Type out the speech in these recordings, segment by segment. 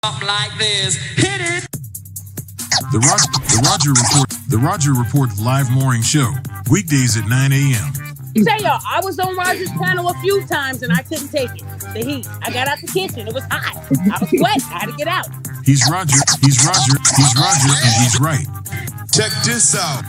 Something like this. Hit it. The Roger Report live morning show, weekdays at 9 a.m. Say y'all, I was on Roger's panel a few times and I couldn't take it. The heat. I got out the kitchen. It was hot. I was sweating. I had to get out. He's Roger, and he's right. Check this out.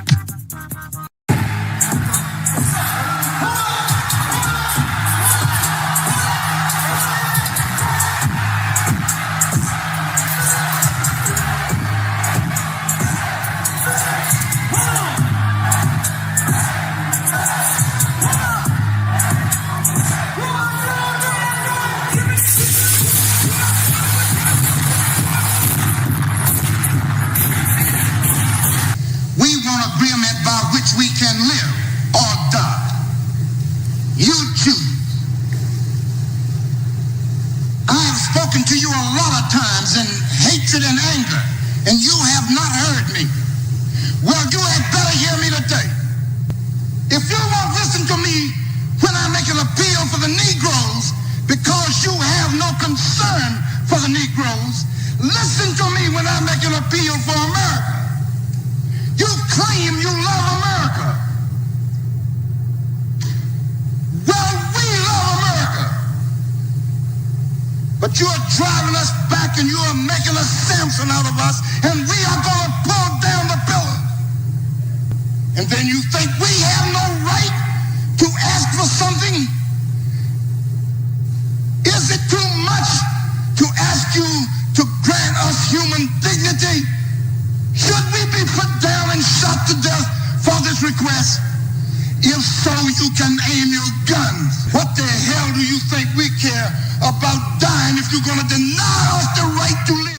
We can live or die. You choose. I have spoken to you a lot of times in hatred and anger, and you have not heard me. Well, you had better hear me today. If you won't listen to me when I make an appeal for the Negroes because you have no concern for the Negroes, listen to me when I make an appeal for America. You claim you love America. Well, we love America. But you are driving us back and you are making a Samson out of us, and we are going to pull down the pillar. And then you think we have no right to ask for something? Is it too much to ask you to grant us human dignity? Should we be put down and shot to death for this request? If so, you can aim your guns. What the hell do you think we care about dying if you're going to deny us the right to live?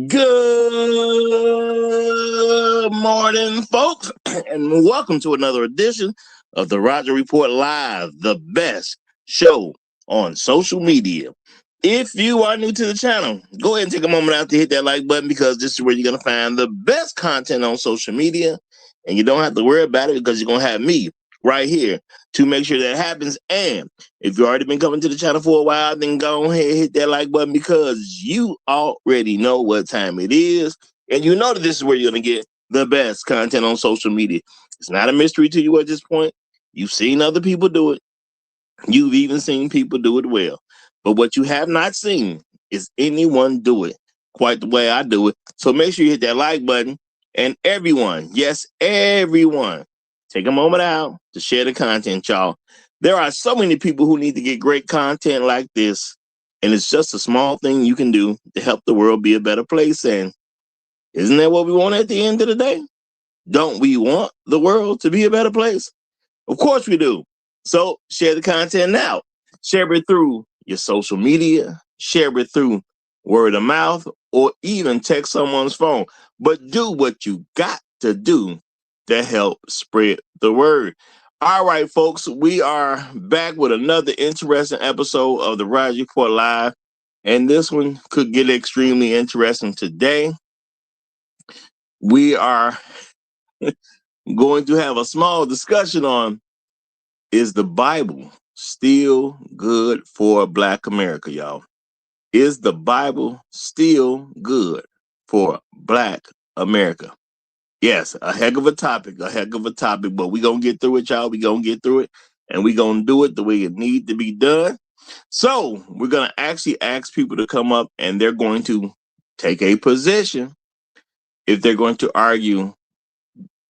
Good morning, folks, and welcome to another edition of the Roger Report Live, the best show on social media. If you are new to the channel, go ahead and take a moment out to hit that like button, because this is where you're going to find the best content on social media, and you don't have to worry about it because you're going to have me right here to make sure that happens. And if you've already been coming to the channel for a while, then go ahead and hit that like button, because you already know what time it is, and you know that this is where you're going to get the best content on social media. It's not a mystery to you at this point. You've seen other people do it. You've even seen people do it well. But what you have not seen is anyone do it quite the way I do it. So make sure you hit that like button. And everyone, yes, everyone, take a moment out to share the content, y'all. There are so many people who need to get great content like this. And it's just a small thing you can do to help the world be a better place. And isn't that what we want at the end of the day? Don't we want the world to be a better place? Of course we do. So share the content now. Share it through your social media, share it through word of mouth, or even text someone's phone. But do what you got to do to help spread the word. All right, folks, we are back with another interesting episode of the Roger Report Live, and this one could get extremely interesting today. We are going to have a small discussion on, is the Bible still good for Black America, y'all? Is the Bible still good for Black America? Yes, a heck of a topic, but we're going to get through it, y'all. We're going to get through it, and we're going to do it the way it needs to be done. So we're going to actually ask people to come up, and they're going to take a position. If they're going to argue,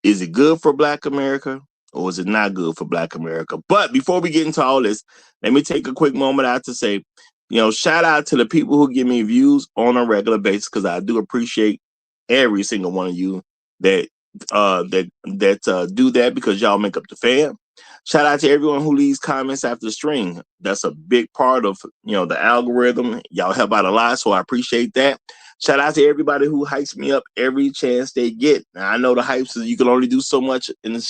is it good for Black America? Or is it not good for Black America? But before we get into all this, let me take a quick moment out to say, shout out to the people who give me views on a regular basis, because I do appreciate every single one of you that do that, because y'all make up the fam. Shout out to everyone who leaves comments after the stream. That's a big part of the algorithm. Y'all help out a lot, so I appreciate that. Shout out to everybody who hypes me up every chance they get. Now, I know the hypes is you can only do so much in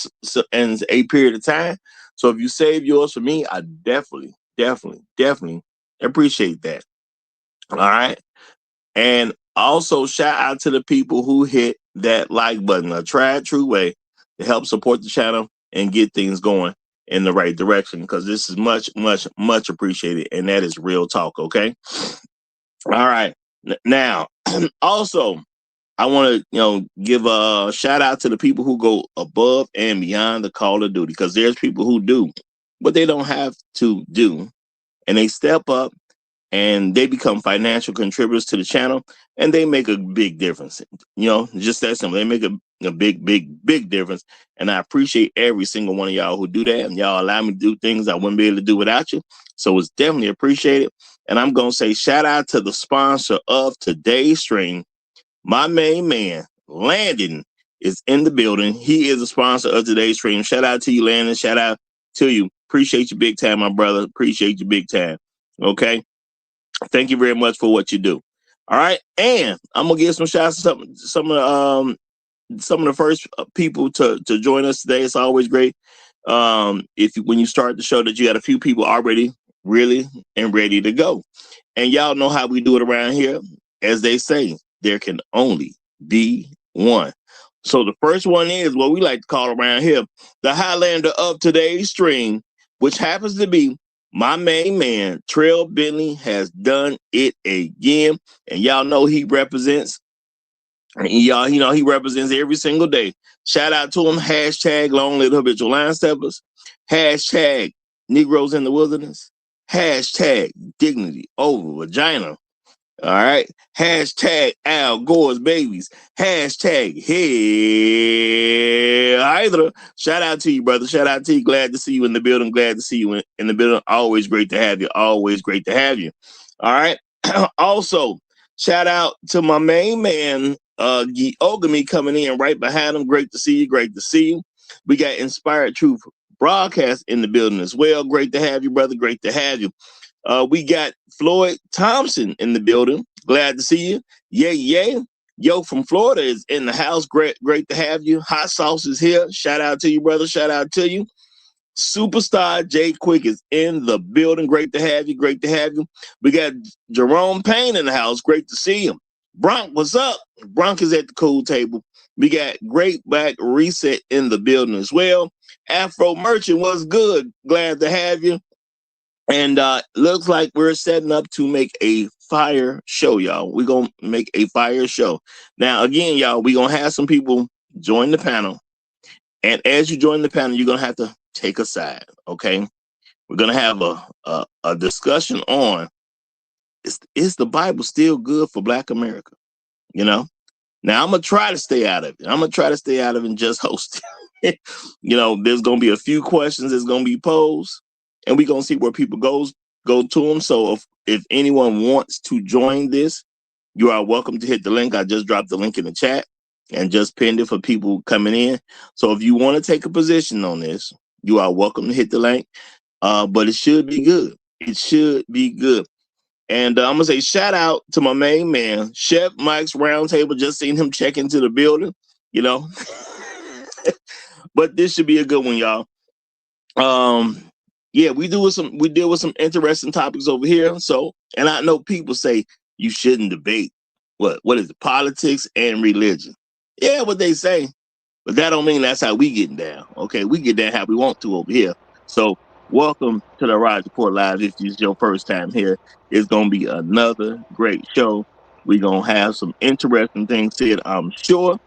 a period of time. So if you save yours for me, I definitely appreciate that. All right. And also shout out to the people who hit that like button, a tried true way to help support the channel and get things going in the right direction, because this is much appreciated, and that is real talk, okay? All right. Now, also, I want to, give a shout out to the people who go above and beyond the call of duty, because there's people who do what they don't have to do, and they step up and they become financial contributors to the channel, and they make a big difference. Just that simple. They make a big, big, big difference. And I appreciate every single one of y'all who do that. And y'all allow me to do things I wouldn't be able to do without you. So it's definitely appreciated. And I'm going to say shout out to the sponsor of today's stream. My main man, Landon, is in the building. He is a sponsor of today's stream. Shout out to you, Landon. Shout out to you. Appreciate you big time, my brother. Appreciate you big time. Okay. Thank you very much for what you do. All right. And I'm going to give some shouts to some of the first people to join us today. It's always great. When you start the show that you had a few people already really and ready to go. And y'all know how we do it around here. As they say, there can only be one. So the first one is what we like to call around here the Highlander of today's stream, which happens to be my main man. Trail Bentley has done it again. And y'all know he represents. He represents every single day. Shout out to him. Hashtag Long Live Habitual Line Steppers. Hashtag Negroes in the Wilderness. Hashtag Dignity Over Vagina. All right. Hashtag Al Gore's Babies. Hashtag Hey Hydra. Shout out to you, brother. Shout out to you. Glad to see you in the building. Glad to see you in the building. Always great to have you. Always great to have you. All right. Also, shout out to my main man, Guy Ogami, coming in right behind him. Great to see you. Great to see you. We got Inspired Truth Broadcast in the building as well. Great to have you, brother. Great to have you. We got Floyd Thompson in the building. Glad to see you. Yay. Yo from Florida is in the house. Great to have you. Hot Sauce is here. Shout out to you, brother. Shout out to you. Superstar Jay Quick is in the building. Great to have you. Great to have you. We got Jerome Payne in the house. Great to see him. Bronk, what's up? Bronk is at the cool table. We got Great Black Reset in the building as well. Afro Merchant, what's good? Glad to have you. And looks like we're setting up to make a fire show, y'all. We're going to make a fire show. Now, again, y'all, we're going to have some people join the panel. And as you join the panel, you're going to have to take a side, okay? We're going to have a discussion on, is the Bible still good for Black America? Now I'm going to try to stay out of it. I'm going to try to stay out of it and just host it. There's going to be a few questions that's going to be posed. And we're going to see where people go to them. So if anyone wants to join this, you are welcome to hit the link. I just dropped the link in the chat and just pinned it for people coming in. So if you want to take a position on this, you are welcome to hit the link. But it should be good. It should be good. And I'm going to say shout out to my main man, Chef Mike's Roundtable. Just seen him check into the building, But this should be a good one, y'all. Yeah, we deal with some interesting topics over here. So, and I know people say you shouldn't debate what is it, politics and religion. Yeah, what they say, but that don't mean that's how we getting down. Okay, we get down how we want to over here. So, welcome to the Roger Report Live. If it's your first time here, it's gonna be another great show. We're gonna have some interesting things said, I'm sure.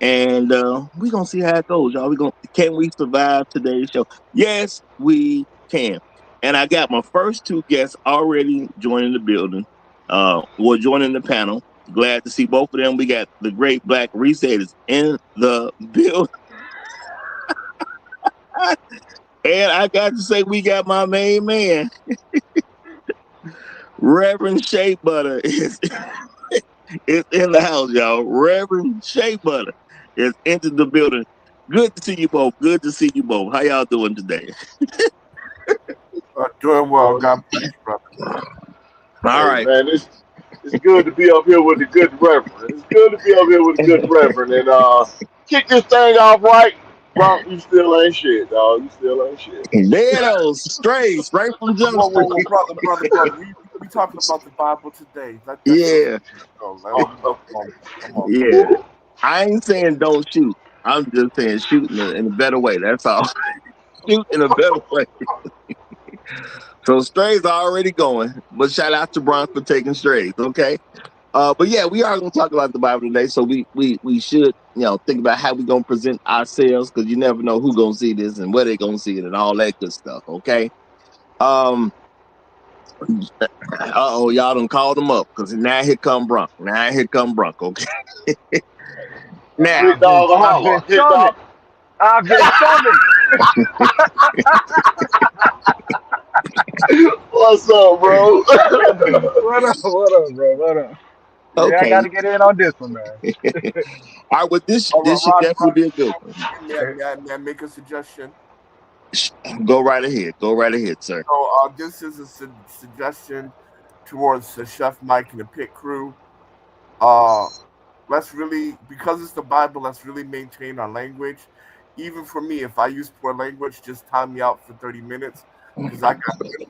And we're going to see how it goes, y'all. Can we survive today's show? Yes, we can. And I got my first two guests already joining the building, joining the panel. Glad to see both of them. We got the Great Black Reset in the building. And I got to say, we got my main man, Reverend Shea Butter is in the house, y'all. Reverend Shea Butter is into the building. Good to see you both. Good to see you both. How y'all doing today? Doing well. God bless you, brother. All right, man. It's good to be up here with the good Reverend. It's good to be up here with the good Reverend. And kick this thing off right. Bro, you still ain't shit, dog. You still ain't shit. There straight from Jump Street. Brother. We talking about the Bible today. Yeah. Come on. Yeah. I ain't saying don't shoot. I'm just saying shoot in a better way. That's all. Shoot in a better way. So Stray's already going, but shout out to Bron for taking Strays. Okay. But yeah, we are going to talk about the Bible today. So we should, think about how we're going to present ourselves, because you never know who's going to see this and where they're going to see it and all that good stuff. Okay. Um, y'all done called them up, because now here come Brunk. Okay. Now, Hit dog a holler. Hit dog. I've been summoned. What's up, bro? What up, bro? What up? Yeah, I okay. got to get in on this one, man. All right, well, this should definitely be a good one. May I make a suggestion? Go right ahead, sir. So this is a suggestion towards the Chef Mike and the pit crew. Let's really, because it's the Bible, let's really maintain our language. Even for me, if I use poor language, just time me out for 30 minutes, because I got it.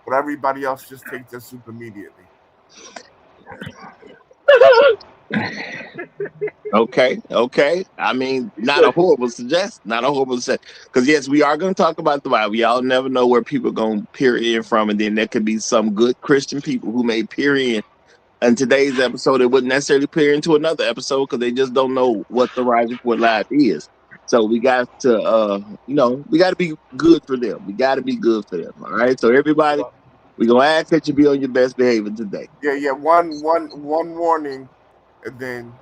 But everybody else just take their soup immediately. Okay. I mean, not a horrible suggestion. Because yes, we are going to talk about the Bible. Y'all never know where people are going to peer in from, and then there could be some good Christian people who may peer in today's episode. They wouldn't necessarily peer into another episode because they just don't know what the Rise Report Live is. So we got to, we got to be good for them. All right. So everybody, we're gonna ask that you be on your best behavior today. Yeah. One warning, and then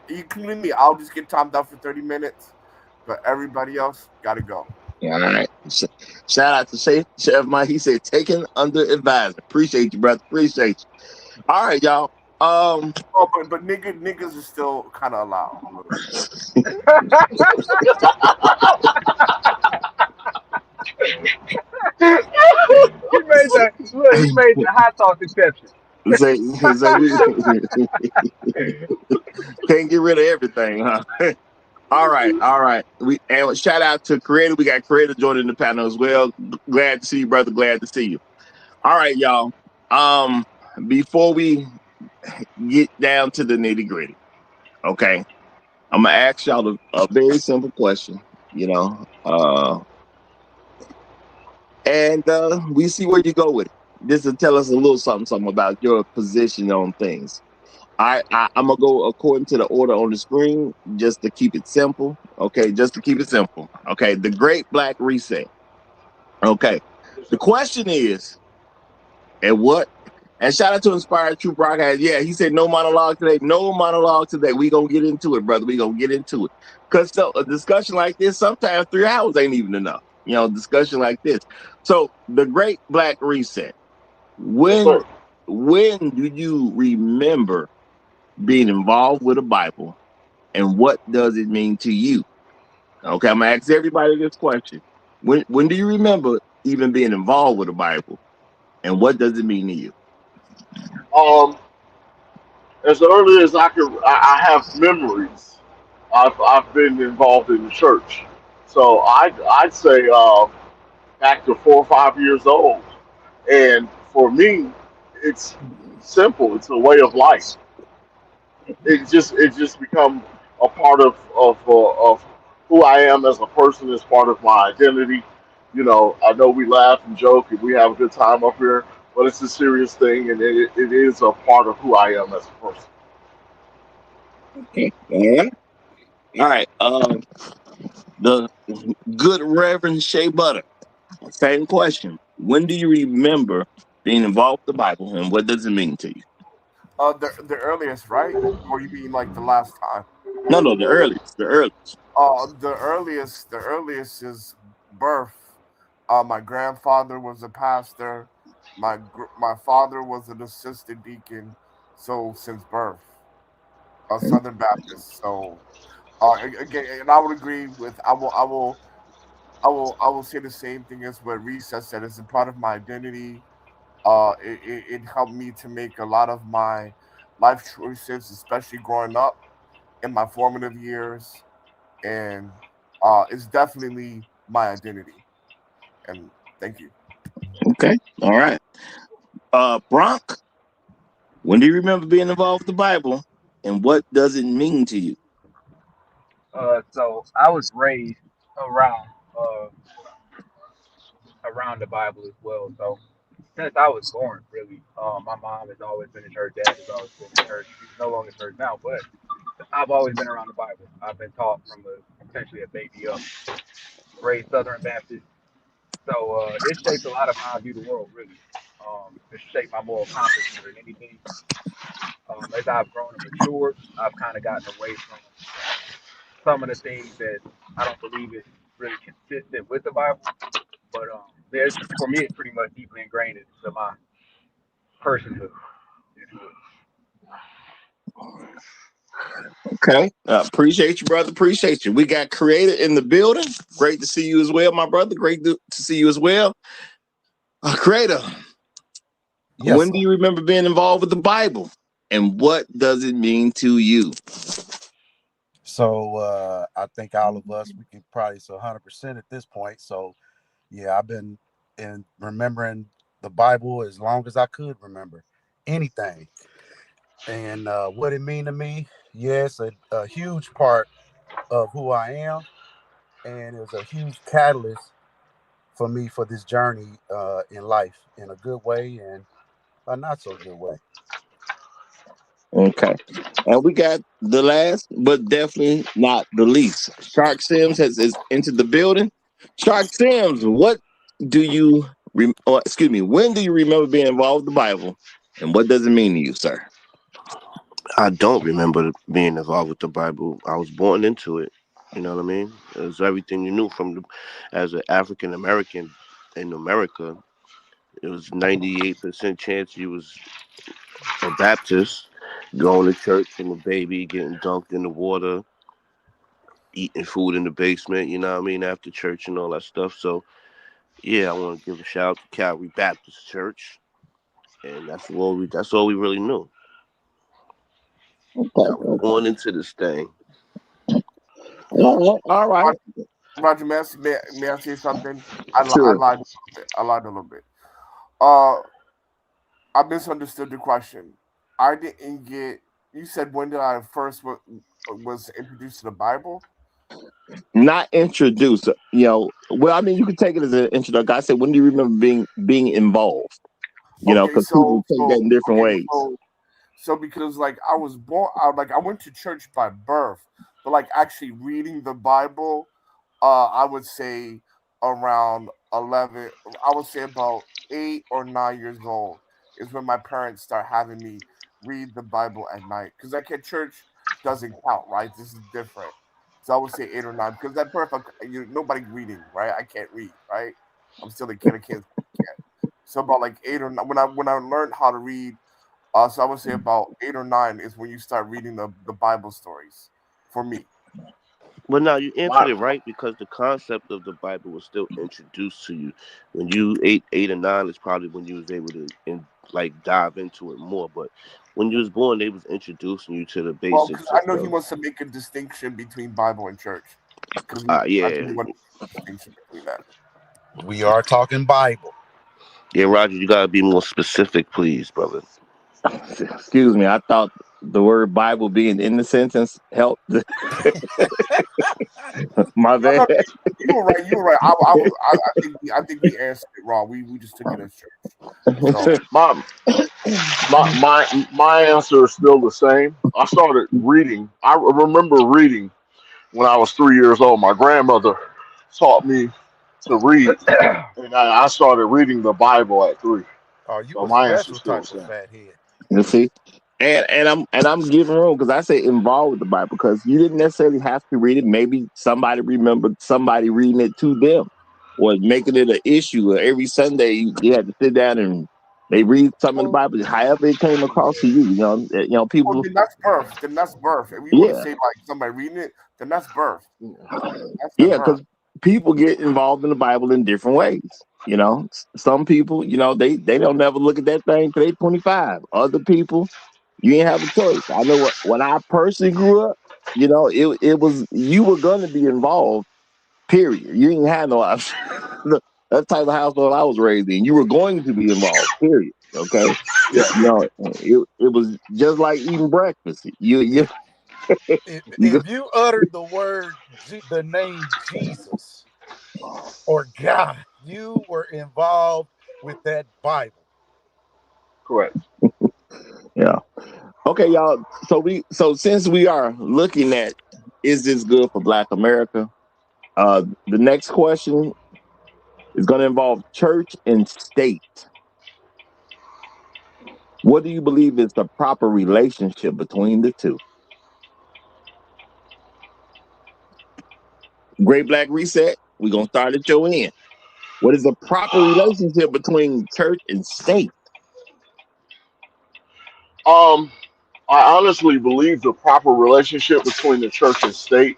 including me, I'll just get timed out for 30 minutes, but everybody else gotta go. All right. Shout out to Chef Mike. He said, taken under advisor. Appreciate you, brother. Appreciate you. All right, y'all. But niggas are still kind of allowed. He made the hot sauce exception. Can't get rid of everything, huh? All right. And shout out to Creator. We got Creator joining the panel as well. Glad to see you, brother. Glad to see you. All right, y'all. Before we get down to the nitty gritty, okay, I'm gonna ask y'all a very simple question, and we see where you go with it. This will tell us a little something about your position on things. I'm gonna go according to the order on the screen, just to keep it simple. Okay, Okay, the Great Black Reset. Okay, the question is, and shout out to Inspired True Broadcast. Yeah, he said no monologue today. We gonna get into it, brother. We gonna get into it. Because a discussion like this, sometimes 3 hours ain't even enough. Discussion like this. So the Great Black Reset. When do you remember being involved with the Bible, and what does it mean to you? Okay, I'm gonna ask everybody this question. When do you remember even being involved with the Bible, and what does it mean to you? As early as I have memories. I've been involved in the church, so I'd say back to 4 or 5 years old. And for me, it's simple. It's a way of life. It just become a part of who I am as a person. As part of my identity. I know we laugh and joke and we have a good time up here, but it's a serious thing, and it is a part of who I am as a person. Okay. All right. The good Reverend Shea Butter. Same question. When do you remember being involved with the Bible, and what does it mean to you? The earliest, right? Or you mean like the last time? No, the earliest. The earliest is birth. My grandfather was a pastor. My father was an assistant deacon. So since birth, a Southern Baptist. So again, and I would agree with. I will say the same thing as what Reset said. It's a part of my identity. It helped me to make a lot of my life choices, especially growing up in my formative years, and it's definitely my identity. And thank you. Okay. All right. Bronk, when do you remember being involved with the Bible, and what does it mean to you? So I was raised around around the Bible as well. So since I was born, really, my mom has always been in church. Dad has always been in church. He's no longer in church now, but I've always been around the Bible. I've been taught from essentially a baby up, raised Southern Baptist. So it shaped a lot of how I view the world, really. It shaped my moral compass more than anything. As I've grown and matured, I've kind of gotten away from some of the things that I don't believe is really consistent with the Bible. But for me, it's pretty much deeply ingrained into my personhood, if you Okay. Appreciate you, brother. Appreciate you. We got Creator in the building. Great to see you as well, my brother. Great to see you as well. Creator, Yes, when sir. do you remember being involved with the Bible? And what does it mean to you? So I think all of us, we can probably say 100% at this point. So yeah, I've been in remembering the Bible as long as I could remember anything. And what it mean to me, yes, a huge part of who I am, and it was a huge catalyst for me for this journey in life, in a good way and a not so good way. Okay. And we got the last, but definitely not the least. Shark Sims has entered the building. Shark Sims, what do you, when do you remember being involved with the Bible? And what does it mean to you, sir? I don't remember being involved with the Bible. I was born into it. You know what I mean? It was everything you knew as an African American in America. It was 98% chance you was a Baptist, going to church from a baby, getting dunked in the water, eating food in the basement. You know what I mean? After church and all that stuff. So yeah, I want to give a shout out to Calvary Baptist Church, and that's all we really knew. Okay. I was born into this thing. All right. Roger, may I say something? I Sure. lied a little bit. I lied a little bit. I misunderstood the question. I didn't get. You said when did I first was introduced to the Bible? Not introduced. Well, I mean, you could take it as an introduction. I said, when do you remember being involved? Okay, Because people take that in different ways. So because like I was born, I went to church by birth, but like actually reading the Bible, I would say around 11. I would say about 8 or 9 years old is when my parents start having me read the Bible at night. Because like at church doesn't count, right? This is different. So I would say 8 or 9 because at birth, nobody reading, right? I can't read, right? I'm still a kid. I can't. So about like 8 or 9 when I learned how to read. So I would say about 8 or 9 is when you start reading the Bible stories for me. Well, now you answered it right because the concept of the Bible was still introduced to you when you 8 or 9 is probably when you was able to dive into it more. But when you was born, they was introducing you to the Well, basics because I know he of wants to make a distinction between Bible and church. Because I yeah, think he wants a distinction between that. We are talking Bible. yeah, Roger. You gotta be more specific, please, brother. Excuse me. I thought the word Bible being in the sentence helped. My No, bad. you were right. You were right. I think we answered it wrong. We just took it as church. So My answer is still the same. I started reading. I remember reading when I was 3 years old. My grandmother taught me to read, and I started reading the Bible at 3. Oh, you So a my answer is special still the type of same. fat head. You see, and I'm giving room because I say involved with the Bible because you didn't necessarily have to read it. Maybe somebody remembered somebody reading it to them, or making it an issue. Or every Sunday you had to sit down and they read some of the Bible. However it came across to you, Well, people. then that's birth. Then that's birth. If you want to Yeah, say like somebody reading it, then that's birth. That's that yeah, birth. because people get involved in the Bible in different ways. Some people, they don't never look at that thing till they 25. Other people, you ain't have a choice. I know when I personally grew up, it was you were gonna be involved. Period. You didn't have no option. That type of household I was raised in. You were going to be involved. Period. Okay. It was just like eating breakfast. You If you uttered the word, the name Jesus or God, you were involved with that Bible. Correct. Yeah. Okay, y'all. So since we are looking at is this good for Black America? The next question is going to involve church and state. What do you believe is the proper relationship between the two? Great Black Reset. We're gonna start at your end. What is the proper relationship between church and state? I honestly believe the proper relationship between the church and state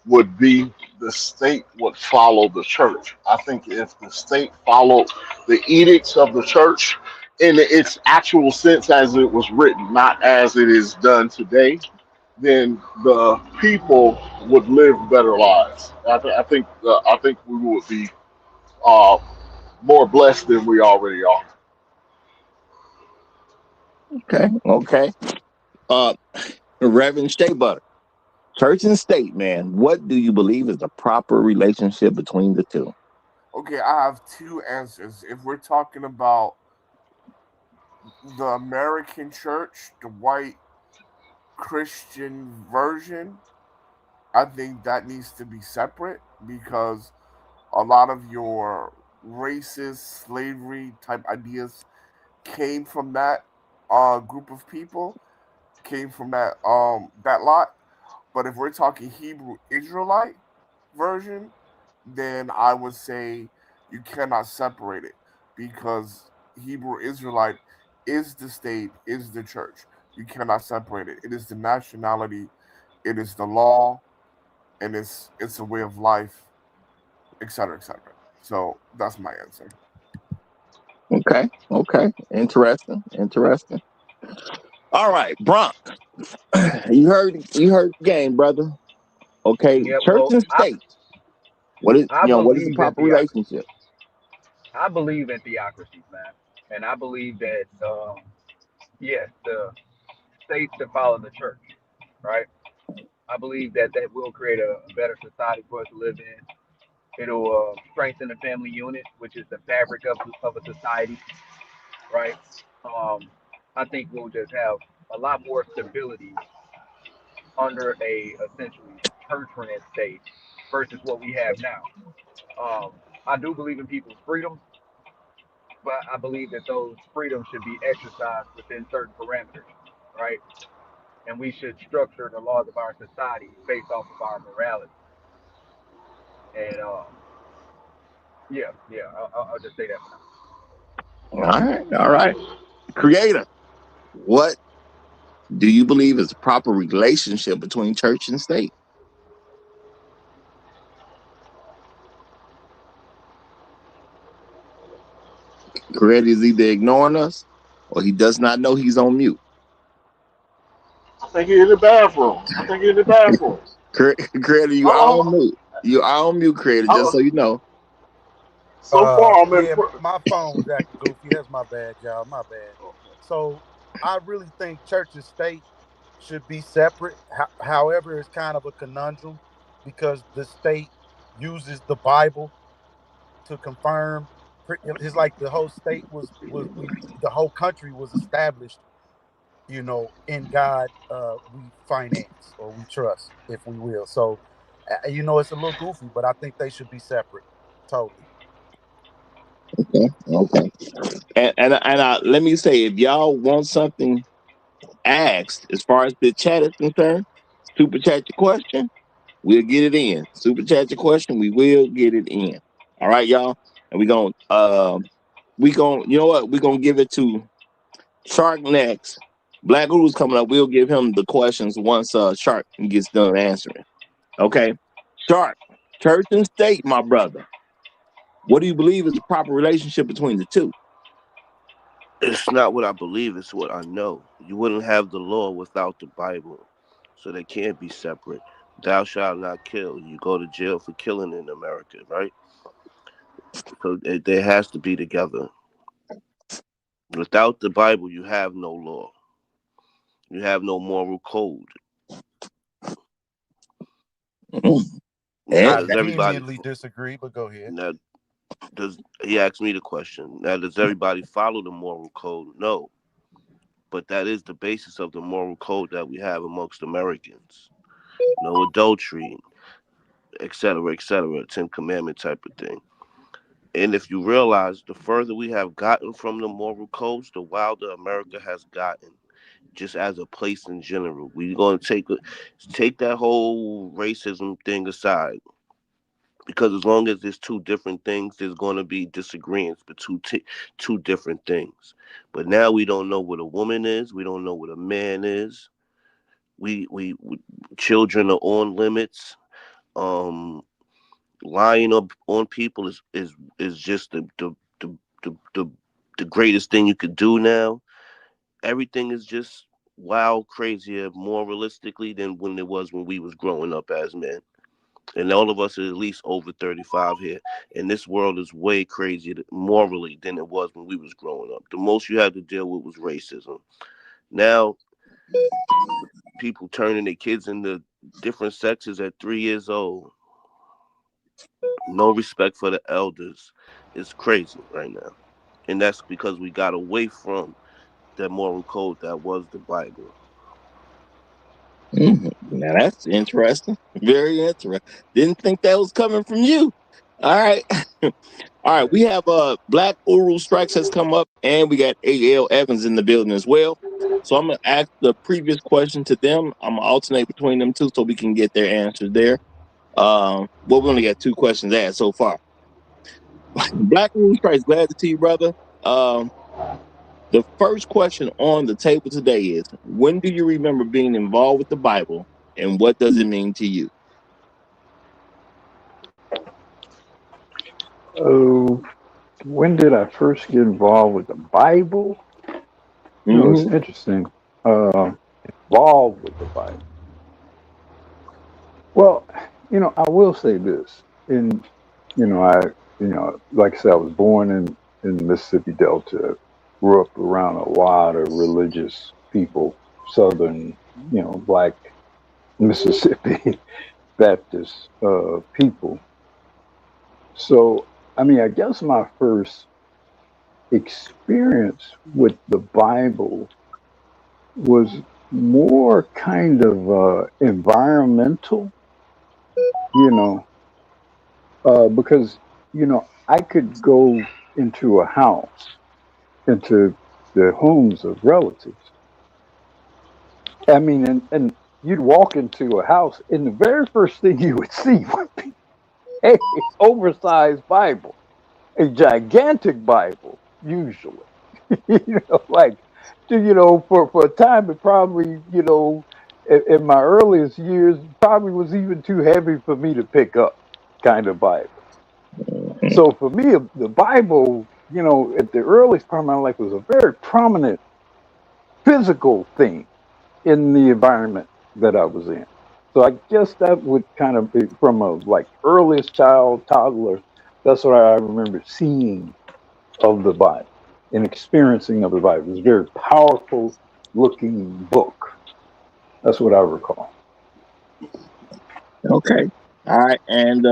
would be the state would follow the church. I think if the state followed the edicts of the church in its actual sense as it was written, not as it is done today, then the people would live better lives. I think we would be uh, more blessed than we already are. Okay. Uh, Reverend Shea Butter, church and state, man. What do you believe is the proper relationship between the two? Okay, I have two answers. If we're talking about the American church, the white Christian version, I think that needs to be separate because a lot of your racist slavery type ideas came from that group of people, came from that lot. But if we're talking Hebrew Israelite version, then I would say you cannot separate it because Hebrew Israelite is the state, is the church. You cannot separate it. It is the nationality, it is the law, and it's a way of life, etc., etc. So that's my answer. Okay. Interesting. All right, Bronx. You heard the game, brother. Okay, Yeah, church well, and state. What is the believe in proper theocracy. relationship? I believe in theocracies, man, and I believe that yes, the state should follow the church, right? I believe that that will create a better society for us to live in. It'll strengthen the family unit, which is the fabric of a society, right? Um, I think we'll just have a lot more stability under a essentially church-ran state versus what we have now. I do believe in people's freedoms, but I believe that those freedoms should be exercised within certain parameters, right? And we should structure the laws of our society based off of our morality. And yeah, I'll just say that for now. All right. Creator, what do you believe is the proper relationship between church and state? Creator is either ignoring us or he does not know he's on mute. I think you're in the bathroom. I think you're in the bathroom. Creator, you are on Oh, mute. You are on mute, Creator, just so oh, you know. so far I'm in. Yeah, my phone was acting goofy. That's my bad, y'all. My bad. So I really think church and state should be separate. However, it's kind of a conundrum because the state uses the Bible to confirm. It's like the whole state the whole country was established, in God. We finance or we trust, if we will. So, it's a little goofy, but I think they should be separate. Totally. Okay. And let me say, if y'all want something asked as far as the chat is concerned, super chat your question, we'll get it in. Super chat your question, we will get it in. All right, y'all. And you know what? We're gonna give it to Shark next. Black Guru's coming up. We'll give him the questions once Shark gets done answering. Okay. Shark, church and state, my brother. What do you believe is the proper relationship between the two? It's not what I believe, it's what I know. You wouldn't have the law without the Bible. So they can't be separate. Thou shalt not kill. You go to jail for killing in America, right? So there has to be together. Without the Bible, you have no law. You have no moral code. Mm-hmm. I How does everybody? vehemently disagree, but go ahead. Now, Does he asked me the question? Now, does everybody follow the moral code? No, but that is the basis of the moral code that we have amongst Americans. No adultery, et cetera, Ten Commandment type of thing. And if you realize, the further we have gotten from the moral codes, the wilder America has gotten, just as a place in general. We're going to take that whole racism thing aside, because as long as there's two different things, there's going to be disagreements between two different things. But now we don't know what a woman is. We don't know what a man is. We children are on limits. Um, Lying on people is just the the greatest thing you could do now. Everything is just wild, crazier, more realistically than when it was when we was growing up as men. And all of us are at least over 35 here. And this world is way crazier morally than it was when we was growing up. The most you had to deal with was racism. Now, people turning their kids into different sexes at 3 years old. No respect for the elders. It's crazy right now. And that's because we got away from that moral code that was the Bible. Now that's interesting. Very interesting. Didn't think that was coming from you. All right. All right. We have Black Uru Strikes has come up, and we got A.L. Evans in the building as well. So I'm gonna ask the previous question to them. I'm gonna alternate between them two so we can get their answers there. Well, we only got two questions asked so far. Black Uru Strikes, glad to see you, brother. The first question on the table today is: when do you remember being involved with the Bible, and what does it mean to you? Oh, when did I first get involved with the Bible? You know, it's interesting. Involved with the Bible. Well, you know, I will say this. Like I said, I was born in the Mississippi Delta, grew up around a lot of religious people, Southern, Black Mississippi Baptist people. So, I mean, I guess my first experience with the Bible was more kind of environmental, because, I could go into a house, into the homes of relatives. I mean, and you'd walk into a house, and the very first thing you would see would be a oversized Bible, a gigantic Bible, usually. For a time, it probably, in my earliest years, probably was even too heavy for me to pick up, kind of Bible. So for me, the Bible, at the earliest part of my life was a very prominent physical thing in the environment that I was in. So I guess that would kind of be from a earliest child, toddler. That's what I remember seeing of the Bible and experiencing of the Bible. It was a very powerful looking book. That's what I recall. Okay. All right. And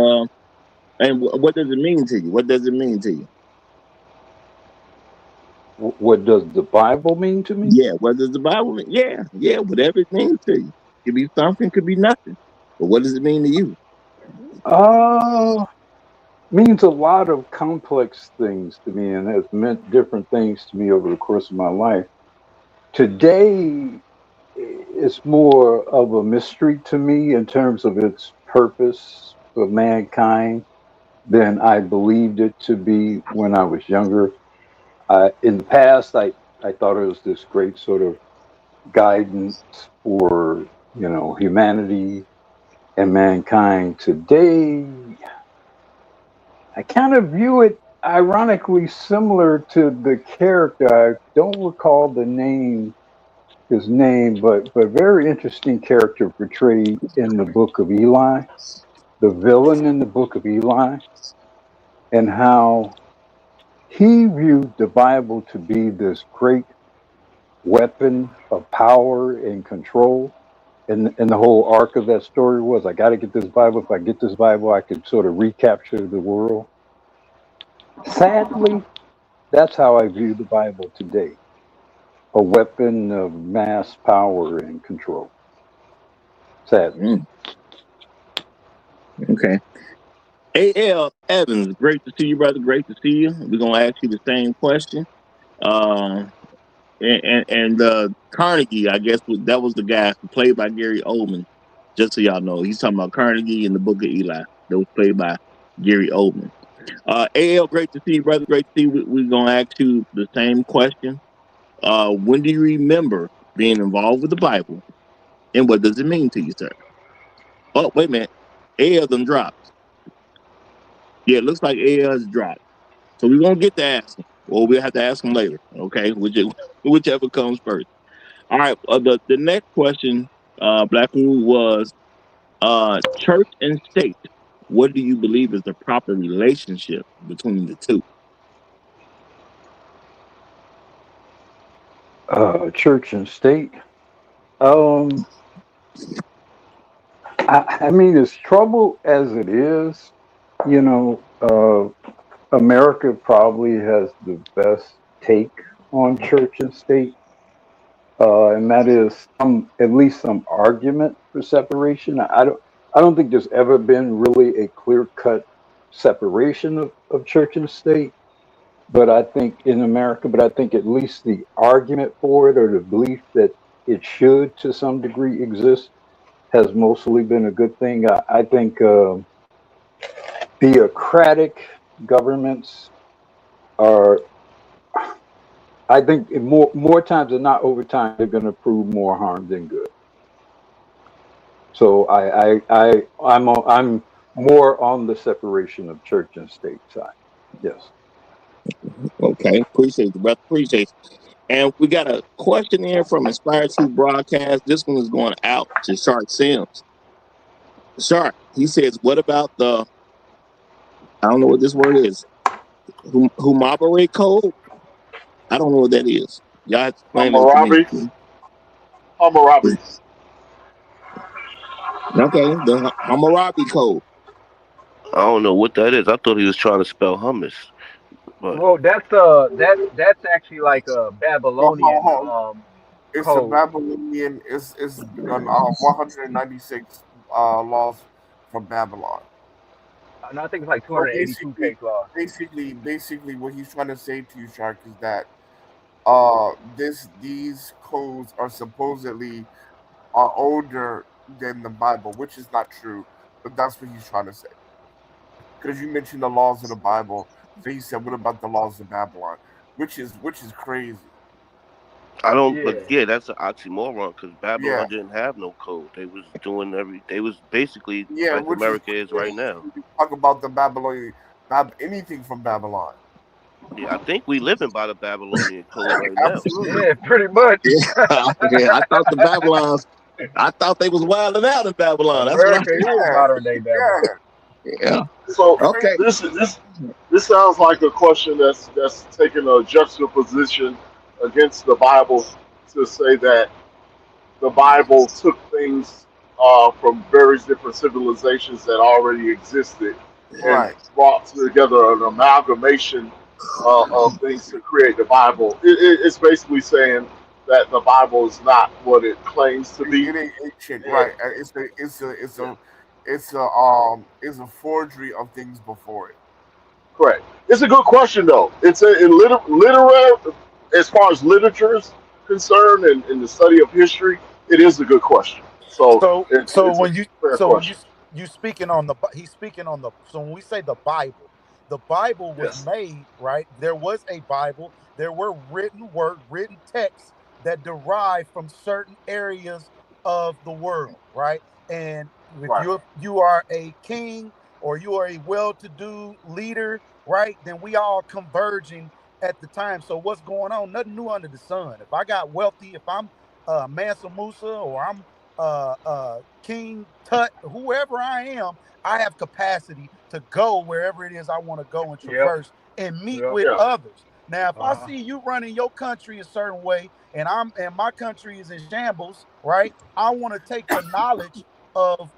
what does it mean to you? What does it mean to you? What does the Bible mean to me? Yeah. What does the Bible mean? Yeah. Yeah. Whatever it means to you. Could be something, could be nothing. But what does it mean to you? Means a lot of complex things to me and has meant different things to me over the course of my life. Today, it's more of a mystery to me in terms of its purpose for mankind than I believed it to be when I was younger. In the past, I thought it was this great sort of guidance for, humanity and mankind. Today, I kind of view it ironically similar to the character. I don't recall his name, but very interesting character portrayed in the book of Eli, the villain in the book of Eli, and how he viewed the Bible to be this great weapon of power and control. And the whole arc of that story was, I got to get this Bible. If I get this Bible, I could sort of recapture the world. Sadly, that's how I view the Bible today. A weapon of mass power and control. Sadly. Okay. A.L. Evans, great to see you, brother. Great to see you. We're gonna ask you the same question. Uh, and Carnegie, I guess that was the guy who played by Gary Oldman. Just so y'all know, he's talking about Carnegie in the Book of Eli. That was played by Gary Oldman. A.L., great to see you, brother. Great to see you. We're gonna ask you the same question. When do you remember being involved with the Bible, and what does it mean to you, sir? Oh, wait a minute. A.L. done dropped. Yeah, it looks like A.L. has dropped. So we won't get to ask him. Well, we'll have to ask him later, okay? Whichever comes first. All right. The next question, Black Rule, was church and state. What do you believe is the proper relationship between the two? Church and state. Um, I mean, as trouble as it is, you know, America probably has the best take on church and state, and that is at least some argument for separation. I don't think there's ever been really a clear cut separation of church and state. But I think in America, but I think at least the argument for it or the belief that it should to some degree exist has mostly been a good thing. I think theocratic governments are, I think more times than not, over time they're going to prove more harm than good. So I'm more on the separation of church and state side. Yes. Okay, appreciate the brother. Appreciate it. And we got a question here from Inspired to Broadcast. This one is going out to Shark Sims. Shark, he says, what about the, I don't know what this word is, Humabere code? I don't know what that is. Y'all explain that to me. Hammurabi. Okay, the Hammurabi code. I don't know what that is. I thought he was trying to spell hummus. But Well, that's actually like a Babylonian It's a code. Babylonian. It's 196 laws from Babylon. And I think it's like So 282 basically, case law. basically, what he's trying to say to you, Shark, is that these codes are supposedly older than the Bible, which is not true, but that's what he's trying to say. Because you mentioned the laws of the Bible, so he said, "What about the laws of Babylon?" Which is crazy. I don't. But Yeah. yeah, that's an oxymoron because Yeah, Babylon didn't have no code. They was doing They was basically yeah, like which is America is right crazy. now. You talk about the Babylonian, anything from Babylon. Yeah, I think we living by the Babylonian code right now. Absolutely. Yeah, pretty much. Yeah, I thought the Babylons, I thought they was wilding out in Babylon. That's what I America is Yeah, modern day yeah. Babylon. Yeah. So Okay. this sounds like a question that's taking a juxtaposition against the Bible to say that the Bible took things from various different civilizations that already existed and Right. brought together an amalgamation of things to create the Bible. It's basically saying that the Bible is not what it claims to be. It ain't ancient, And right? It's a forgery of things before it. correct. It's a good question though. It's literary as far as literature is concerned and in the study of history. It is a good question. So So it's a fair so when question. you speaking on the he's speaking on the so when we say the Bible was Yes. made, right? There was a Bible, there were written texts that derived from certain areas of the world, right? And if Right. you are a king or you are a well-to-do leader, right? Then we all converging at the time. So what's going on? Nothing new under the sun. If I got wealthy, if I'm Mansa Musa or I'm King Tut, whoever I am, I have capacity to go wherever it is I want to go and Yep. traverse and meet Yep. with Yeah. others. Now, if I Uh-huh. see you running your country a certain way and my country is in shambles, right? I want to take the knowledge of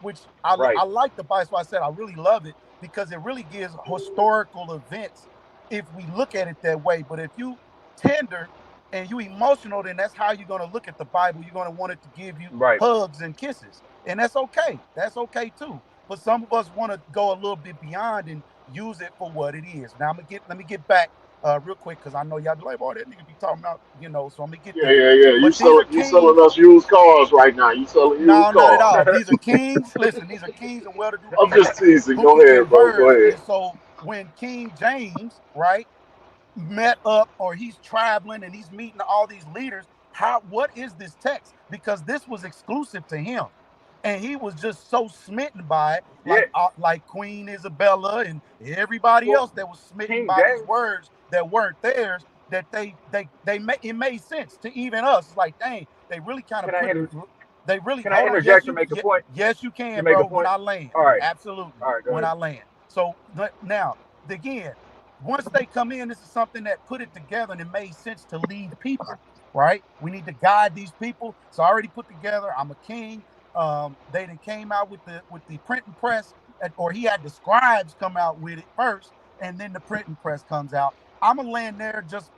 which I Right. like the Bible. So I said I really love it. because it really gives historical events if we look at it that way. But if you tender and you emotional, then that's how you're going to look at the Bible. You're going to want it to give you Right. hugs and kisses, and that's okay. That's okay too. But some of us want to go a little bit beyond and use it for what it is. Now let me get back real quick, because I know y'all be like, "Oh, that nigga be talking about," So I'm gonna get Yeah, there. yeah, yeah. You But these are selling kings. us used cars right now. You selling No, used not at cars. all. These are kings. Listen, these are kings and well-to-do I'm just people teasing. who Go can ahead, bro. Go converse. ahead. And so when King James, right, met up, or he's traveling and he's meeting all these leaders, what is this text? Because this was exclusive to him, and he was just so smitten by it, Yeah. like Queen Isabella and everybody Well, else that was smitten King by these James. words that weren't theirs. That it made sense to even us. It's like, dang, they really kind of Can I put. inter- They really can I hold on. Yes, interject and make a point? yes, you You can, make a bro. When point. I land, All right. absolutely. All right. Go When ahead. I land. So now, again, once they come in, this is something that put it together and it made sense to lead people, right? We need to guide these people. So I already put together. I'm a king. They then came out with the printing press, or he had the scribes come out with it first, and then the printing press comes out. I'm gonna land there just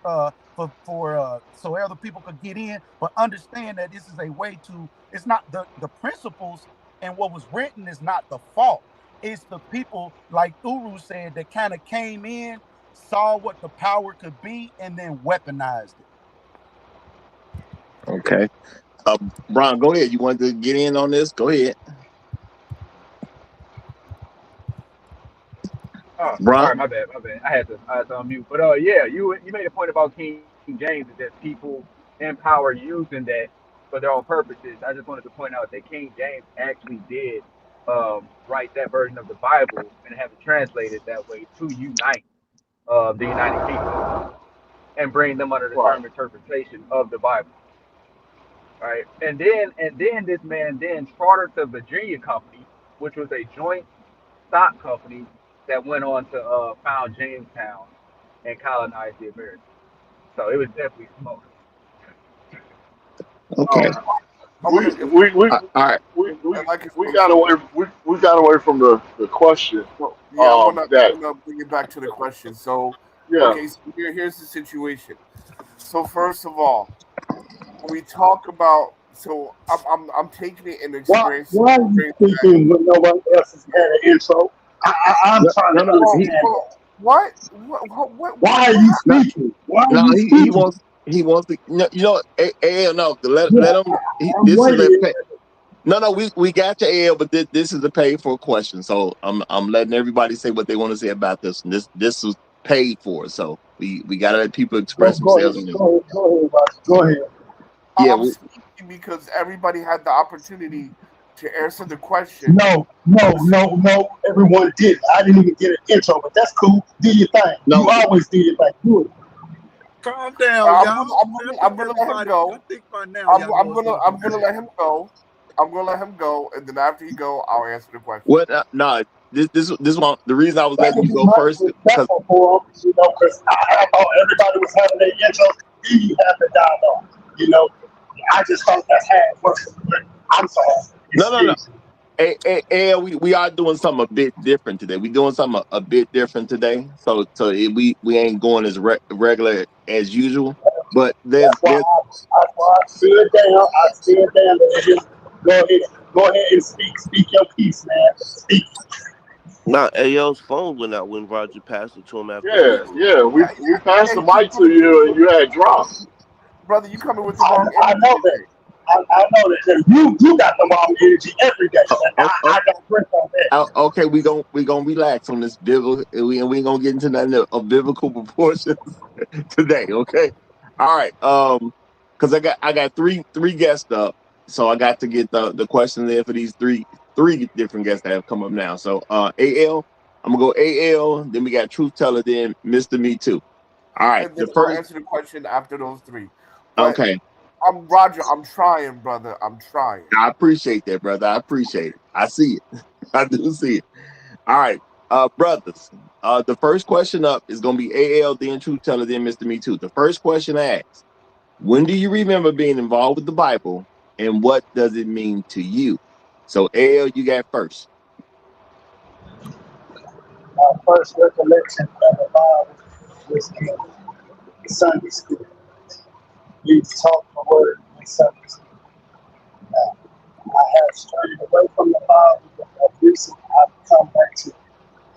for so other people could get in, but understand that this is a way to. It's not the principles and what was written is not the fault. It's the people, like Uru said, that kind of came in, saw what the power could be, and then weaponized it. Okay. Brian, go ahead. You want to get in on this? Go ahead. Oh, all Brian? right, my bad. I had to unmute. But yeah, you made a point about King James that people in power using that for their own purposes. I just wanted to point out that King James actually did write that version of the Bible and have it translated that way to unite the United Kingdom and bring them under the Right. term interpretation of the Bible. Right, and then this man then chartered the Virginia Company, which was a joint stock company that went on to found Jamestown and colonize the Americas. So it was definitely smoke. Okay. I We want to, we we All right. like I we said, got away. We got away from the question. yeah, I That wanna bring it back to the question. So, yeah. okay, so here's the situation. So first of all, when we talk about, so I'm taking it and experiencing Why are you that. speaking when no one else has had an intro? I'm No, trying no, to no. understand that. What Why are you No, speaking? Why are no. you He speaking? wants. He wants to. No. Yeah, Let him. I'm This is a waiting. pay. No. We got your AL, but this is a paid for question. So I'm letting everybody say what they want to say about this. And this was paid for. So we gotta let people Go, express go ahead, themselves on this. go ahead, Roger. Go ahead. Yeah. I'm speaking because everybody had the opportunity to answer the question. No. Everyone did. I didn't even get an intro, but that's cool. Do your thing. You No. always do your thing. Do it. Calm down, y'all. I'm gonna let him go. I think by now y'all know what's going I'm gonna let him go. I'm gonna let him go, and then after he go, I'll answer the question. What? No. This one. The reason I was That letting would you be go much first because respectful for them, because I thought everybody was having their intro. Then you have the dialogue. I just thought that's how it works. But I'm sorry. no. Excuse me. We are doing something a bit different today. We're doing something a bit different today. We ain't going as regular as usual. But That's why I stood down. I stood down. Go ahead and speak. Speak your piece, man. Speak. Nah, AL's phone went out when Roger passed it to him after he Yeah, spoke. yeah. We passed the Yeah, you mic to coming you, and you had dropped. brother, you coming with the wrong I energy know that. today. I know that because you got the wrong energy every day. But I don't break on that. okay, we gonna relax on this biblical. We ain't gonna get into nothing of biblical proportions today. Okay, all right. Because I got three guests up, so I got to get the questions in for these three different guests that have come up now. So AL, I'm gonna go AL. Then we got Truth Teller. Then Mister Me Too. All right, And then the I'll first. answer the question after those three. But Okay, I'm Roger. I'm trying, brother. I'm trying. I appreciate that, brother. I appreciate it. I see it. I do see it. All right, brothers. The first question up is gonna be AL, then Truth Teller, then Mister Me Too. The first question asks, when do you remember being involved with the Bible, and what does it mean to you? So AL, you got first. My first recollection of the Bible was in Sunday school. We taught the word in Sunday school. I have strayed away from the Bible, but recently I've come back to it.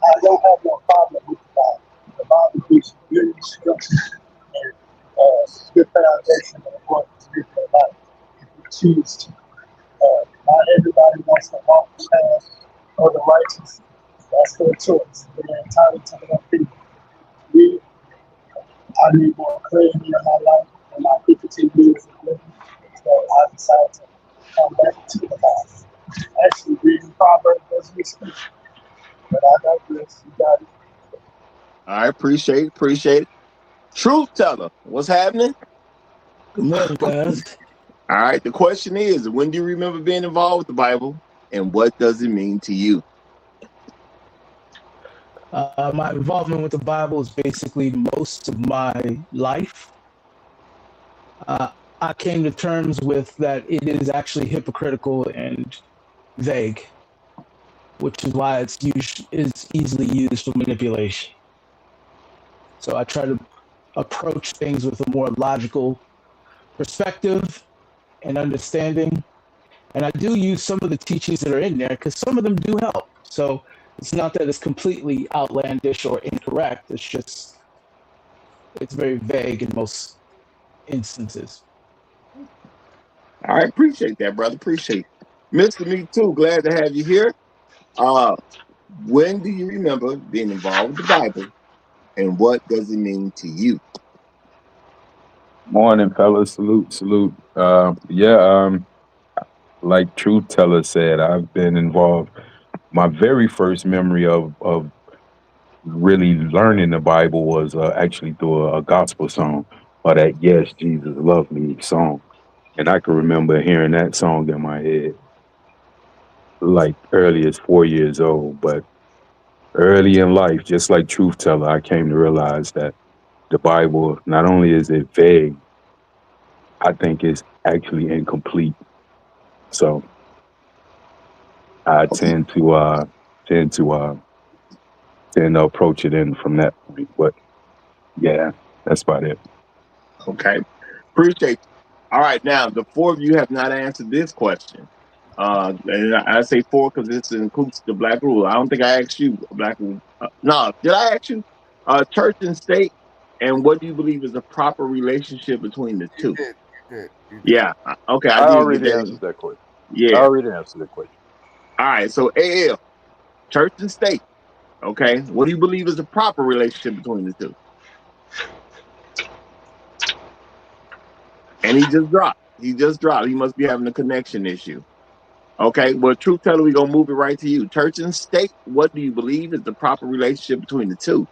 I don't have no problem with the Bible. The Bible gives you good instructions and good foundation of what is written about if you choose to. Not everybody wants to walk the path of the righteous. That's their choice. They're entitled to their opinion. Me, I need more clarity in my life in my 52 years of living. So I decided to come back to the Bible. Actually, reading Proverbs as we speak. But I digress. You got it. I appreciate it. Truth teller, what's happening? Good morning, guys. All right. The question is, when do you remember being involved with the Bible, and what does it mean to you? My involvement with the Bible is basically most of my life. I came to terms with that it is actually hypocritical and vague, which is why it's easily used for manipulation. So I try to approach things with a more logical perspective and understanding. And I do use some of the teachings that are in there because some of them do help. So it's not that it's completely outlandish or incorrect. It's just, it's very vague in most instances. I appreciate that, brother. Appreciate it. Mr. Me Too, glad to have you here. When do you remember being involved with the Bible, and what does it mean to you? Morning, fellas. Salute. Like Truth Teller said, I've been involved. My very first memory of really learning the Bible was actually through a gospel song, or that "Yes, Jesus Loved Me" song. And I can remember hearing that song in my head like early as 4 years old. But early in life, just like Truth Teller, I came to realize that the Bible, not only is it vague, I think it's actually incomplete. So I tend to approach it in from that point. But yeah, that's about it. Okay. Appreciate you. All right. Now, the four of you have not answered this question. And I say four because this includes the black rule. I don't think I asked you, black rule. No, did I ask you? Church and state, and what do you believe is the proper relationship between the two? You did. Yeah. Okay. I already answered that question. Yeah. I already answered that question. All right. So AL, church and state. Okay. What do you believe is the proper relationship between the two? And he just dropped. He must be having a connection issue. Okay. Well, Truth Teller, we're going to move it right to you. Church and state, what do you believe is the proper relationship between the two?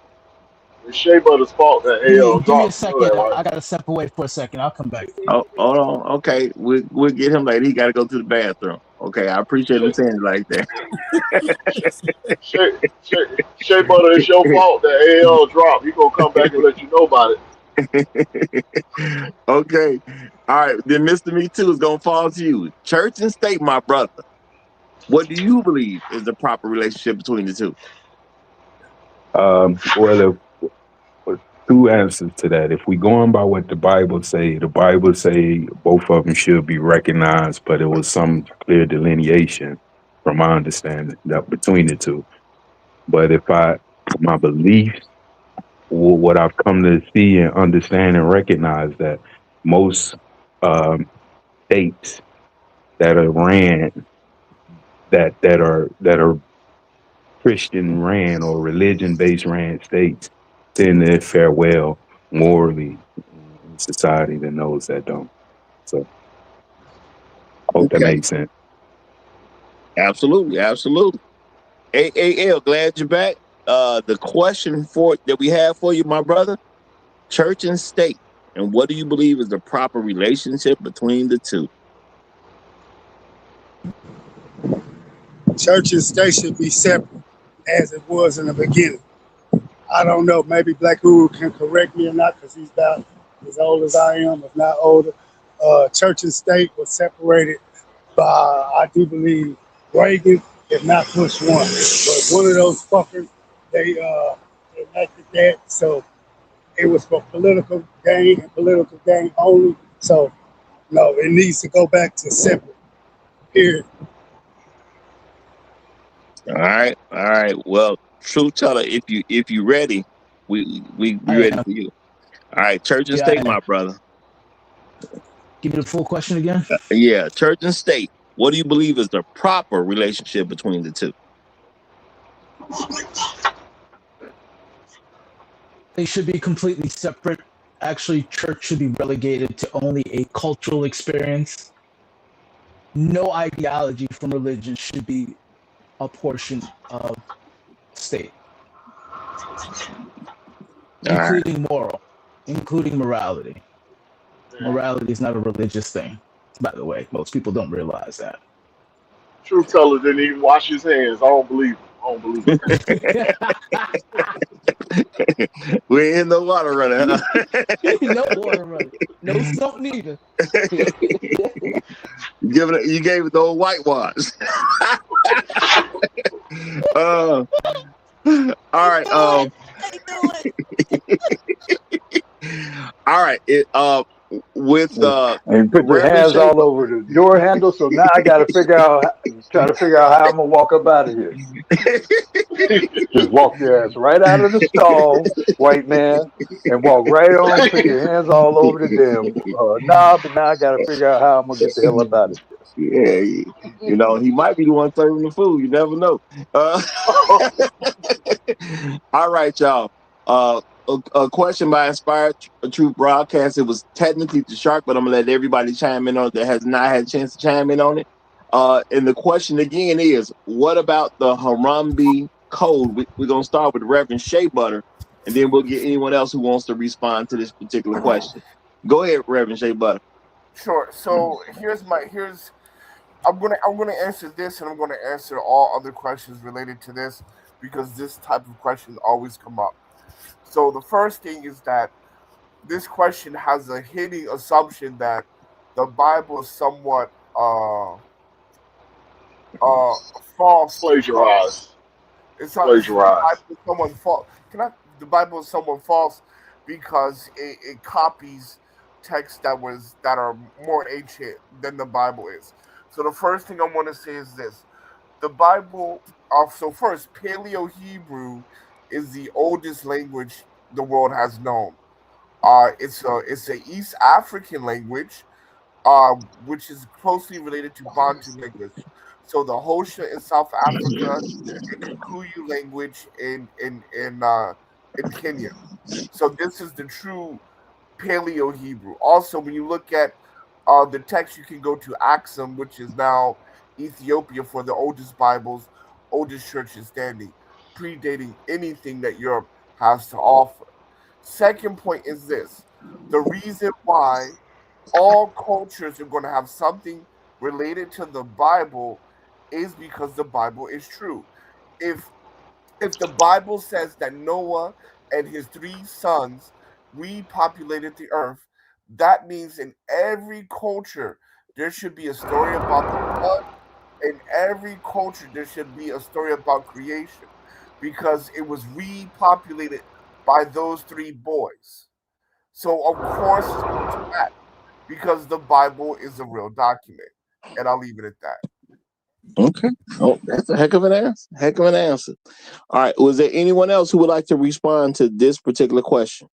It's Shea Butter's fault that AL dropped. Give me a second. I got to step away for a second. I'll come back. Oh, hold on. Okay. We'll get him later. He got to go to the bathroom. Okay. I appreciate him saying it like that. Shea Butter, it's your fault that AL dropped. He going to come back and let you know about it. Okay. All right. Then Mr. Me Too is going to fall to you. Church and state, my brother. What do you believe is the proper relationship between the two? Well, two answers to that. If we going by what the Bible say both of them should be recognized, but it was some clear delineation from my understanding that between the two. But if my beliefs, what I've come to see and understand and recognize that most states that are ran, that are Christian ran or religion-based ran states tend to fare well morally in society than those that don't. So I hope that makes sense. Absolutely. AAL, glad you're back. The question that we have for you, my brother, church and state, and what do you believe is the proper relationship between the two? Church and state should be separate, as it was in the beginning. I don't know. Maybe Black Guru can correct me or not, because he's about as old as I am, if not older. Church and state was separated by, I do believe, Reagan, if not Bush one. But one of those fuckers they elected that. So it was for political gain and political gain only. So no, it needs to go back to separate. Period. All right, all right. Well, truth teller, if you ready, we ready for you. All right, church and state, my brother. Give me the full question again. Yeah, church and state. What do you believe is the proper relationship between the two? They should be completely separate. Actually, church should be relegated to only a cultural experience. No ideology from religion should be a portion of state, including moral, including morality. Morality is not a religious thing, by the way. Most people don't realize that. Truth teller didn't even wash his hands. I don't believe him. I don't believe it. We ain't in no water running, huh? No water running. No soap neither. You gave it the old whitewash. All right. All right. With and put your hands all over the door handle. So now I got to try to figure out how I'm gonna walk up out of here. Just walk your ass right out of the stall, white man, and walk right on. Put your hands all over the damn knob, and now I got to figure out how I'm gonna get the hell up out of Yeah, here. you know, he might be the one serving the food. You never know. All right, y'all. A question by Inspired Truth Broadcast. It was technically the shark, but I'm gonna let everybody chime in on it that has not had a chance to chime in on it. And the question again is, what about the Harambe Code? We're gonna start with Reverend Shea Butter, and then we'll get anyone else who wants to respond to this particular question. Go ahead, Reverend Shea Butter. Sure. So I'm gonna answer this, and I'm gonna answer all other questions related to this because this type of questions always come up. So the first thing is that this question has a hidden assumption that the Bible is somewhat false. Plagiarized. It's not Plagiarized. someone false. The Bible is somewhat false because it copies texts that are more ancient than the Bible is. So the first thing I want to say is this: the Bible. So first, Paleo Hebrew is the oldest language the world has known. It's a East African language, which is closely related to Bantu language. So the Hausa in South Africa, and the Kikuyu language in Kenya. So this is the true Paleo Hebrew. Also, when you look at the text, you can go to Axum, which is now Ethiopia, for the oldest Bibles, oldest churches standing, predating anything that Europe has to offer. Second point is this: the reason why all cultures are going to have something related to the Bible is because the Bible is true. If the Bible says that Noah and his 3 sons repopulated the earth, that means in every culture there should be a story about the flood. In every culture there should be a story about creation, because it was repopulated by those 3 boys. So of course it's going to matter, because the Bible is a real document. And I'll leave it at that. Okay. Oh, that's a heck of an answer. Heck of an answer. All right. Was there anyone else who would like to respond to this particular question?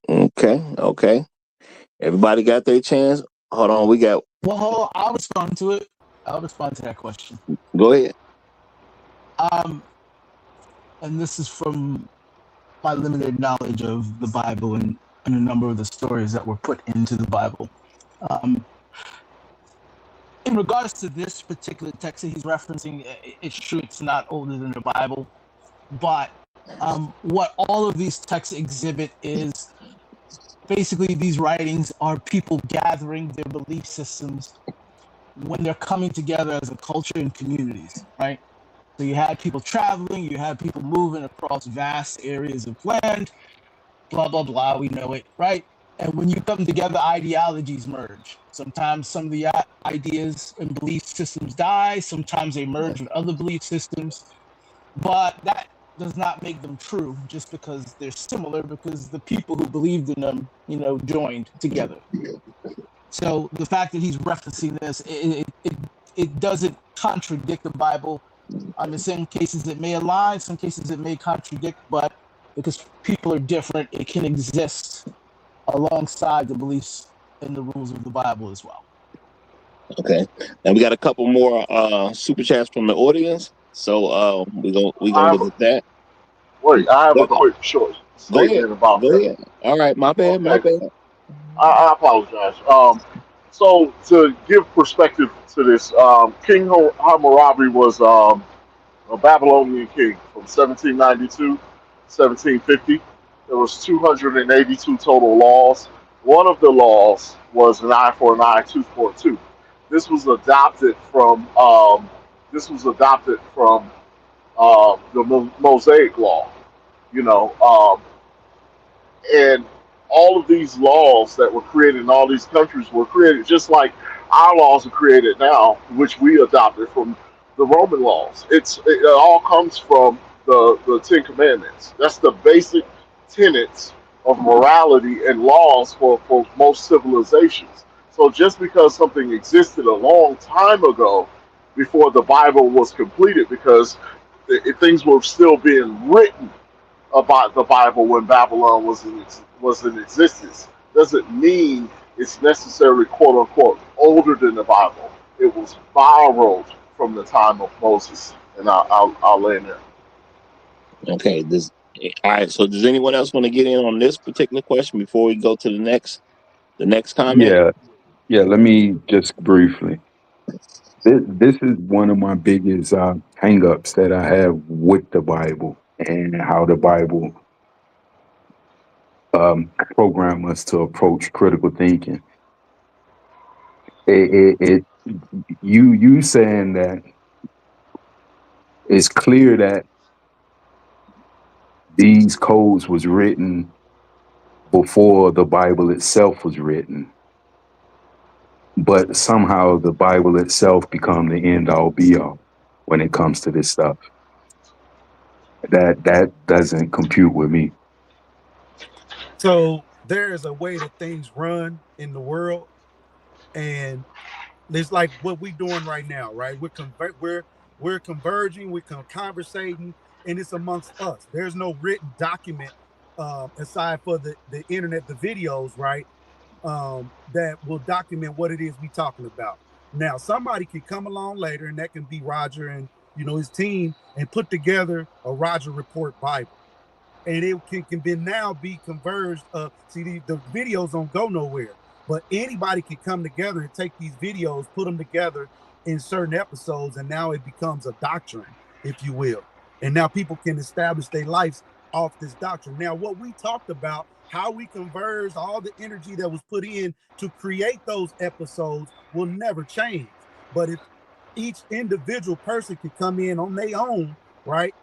Okay. Everybody got their chance. Hold on. We got. Well, I'll respond to it. I'll respond to that question. Go ahead. And this is from my limited knowledge of the Bible and a number of the stories that were put into the Bible. In regards to this particular text that he's referencing, it's true it's not older than the Bible, but what all of these texts exhibit is basically these writings are people gathering their belief systems when they're coming together as a culture and communities, right? So you had people traveling, you had people moving across vast areas of land, blah, blah, blah, we know it, right? And when you come together, ideologies merge. Sometimes some of the ideas and belief systems die. Sometimes they merge with other belief systems. but that does not make them true just because they're similar, because the people who believed in them, joined together. So the fact that he's referencing this, it doesn't contradict the Bible. In some cases it may align, some cases it may contradict, but because people are different, it can exist alongside the beliefs and the rules of the Bible as well. Okay, and we got a couple more super chats from the audience, so we gonna look at that. Wait, I have a Go quick short ahead. statement about Go that. ahead. All right, my bad. My Okay, bad. I apologize. So to give perspective to this, King Hammurabi was a Babylonian king from 1792 1750. There was 282 total laws. One of the laws was an eye for an eye, tooth for a tooth. This was adopted from the Mosaic law. You know, and all of these laws that were created in all these countries were created just like our laws are created now, which we adopted from the Roman laws. It all comes from the Ten Commandments. That's the basic tenets of morality and laws for most civilizations. So just because something existed a long time ago, before the Bible was completed, because things were still being written about the Bible when Babylon was in existence, doesn't mean it's necessarily quote unquote older than the Bible. It was borrowed from the time of Moses, and I'll land there. Okay, all right. So does anyone else want to get in on this particular question before we go to the next comment? Yeah. Let me just briefly. This is one of my biggest hang-ups that I have with the Bible and how the Bible program us to approach critical thinking. You saying that it's clear that these codes was written before the Bible itself was written, but somehow the Bible itself become the end all be all when it comes to this stuff. That doesn't compute with me. So there is a way that things run in the world, and it's like what we're doing right now, right? We're converging, we're conversating, and it's amongst us. There's no written document aside for the internet, the videos, right? That will document what it is we talking about. Now, somebody can come along later, and that can be Roger and his team, and put together a Roger Report Bible. And it can now be converged. See, the videos don't go nowhere, but anybody can come together and take these videos, put them together in certain episodes, and now it becomes a doctrine, if you will. And now people can establish their lives off this doctrine. Now, what we talked about, how we converged, all the energy that was put in to create those episodes will never change. But if each individual person could come in on their own, right,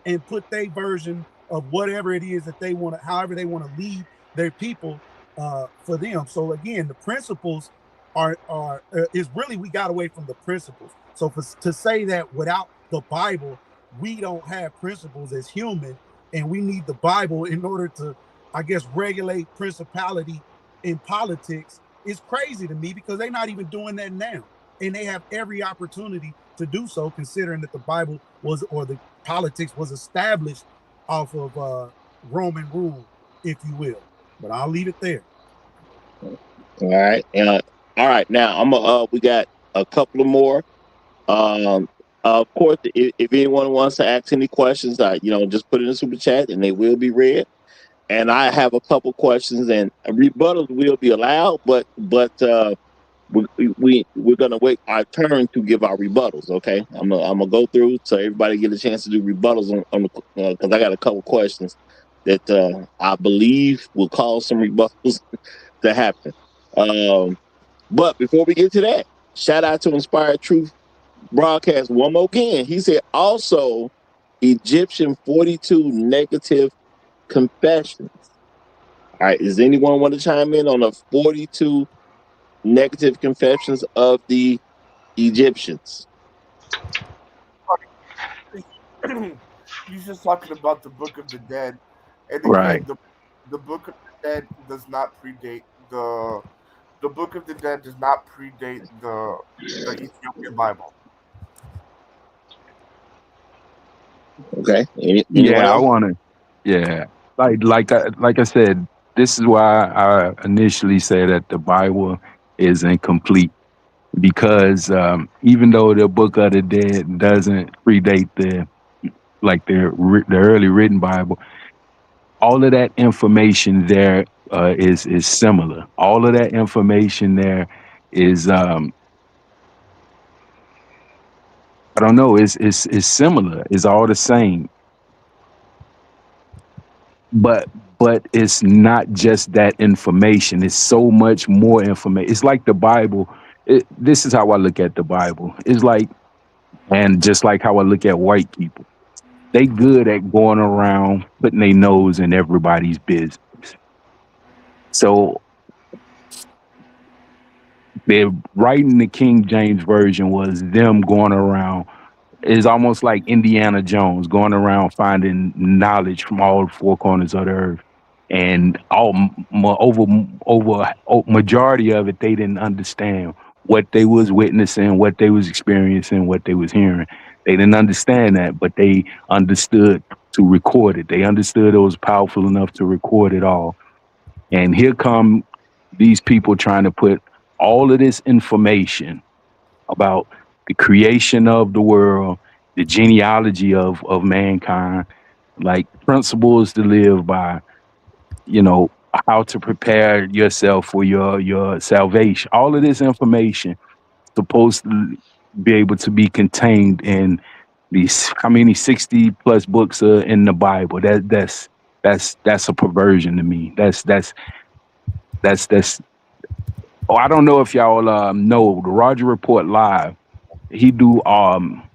and put their version of whatever it is that they want to, however they want to lead their people for them. So again, the principles is really, we got away from the principles. So to say that without the Bible, we don't have principles as human, and we need the Bible in order to, I guess, regulate principality in politics is crazy to me, because they're not even doing that now. And they have every opportunity to do so, considering that the Bible was, or the politics was established off of Roman rule, if you will. But I'll leave it there. All right. All right. Now we got a couple of more. Of course, if anyone wants to ask any questions, just put it in the super chat and they will be read. And I have a couple questions, and rebuttals will be allowed, but we're gonna wait our turn to give our rebuttals. Okay, I'm gonna go through so everybody get a chance to do rebuttals on the because I got a couple questions that I believe will cause some rebuttals to happen. But before we get to that, shout out to Inspired Truth Broadcast one more again. He said also Egyptian 42 negative confessions. All right, does anyone want to chime in on the 42 negative confessions of the Egyptians? he's just talking about the Book of the Dead, and Right. again, the Book of the Dead does not predate the Book of the Dead does not predate the Ethiopian Bible. Okay. Anyone Yeah, I else? want to. Yeah, like I said, this is why I initially said that the Bible is incomplete because even though the Book of the Dead doesn't predate the early written Bible, all of that information there is similar. All of that information there is I don't know, is similar. It's all the same. But it's not just that information. It's so much more information. It's like the Bible. This is how I look at the Bible. It's like, and just like how I look at white people, they good at going around putting their nose in everybody's business. So they're writing the King James version was them going around. It's almost like Indiana Jones going around finding knowledge from all four corners of the earth, and over majority of it they didn't understand what they was witnessing, what they was experiencing, what they was hearing. They didn't understand that, but they understood to record it. They understood it was powerful enough to record it all. And here come these people trying to put all of this information about the creation of the world, the genealogy of mankind, like principles to live by, how to prepare yourself for your salvation. All of this information supposed to be able to be contained in these how many 60 plus books are in the Bible. That's a perversion to me. That's I don't know if y'all know the Roger Report Live. He do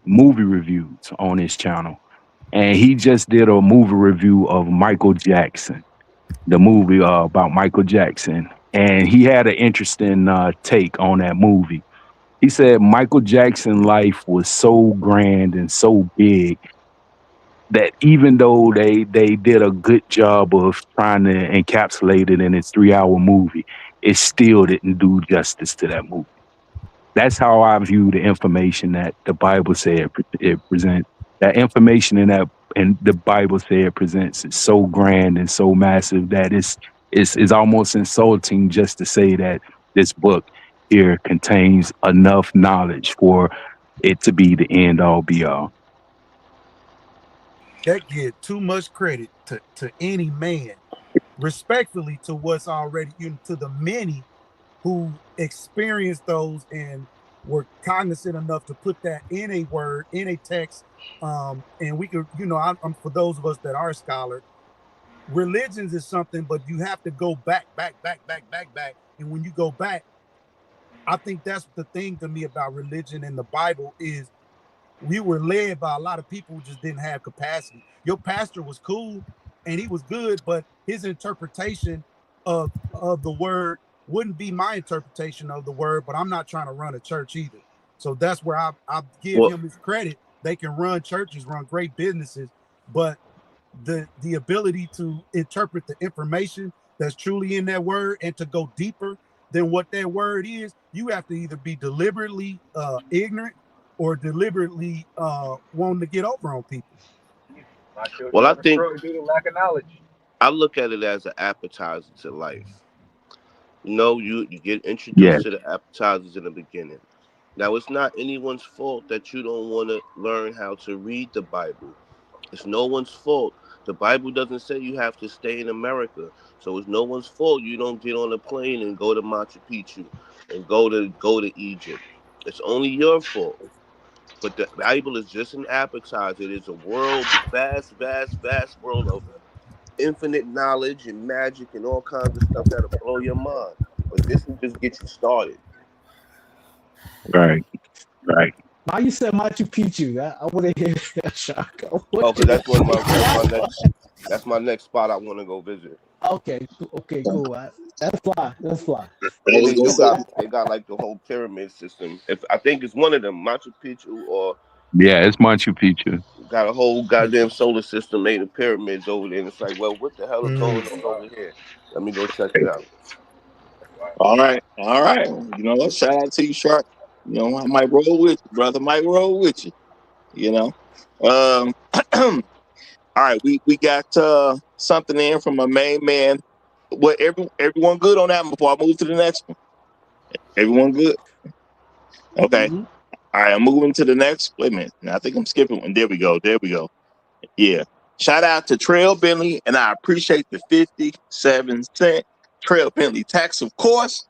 movie reviews on his channel, and he just did a movie review of Michael Jackson, the movie about Michael Jackson, and he had an interesting take on that movie. He said Michael Jackson's life was so grand and so big that even though they did a good job of trying to encapsulate it in its 3-hour movie, it still didn't do justice to that movie. That's how I view the information that the Bible said it presents. That information in the Bible said it presents is so grand and so massive that it's almost insulting just to say that this book here contains enough knowledge for it to be the end all be all. That give too much credit to any man. Respectfully to what's already to the many who experienced those and were cognizant enough to put that in a word, in a text. And we could, I'm for those of us that are scholars, religions is something, but you have to go back. And when you go back, I think that's the thing to me about religion and the Bible is we were led by a lot of people who just didn't have capacity. Your pastor was cool and he was good, but his interpretation of the word wouldn't be my interpretation of the word, but I'm not trying to run a church either. So that's where I give him his credit. They can run churches, run great businesses, but the ability to interpret the information that's truly in that word and to go deeper than what that word is, you have to either be deliberately ignorant or deliberately wanting to get over on people. Well, I think due to lack of knowledge. I look at it as an appetizer to life. You get introduced to the appetizers in the beginning. Now, it's not anyone's fault that you don't want to learn how to read the Bible. It's no one's fault. The Bible doesn't say you have to stay in America. So it's no one's fault you don't get on a plane and go to Machu Picchu and go to Egypt. It's only your fault. But the Bible is just an appetizer. It is a world, vast, vast, vast world of infinite knowledge and magic and all kinds of stuff that'll blow your mind. But this will just get you started. Right. Why you said Machu Picchu? I want to hear that, Shaka. Oh, because that's my next spot I want to go visit. Okay, cool. That's fly. And they got like the whole pyramid system. I think it's one of them, Machu Picchu or yeah, it's Machu Picchu. got a whole goddamn solar system made of pyramids over there, and it's like, well, what the hell is going Mm. on over here? Let me go check it out. All right, all right. You know what? Shout out to you, Shark. You know, I might roll with you, brother. Might roll with you. You know. All right, we got something in from a main man. What everyone good on that one before I move to the next one? Everyone good? Okay. Mhm. All right, I'm moving to the next. Wait a minute. I think I'm skipping one. There we go. There we go. Yeah. Shout out to Trail Bentley, and I appreciate the 57-cent Trail Bentley tax, of course.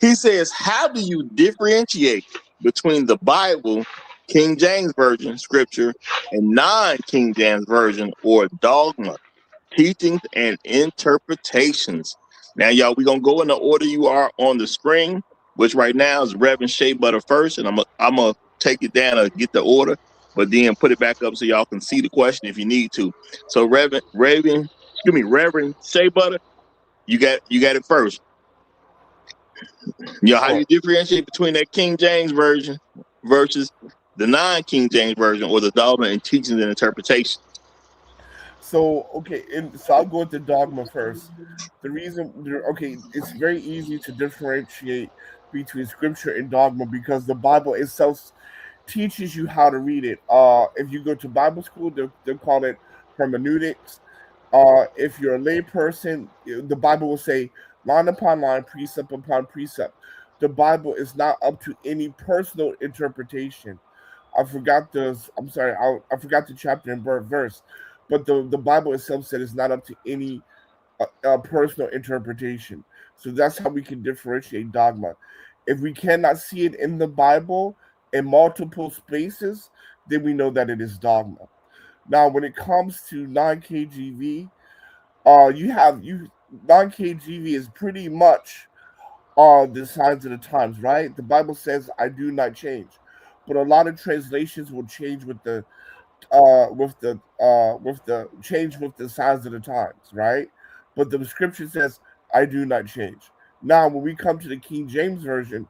He says, how do you differentiate between the Bible, King James Version, scripture, and non-King James Version or dogma, teachings, and interpretations? Now, y'all, we're going to go in the order you are on the screen, which right now is Reverend Shea Butter first, and I'm going to take it down and get the order, but then put it back up so y'all can see the question if you need to. So Reverend Shea Butter, you got it first. How do you differentiate between that King James version versus the non-King James version or the dogma and teachings and interpretation? So okay, so I'll go with the dogma first. It's very easy to differentiate between scripture and dogma because the Bible itself teaches you how to read it. If you go to Bible school, they'll call it hermeneutics. If you're a lay person, the Bible will say line upon line, precept upon precept. The Bible is not up to any personal interpretation. I forgot I forgot the chapter and verse, but the Bible itself said it's not up to any personal interpretation. So that's how we can differentiate dogma. If we cannot see it in the Bible in multiple spaces, then we know that it is dogma. Now, when it comes to non-KJV, non-KJV is pretty much the signs of the times, right? The Bible says, "I do not change," but a lot of translations will change with the change with the signs of the times, right? But the scripture says, "I do not change." Now, when we come to the King James version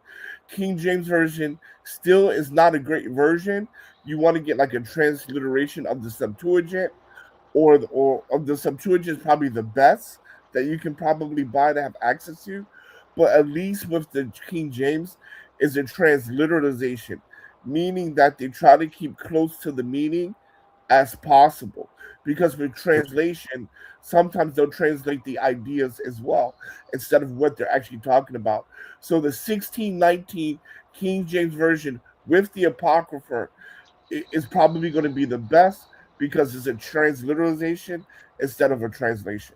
still is not a great version. You want to get like a transliteration of the Septuagint, or of the Septuagint is probably the best that you can probably buy to have access to. But at least with the King James is a transliteration, meaning that they try to keep close to the meaning as possible. Because with translation, sometimes they'll translate the ideas as well instead of what they're actually talking about. So the 1619 King James Version with the Apocrypha is probably going to be the best because it's a transliteration instead of a translation.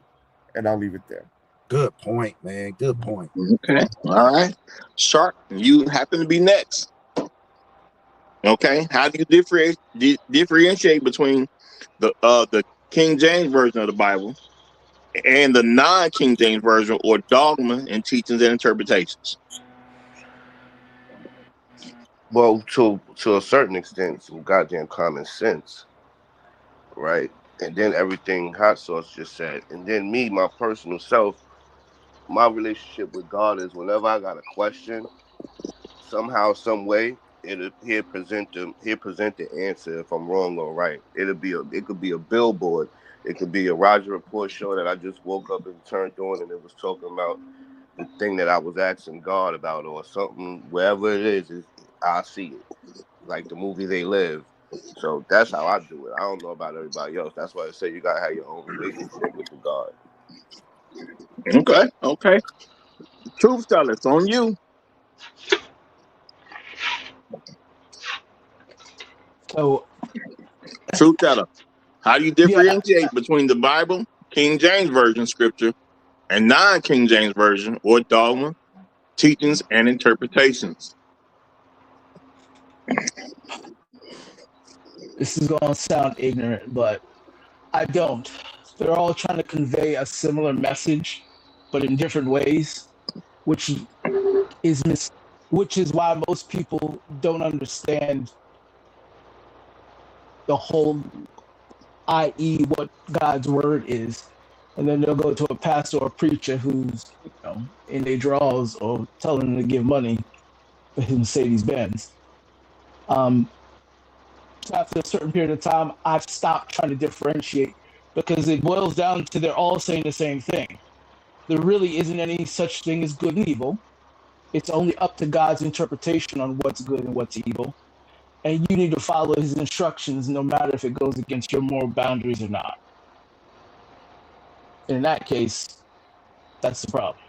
And I'll leave it there. Good point, man. Good point. Okay. All right. Shark, you happen to be next. Okay. How do you differentiate between the King James version of the Bible and the non-King James version or dogma and teachings and interpretations? Well, to a certain extent, some goddamn common sense, right? And then everything Hot Sauce just said. And then me, my personal self, my relationship with God is whenever I got a question, somehow, some way, he'll present the answer if I'm wrong or right. It could be a billboard, it could be a Roger Report show that I just woke up and turned on, and it was talking about the thing that I was asking God about, or something. Wherever it is I see it, like the movie They Live. So that's how I do it. I don't know about everybody else. That's why I say you gotta have your own relationship with the God. Okay. Truth teller, it's on you. So, Truth teller, how do you differentiate between the Bible, King James Version scripture, and non-King James Version or dogma, teachings, and interpretations? this is going to sound ignorant, but I don't. They're all trying to convey a similar message, but in different ways, which which is why most people don't understand the whole, i.e., what God's word is, and then they'll go to a pastor or preacher who's in their draws or telling them to give money for him Mercedes Benz. after a certain period of time, I've stopped trying to differentiate because it boils down to they're all saying the same thing. There really isn't any such thing as good and evil. It's only up to God's interpretation on what's good and what's evil. And you need to follow his instructions no matter if it goes against your moral boundaries or not. In that case, that's the problem.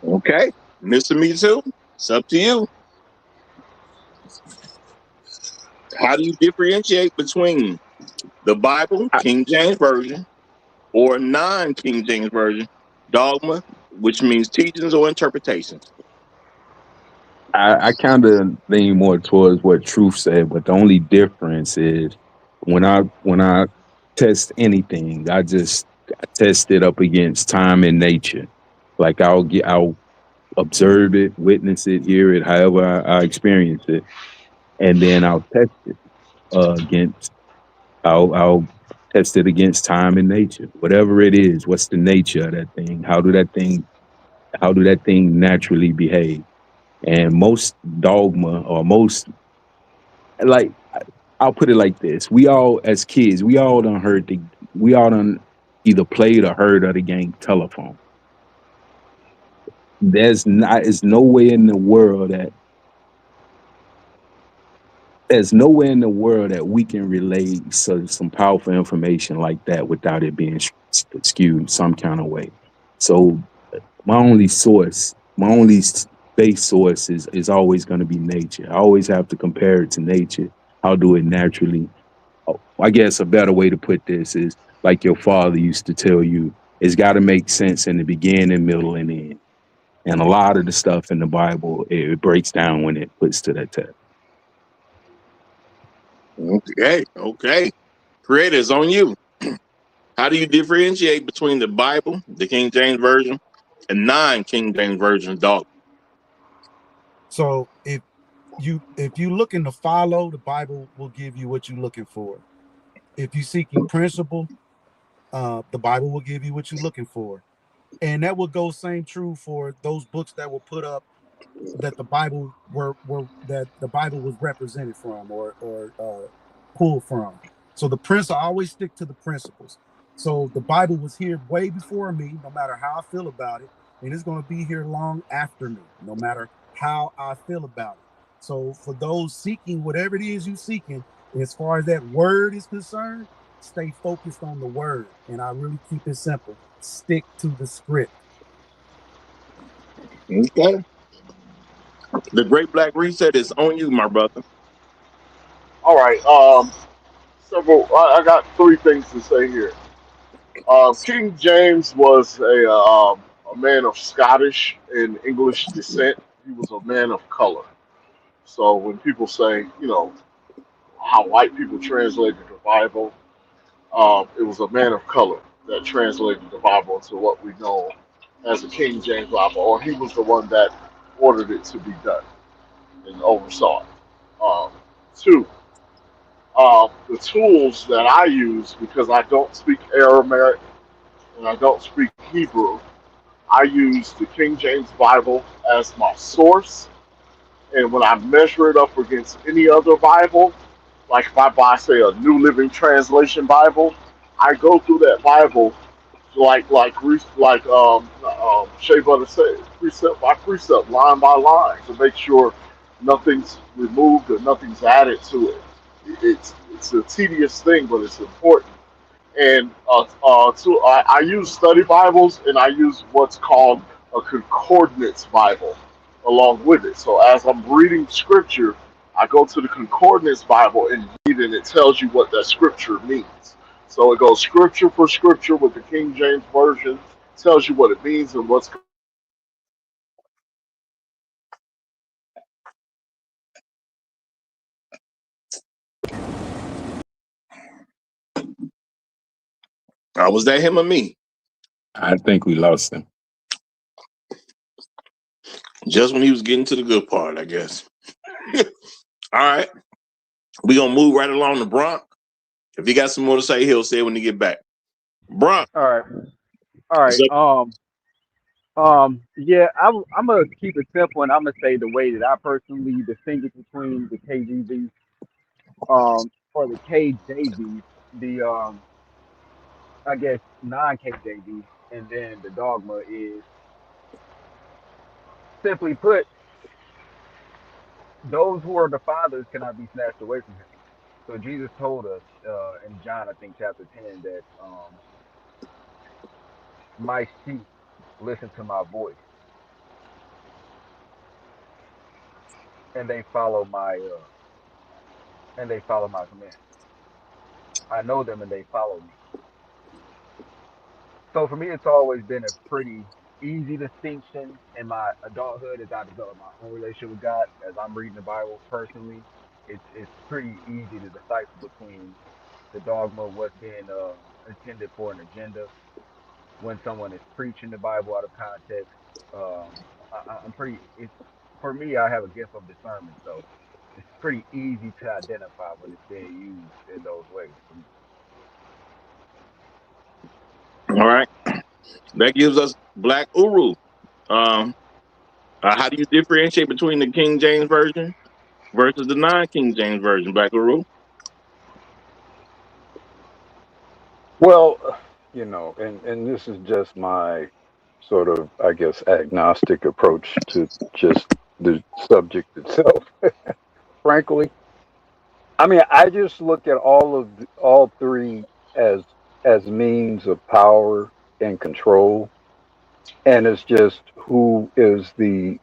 Okay. Mr. Me Too, it's up to you. How do you differentiate between the Bible, King James Version, or non-King James Version, dogma, which means teachings or interpretations? I kind of lean more towards what Truth said, but the only difference is when I test anything, I test it up against time and nature. Like I'll observe it, witness it, hear it, however I experience it, and then I'll test it against. I'll test it against time and nature, whatever it is. What's the nature of that thing? How do that thing naturally behave? And most dogma or most, like, I'll put it like this: we all, as kids, we all done either played or heard of the game telephone. There's no way in the world that we can relay some powerful information like that without it being skewed some kind of way. So my only base source is always going to be nature. I always have to compare it to nature. How do it naturally? I guess a better way to put this is like your father used to tell you, it's got to make sense in the beginning, middle, and end. And a lot of the stuff in the Bible, it breaks down when it puts to that test. Okay. Creators, on you. How do you differentiate between the Bible, the King James Version, and non-King James Version dogma? So if you looking to follow, the Bible will give you what you're looking for. If you're seeking principle, the Bible will give you what you're looking for. And that will go same true for those books that were put up that the Bible that the Bible was represented from or pulled from. So I always stick to the principles. So the Bible was here way before me, no matter how I feel about it, and it's going to be here long after me, no matter how I feel about it. So for those seeking whatever it is you're seeking, as far as that word is concerned, stay focused on the word. And I really keep it simple. Stick to the script. Okay. The Great Black Reset is on you, my brother. All right. I got three things to say here. King James was a man of Scottish and English descent. He was a man of color. So when people say, how white people translated the Bible, it was a man of color that translated the Bible into what we know as the King James Bible, or he was the one that ordered it to be done and oversaw it. Two, the tools that I use, because I don't speak Aramaic and I don't speak Hebrew, I use the King James Bible as my source. And when I measure it up against any other Bible, like if I buy, say, a New Living Translation Bible, I go through that Bible Shea Butter said, precept by precept, line by line, to make sure nothing's removed or nothing's added to it. It's a tedious thing, but it's important. And I use study Bibles, and I use what's called a concordance Bible along with it. So as I'm reading scripture, I go to the concordance Bible and read, and it tells you what that scripture means. So it goes scripture for scripture with the King James Version, tells you what it means and what's. Was that him or me? I think we lost him. Just when he was getting to the good part, I guess. All right. We're going to move right along to Bronx. If he got some more to say, he'll say it when he get back. Bronx. All right. Yeah, I'm gonna keep it simple, and I'm gonna say the way that I personally distinguish between the KGB, or the KJV, the I guess non-KJV, and then the dogma is simply put, those who are the fathers cannot be snatched away from him. So Jesus told us in John, I think chapter 10, that my sheep listen to my voice, and they follow my commands. I know them and they follow me. So for me, it's always been a pretty easy distinction in my adulthood as I develop my own relationship with God. As I'm reading the Bible personally, it's pretty easy to decipher between the dogma, what's being intended for an agenda, when someone is preaching the Bible out of context. I'm pretty. It's for me. I have a gift of discernment, so it's pretty easy to identify when it's being used in those ways for me. All right. That gives us Black Uru. How do you differentiate between the King James Version versus the non-King James Version, Black Uru? Well, and this is just my sort of, I guess, agnostic approach to just the subject itself. Frankly, I mean, I just look at all three as means of power and control, and it's just who is the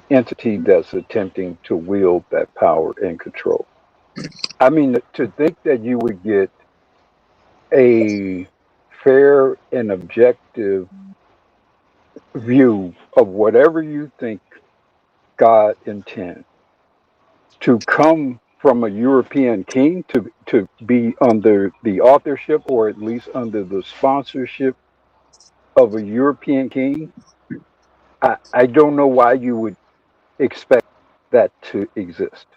entity that's attempting to wield that power and control. I mean, to think that you would get a fair and objective view of whatever you think God intends to come from a European king, to be under the authorship or at least under the sponsorship of a European king. I don't know why you would expect that to exist.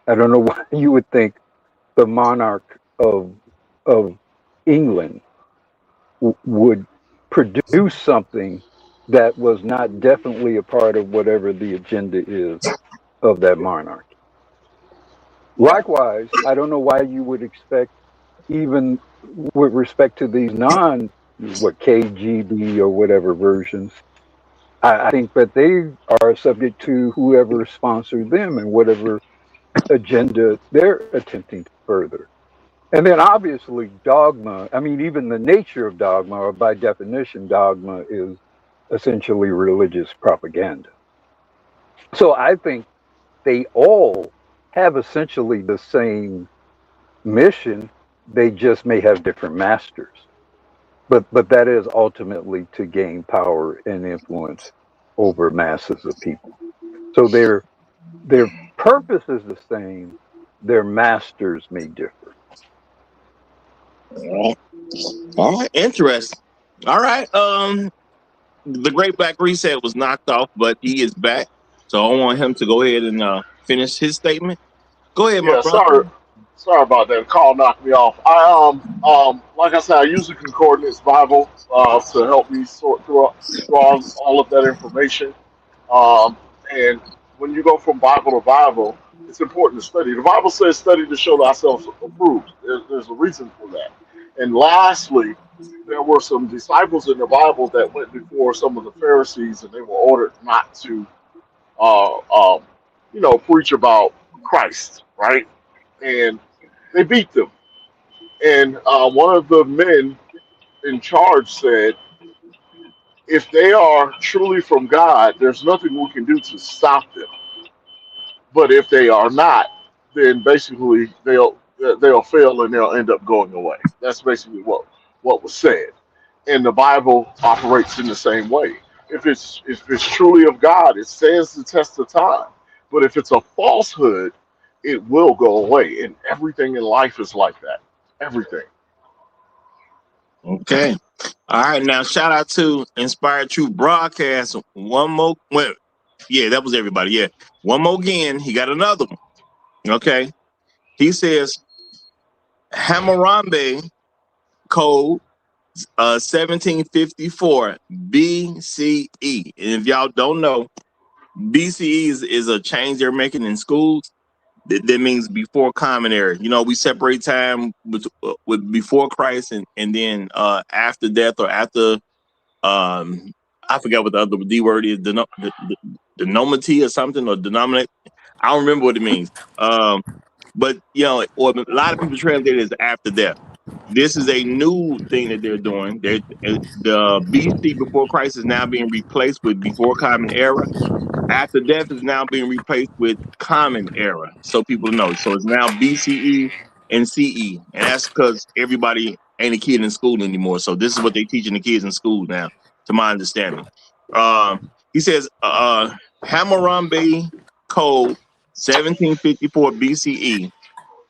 I don't know why you would think the monarch of England would produce something that was not definitely a part of whatever the agenda is of that monarch. Likewise, I don't know why you would expect, even with respect to these what KGB or whatever versions, I think that they are subject to whoever sponsored them and whatever agenda they're attempting to further. And then obviously dogma, I mean, even the nature of dogma, or by definition, dogma is essentially religious propaganda. So I think they all have essentially the same mission. They just may have different masters. But that is ultimately to gain power and influence over masses of people. So their purpose is the same. Their masters may differ. All right, interesting. All right. The Great Black Reset was knocked off, but he is back. So I want him to go ahead and finish his statement. Go ahead, my Yeah, brother. sorry about that. The call knocked me off. Like I said, I use the Concordance Bible to help me sort through all of that information. Um, and when you go from Bible to Bible, it's important to study. The Bible says, "Study to show thyself approved." There's a reason for that. And lastly, there were some disciples in the Bible that went before some of the Pharisees, and they were ordered not to, uh, um, preach about Christ, right? And they beat them. And one of the men in charge said, if they are truly from God, there's nothing we can do to stop them. But if they are not, then basically they'll fail and they'll end up going away. That's basically what was said. And the Bible operates in the same way. If it's truly of God, it stands the test of time. But if it's a falsehood, it will go away. And everything in life is like that. Everything. Okay. All right. Now, shout out to Inspired Truth Broadcast. One more. Well, yeah, that was everybody. Yeah. One more again. He got another one. Okay. He says Hammurabi Code 1754 BCE. And if y'all don't know, BCE is a change they're making in schools. That means before Common Era. You know, we separate time with before Christ and then after death or after I forgot what the other D word is, denomity or something, or denominate. I don't remember what it means. But you know, or a lot of people translate it as after death. This is a new thing that they're doing. The BC before Christ is now being replaced with before Common Era. After death is now being replaced with Common Era. So people know. So it's now BCE and CE, and that's because everybody ain't a kid in school anymore. So this is what they're teaching the kids in school now, to my understanding. He says Hammurabi Code 1754 BCE.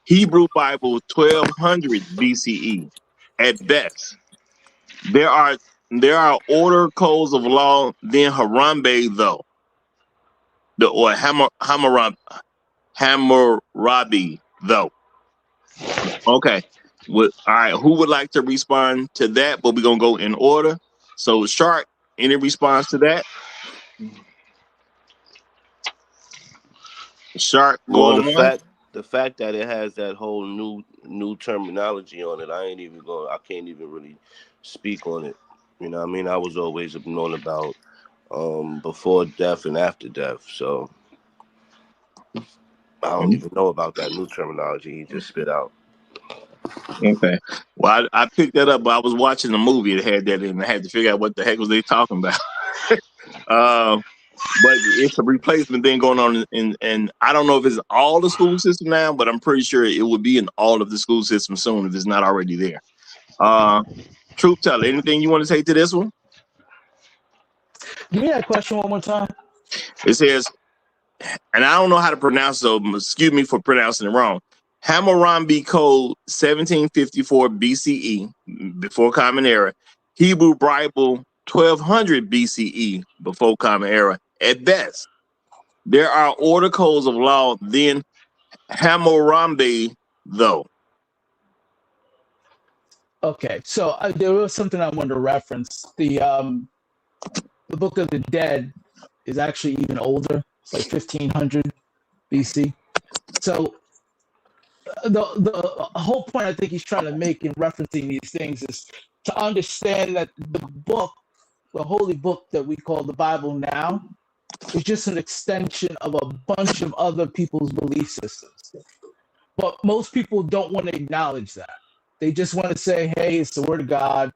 Hebrew Bible 1200 BCE at best. There are older codes of law than Hammurabi though. Or Hammurabi though. Okay. All right. Who would like to respond to that? But we're gonna go in order. So Shark, any response to that? Shark, Well, go on. the fact that it has that whole new terminology on it, I can't even really speak on it. You know what I mean? I was always known about before death and after death. So I don't even know about that new terminology he just spit out. Okay. Well, I picked that up, but I was watching the movie that had that in, and I had to figure out what the heck was they talking about. But it's a replacement thing going on and I don't know if it's all the school system now, but I'm pretty sure it would be in all of the school system soon if it's not already there. Truth Teller, anything you want to say to this one? Give me that question one more time. It says, and I don't know how to pronounce it, so excuse me for pronouncing it wrong. Hammurabi Code 1754 BCE, before Common Era. Hebrew Bible 1200 BCE, before Common Era. At best, there are order codes of law then Hammurabi, though. Okay, so there was something I wanted to reference. The Book of the Dead is actually even older. It's like 1500 BC. So the whole point I think he's trying to make in referencing these things is to understand that the book, the holy book that we call the Bible now, is just an extension of a bunch of other people's belief systems. But most people don't want to acknowledge that. They just want to say, hey, it's the word of God.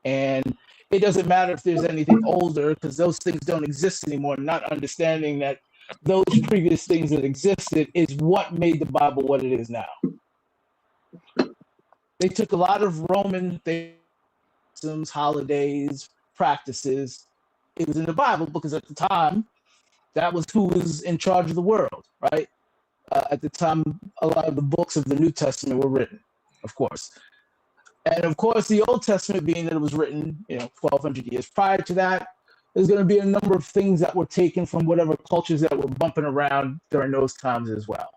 And it doesn't matter if there's anything older because those things don't exist anymore, not understanding that those previous things that existed is what made the Bible what it is now. They took a lot of Roman things, holidays, practices. It was in the Bible because at the time, that was who was in charge of the world, right? At the time, a lot of the books of the New Testament were written, of course. And of course, the Old Testament, being that it was written, 1,200 years prior to that, there's going to be a number of things that were taken from whatever cultures that were bumping around during those times as well.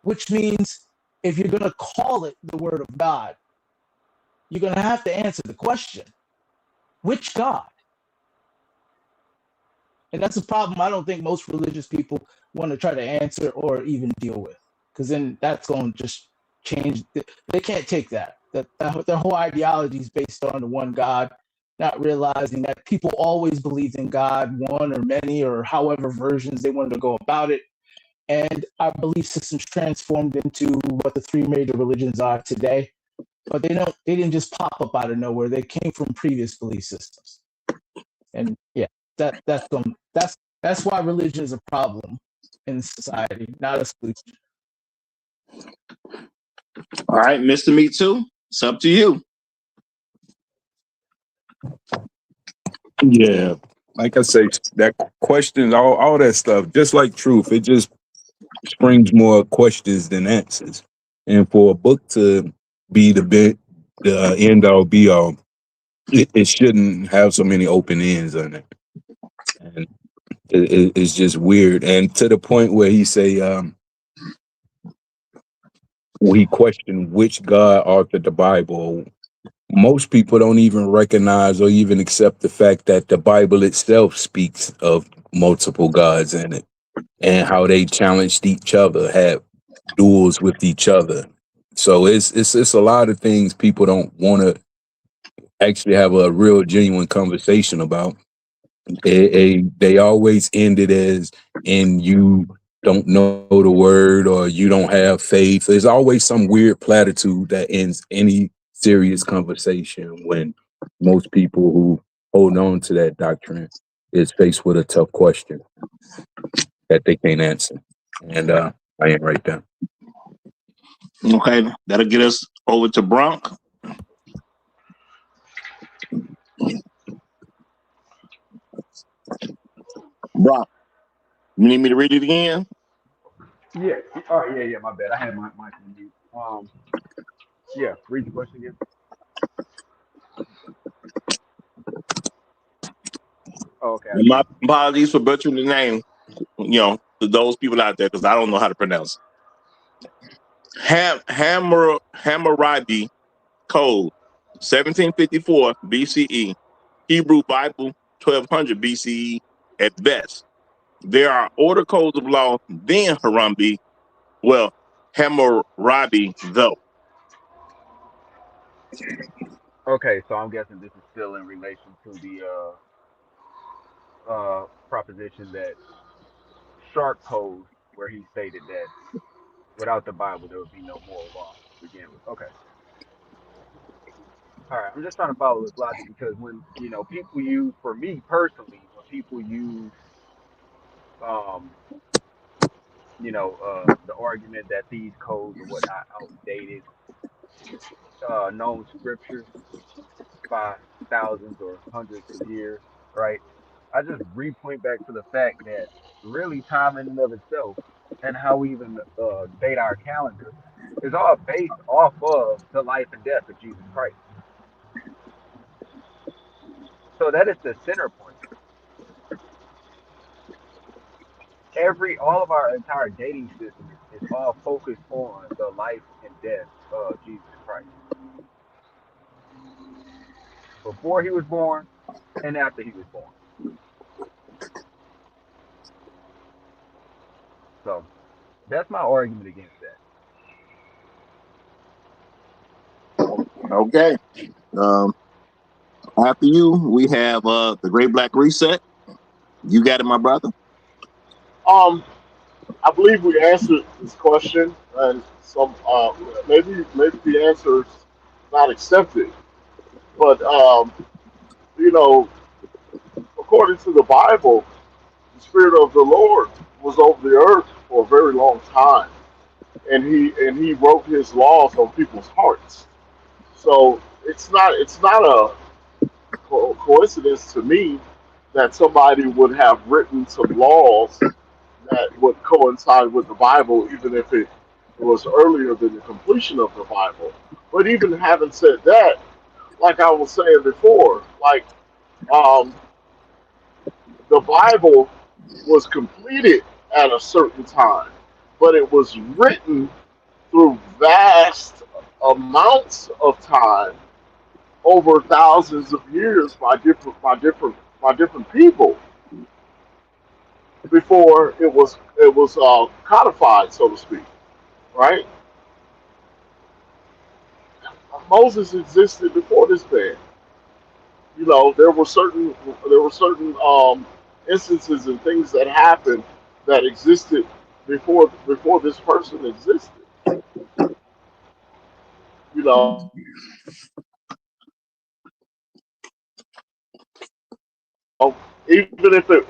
Which means if you're going to call it the Word of God, you're going to have to answer the question, which God? And that's a problem I don't think most religious people want to try to answer or even deal with, because then that's going to just change. They can't take that. Their whole ideology is based on the one God, not realizing that people always believed in God, one or many, or however versions they wanted to go about it. And our belief systems transformed into what the three major religions are today. But they didn't just pop up out of nowhere. They came from previous belief systems. And yeah, that's why religion is a problem in society, not a solution. All right, Mr. Me Too, it's up to you. Yeah, like I say, that question, all that stuff, just like truth, it just springs more questions than answers. And for a book to be the end all be all, it shouldn't have so many open ends on it. And it's just weird. And to the point where he say, he questioned which God authored the Bible, most people don't even recognize or even accept the fact that the Bible itself speaks of multiple gods in it and how they challenged each other, had duels with each other. So it's a lot of things people don't want to actually have a real genuine conversation about. They always end it as, and you don't know the word or you don't have faith. There's always some weird platitude that ends any serious conversation when most people who hold on to that doctrine is faced with a tough question that they can't answer. And I ain't right there. Okay, that'll get us over to Bronx. Bronx, you need me to read it again? Yeah. All right. Yeah. Yeah. My bad. I had my mic on mute. Yeah. Read the question again. Oh, okay. I see. My apologies for butchering the name, to those people out there, because I don't know how to pronounce it. Hammurabi Code, 1754 BCE, Hebrew Bible, 1200 BCE at best. There are older codes of law than Hammurabi, though. Okay. So I'm guessing this is still in relation to the proposition that Sharp posed, where he stated that without the Bible there would be no moral law to begin with. Okay. All right. I'm just trying to follow this logic because when people use, for me personally, when people use um the argument that these codes are whatnot outdated known scriptures by thousands or hundreds of years, right? I just re-point back to the fact that really time in and of itself and how we even date our calendar is all based off of the life and death of Jesus Christ. So that is the center point. All of our entire dating system is all focused on the life and death of Jesus Christ. Before he was born and after he was born. So that's my argument against that. Okay. After you, we have the Great Black Reset. You got it, my brother. I believe we answered this question, and some maybe the answer is not accepted. But you know, according to the Bible, the Spirit of the Lord was over the earth for a very long time, and he wrote His laws on people's hearts. So it's not a coincidence to me that somebody would have written some laws that would coincide with the Bible, even if it was earlier than the completion of the Bible. But even having said that, like I was saying before, like um, the Bible was completed at a certain time, but it was written through vast amounts of time over thousands of years by different people before it was codified, so to speak. Right? Moses existed before this man. There were certain instances and things that happened that existed before this person existed. You know,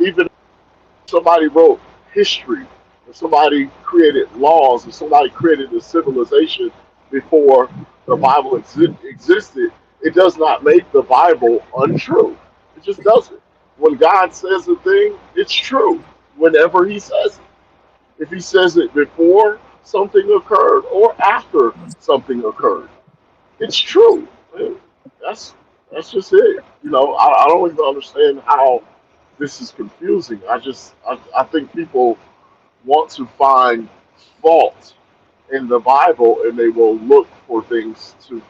even somebody wrote history, if somebody created laws, if somebody created a civilization before the Bible existed, it does not make the Bible untrue. It just doesn't. When God says a thing, it's true whenever He says it. If He says it before something occurred or after something occurred, it's true. That's that's just it. I don't even understand how this is confusing. I think people want to find fault in the Bible, and they will look for things to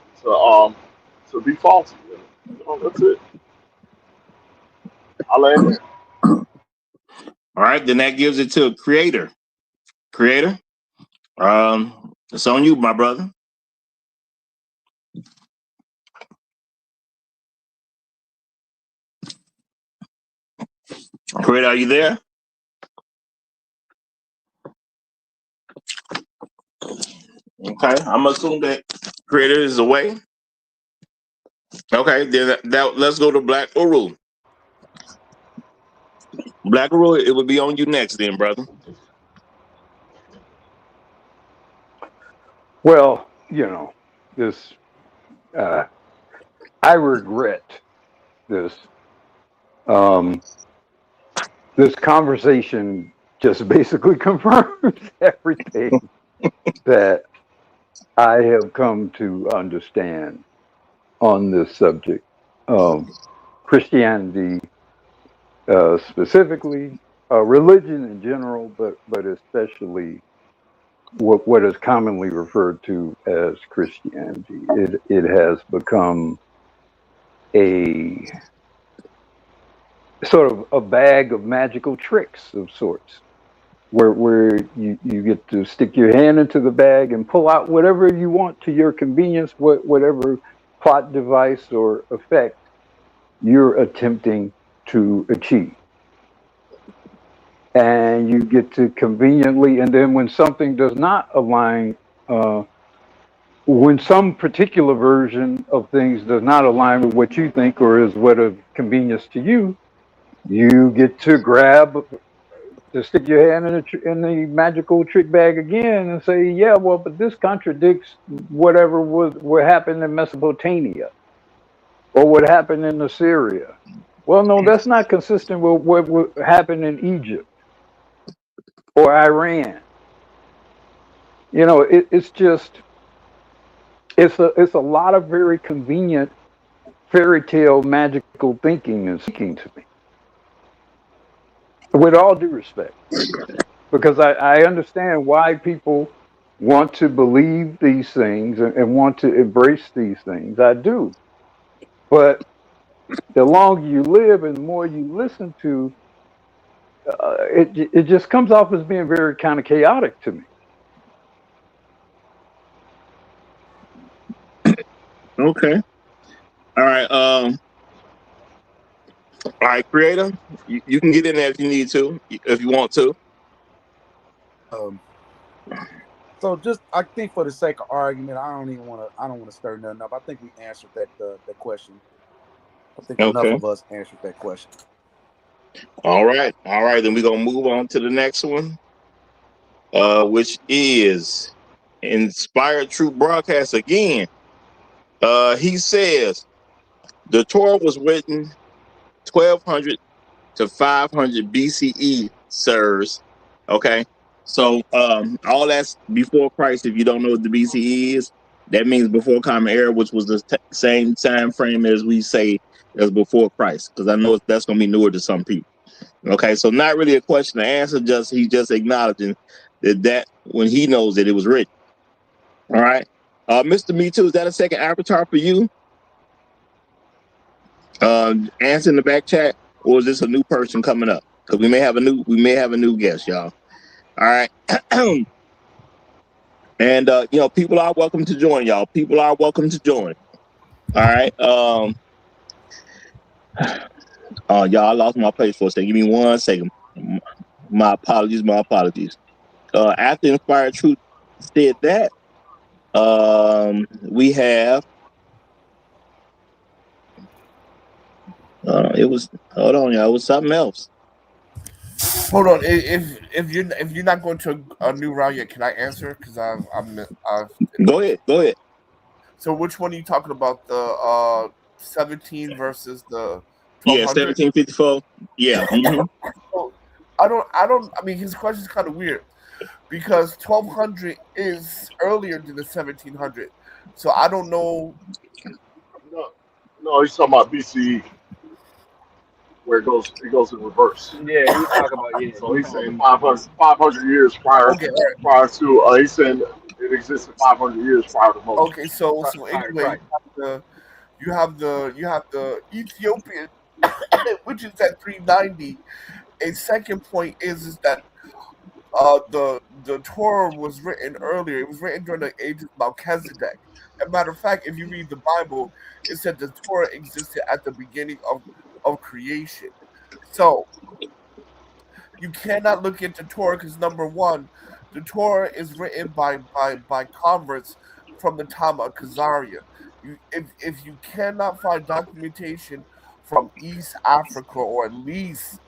to be faulty. That's it. I land there. All right, then that gives it to Creator. Creator, it's on you, my brother. Creator, are you there? Okay, I'm assuming that Creator is away. Okay, then let's go to Black Uru. Black Uru, it would be on you next, then, brother. Well, this, I regret this. This conversation just basically confirms everything that I have come to understand on this subject. Christianity, specifically, religion in general, but especially what is commonly referred to as Christianity. It has become a sort of a bag of magical tricks of sorts, where you get to stick your hand into the bag and pull out whatever you want to your convenience, whatever plot device or effect you're attempting to achieve. And you get to conveniently, and then when something does not align, when some particular version of things does not align with what you think or is what of convenience to you, you get to stick your hand in the magical trick bag again and say, yeah, well, but this contradicts whatever what happened in Mesopotamia or what happened in Assyria. Well, no, that's not consistent with what happened in Egypt or Iran. It's a lot of very convenient fairy tale magical thinking and speaking to me. With all due respect, because I understand why people want to believe these things and want to embrace these things. I do. But the longer you live and the more you listen to, it just comes off as being very kind of chaotic to me. Okay. All right. All right, Creator, you can get in there if you need to, if you want to. So just, I think for the sake of argument, I don't want to stir nothing up. I think we answered that question. I think enough of us answered that question. All right. Then we're gonna move on to the next one, which is Inspired Truth Broadcast again. He says the Torah was written 1200 to 500 BCE, sirs. Okay, so all that's before Christ. If you don't know what the BCE is, that means before Common Era, which was the same time frame as we say as before Christ, because I know that's going to be newer to some people. Okay, so not really a question to answer, he's just acknowledging that when he knows that it was written. All right, Mr. Me Too, is that a second avatar for you? Answer in the back chat, or is this a new person coming up? Because we may have a new guest, y'all. All right. And people are welcome to join, y'all. People are welcome to join. All right. Y'all, I lost my place for a second. Give me 1 second. My apologies. After Inspired Truth said that, we have it was something else. Hold on. If you're not going to a new round yet, can I answer? Because I've Go ahead. So which one are you talking about? The 17 versus the 1200? Yeah, 1754. Yeah. Mm-hmm. I mean, his question is kind of weird because 1200 is earlier than the 1700. So I don't know. No, he's talking about BCE, where it goes in reverse. Yeah, he's talking about So he's saying 500 years prior. Okay. Prior to he's saying it existed 500 years prior to Moses. Okay, so anyway, You have the Ethiopian, which is at 390. A second point is that the Torah was written earlier. It was written during the age of Melchizedek. As a matter of fact, if you read the Bible, it said the Torah existed at the beginning of creation. So you cannot look at the Torah because number one, the Torah is written by converts from the time of Khazaria. If you cannot find documentation from East Africa or at least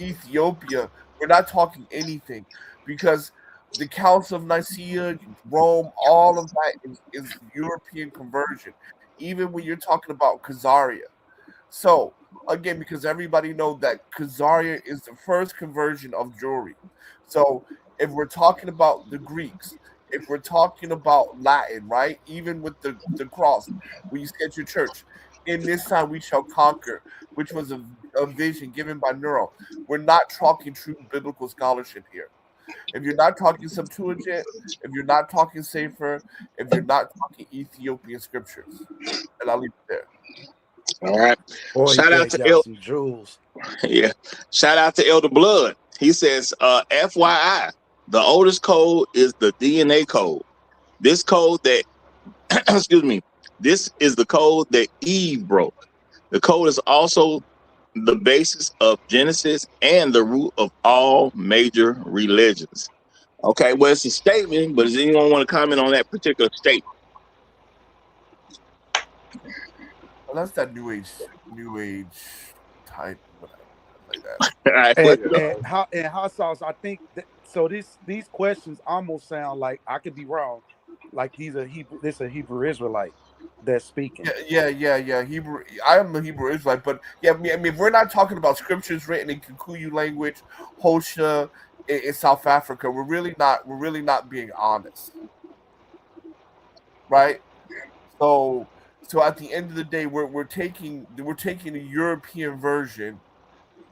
Ethiopia, we're not talking anything because the Council of Nicaea, Rome, all of that is European conversion. Even when you're talking about Khazaria. So again, because everybody know that Khazaria is the first conversion of Jewry. So if we're talking about the Greeks, if we're talking about Latin, right? Even with the cross, when you set your church, in this time we shall conquer, which was a vision given by Nero. We're not talking true biblical scholarship here. If you're not talking Septuagint, if you're not talking Sefer, if you're not talking Ethiopian scriptures, and I'll leave it there. All right. Boy, he Shout out breaks to out some jewels. yeah. Shout out to Elder Blood. He says, FYI, the oldest code is the DNA code. This code that excuse me, this is the code that Eve broke. The code is also the basis of Genesis and the root of all major religions. Okay, well, it's a statement, but does anyone want to comment on that particular statement? Well, that's that new age type, whatever, like that. All right, And hot sauce, I think that, so. These questions almost sound like, I could be wrong, like these are Hebrew. This is a Hebrew Israelite that's speaking. Yeah. Hebrew. I am a Hebrew Israelite, but yeah, I mean, if we're not talking about scriptures written in Kikuyu language, Hosha in South Africa, we're really not being honest, right? So, at the end of the day, we're taking a European version,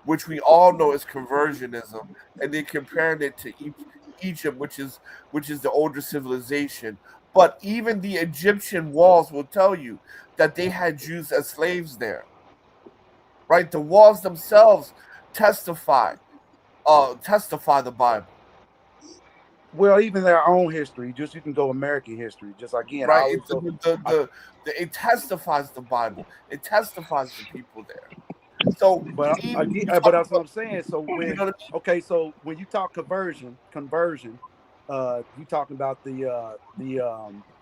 which we all know is conversionism, and then comparing it to Egypt, which is the older civilization. But even the Egyptian walls will tell you that they had Jews as slaves there. Right? The walls themselves testify the Bible. Well, even their own history, just you can go American history. Just again, I Right? always go. It testifies the Bible. It testifies the people there. So, but that's what I'm saying. So so when you talk conversion, you talking about the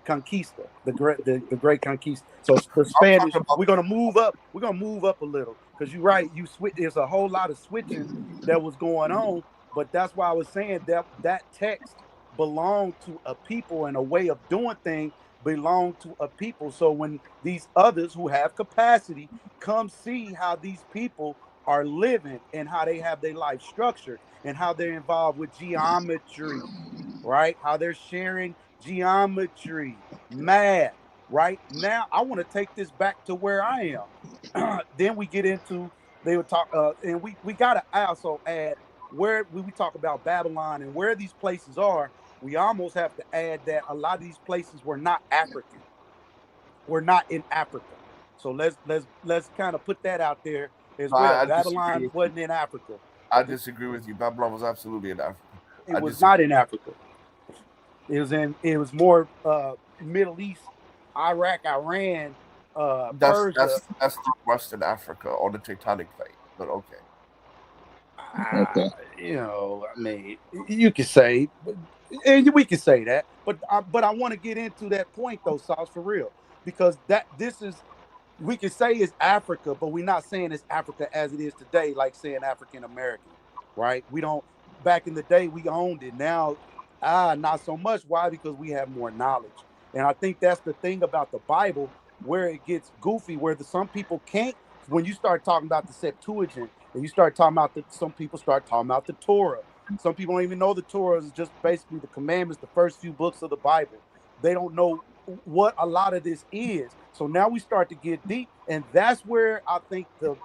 conquista, the great conquista. So the Spanish, we're gonna move up. We're gonna move up a little because you're right. There's a whole lot of switching that was going on, but that's why I was saying that text belonged to a people and a way of doing things belong to a people. So when these others who have capacity come see how these people are living and how they have their life structured and how they're involved with geometry, right? How they're sharing geometry, math, right? Now I want to take this back to where I am. Then we get into, they would talk, and we got to also add where we talk about Babylon and where these places are. We almost have to add that a lot of these places were not African. We're not in Africa. So let's kind of put that out there as well. Babylon wasn't in Africa. I disagree with you. Babylon was absolutely in Africa. It was not in Africa. It was more Middle East, Iraq, Iran, Persia. That's Western Africa on the tectonic plate. But okay. I mean, you could say, and we can say that, but I want to get into that point though, Sauce, for real, because we can say it's Africa, but we're not saying it's Africa as it is today, like saying African American, right? We don't. Back in the day, we owned it. Now, not so much. Why? Because we have more knowledge, and I think that's the thing about the Bible, where it gets goofy, where some people can't. When you start talking about the Septuagint, and you start talking about some people start talking about the Torah. Some people don't even know the Torah is just basically the commandments, the first few books of the Bible. They don't know what a lot of this is. So now we start to get deep, and that's where I think the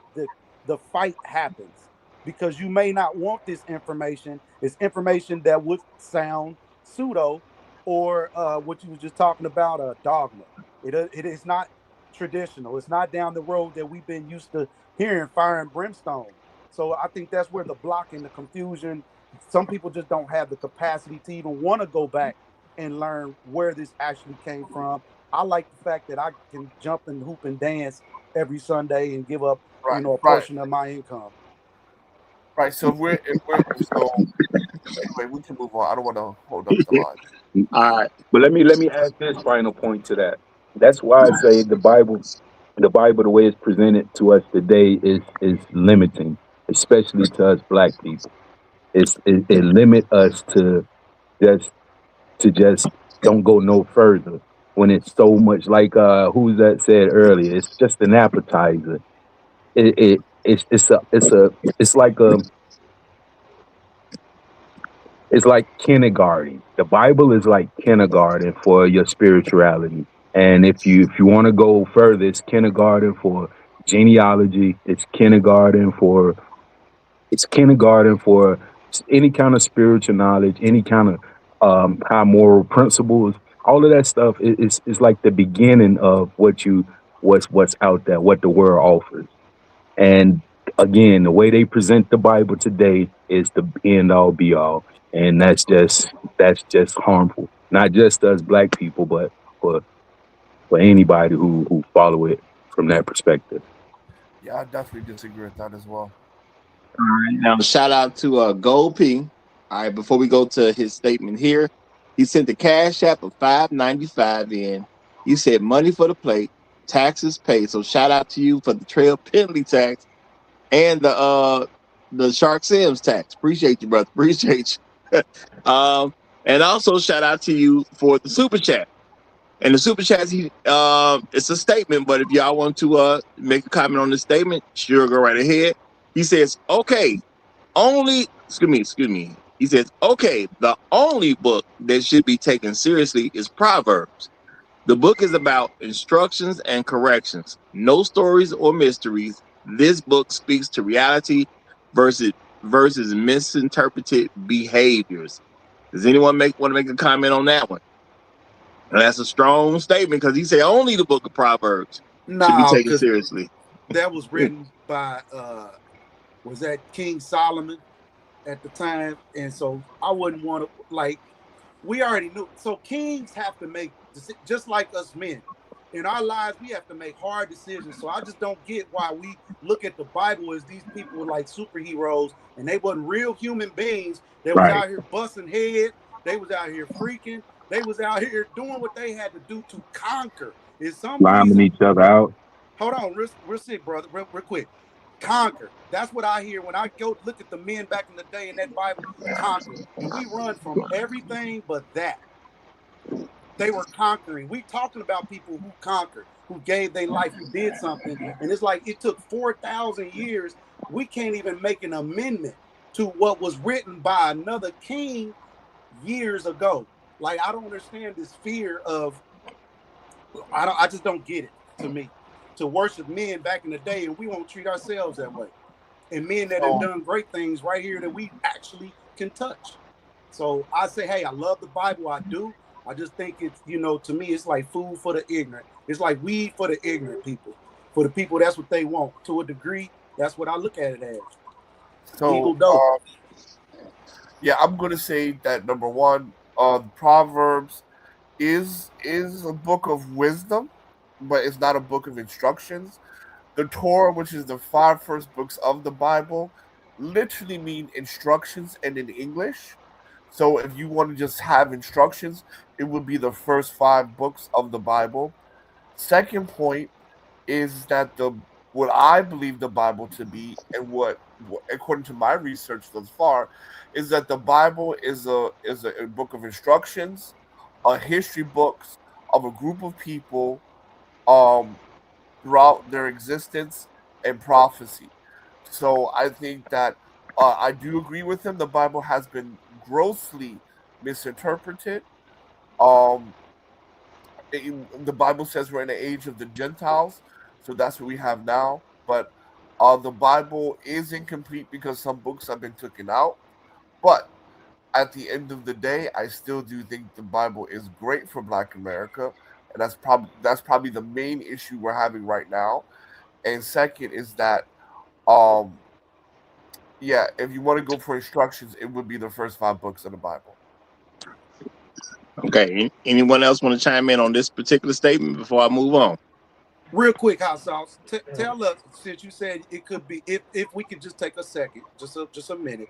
fight happens, because you may not want this information. It's information that would sound pseudo, or what you was just talking about, a dogma. It is not traditional. It's not down the road that we've been used to hearing fire and brimstone. So I think that's where the block and the confusion. Some people just don't have the capacity to even want to go back and learn where this actually came from. I like the fact that I can jump and hoop and dance every Sunday and give up, Right, a right, portion of my income. right. So so anyway, we can move on. I don't want to hold up the line. All right. But let me add this final point to that. That's why I say the way it's presented to us today is limiting, especially to us black people. It limit us just just don't go no further when it's so much like who's that said earlier. It's just an appetizer. It's like it's like kindergarten. The Bible is like kindergarten for your spirituality. And if you want to go further, it's kindergarten for genealogy. It's kindergarten for any kind of spiritual knowledge, any kind of high moral principles. All of that stuff is like the beginning of what's out there, what the world offers. And again, the way they present the Bible today is the end all be all. And that's just harmful. Not just us black people, but for anybody who follow it from that perspective. Yeah, I definitely disagree with that as well. All right. Now, shout out to Gold P. All right, before we go to his statement here, he sent the cash app of $5.95 in. He said money for the plate, taxes paid. So shout out to you for the trail penalty tax and the Shark Sims tax. Appreciate you, brother. Appreciate you. And also shout out to you for the super chat. And the super chats, it's a statement, but if y'all want to make a comment on the statement, sure, go right ahead. He says, okay, excuse me. He says, okay, the only book that should be taken seriously is Proverbs. The book is about instructions and corrections, no stories or mysteries. This book speaks to reality versus misinterpreted behaviors. Does anyone want to make a comment on that one? And that's a strong statement because he said only the book of Proverbs should be No, taken because seriously. that was written by was that King Solomon at the time, and so I wouldn't want to we already knew. So kings have to make just like us men in our lives. We have to make hard decisions. So I just don't get why we look at the Bible as these people were like superheroes, and they wasn't real human beings. They was Right. out here busting head. They was out here freaking. They was out here doing what they had to do to conquer. In some Lining reason, each other out. hold on, real sick, brother, real quick. Conquer. That's what I hear when I go look at the men back in the day in that Bible. Conquer, and we run from everything but that. They were conquering. We talking about people who conquered, who gave their life, who did something, and it's like it took 4,000 years. We can't even make an amendment to what was written by another king years ago. Like I don't understand this fear of. I just don't get it. To me, to worship men back in the day, and we won't treat ourselves that way. And men that have So done great things right here that we actually can touch. So I say, hey, I love the Bible. I do. I just think it's, to me, it's like food for the ignorant. It's like weed for the ignorant people. For the people, that's what they want. To a degree, that's what I look at it as. so Legal dope. yeah, I'm gonna say that number one, Proverbs is a book of wisdom, but it's not a book of instructions. The Torah, which is the five first books of the Bible, literally mean instructions and in English. So if you want to just have instructions, it would be the first five books of the Bible. Second point is that the what I believe the Bible to be, and according to my research thus far, is that the Bible is a book of instructions, a history books of a group of people um throughout their existence and prophecy. So I think that I do agree with him. The Bible has been grossly misinterpreted. Um, the Bible says we're in the age of the Gentiles, so that's what we have now. But the Bible is incomplete because some books have been taken out. But at the end of the day, I still do think the Bible is great for Black America. and that's probably the main issue we're having right now. And second is that, yeah, if you want to go for instructions, it would be the first 5 books of the Bible. Okay. Anyone else want to chime in on this particular statement before I move on? Real quick, Hot Sauce, tell us, since you said it could be, if we could just take a second, just a minute,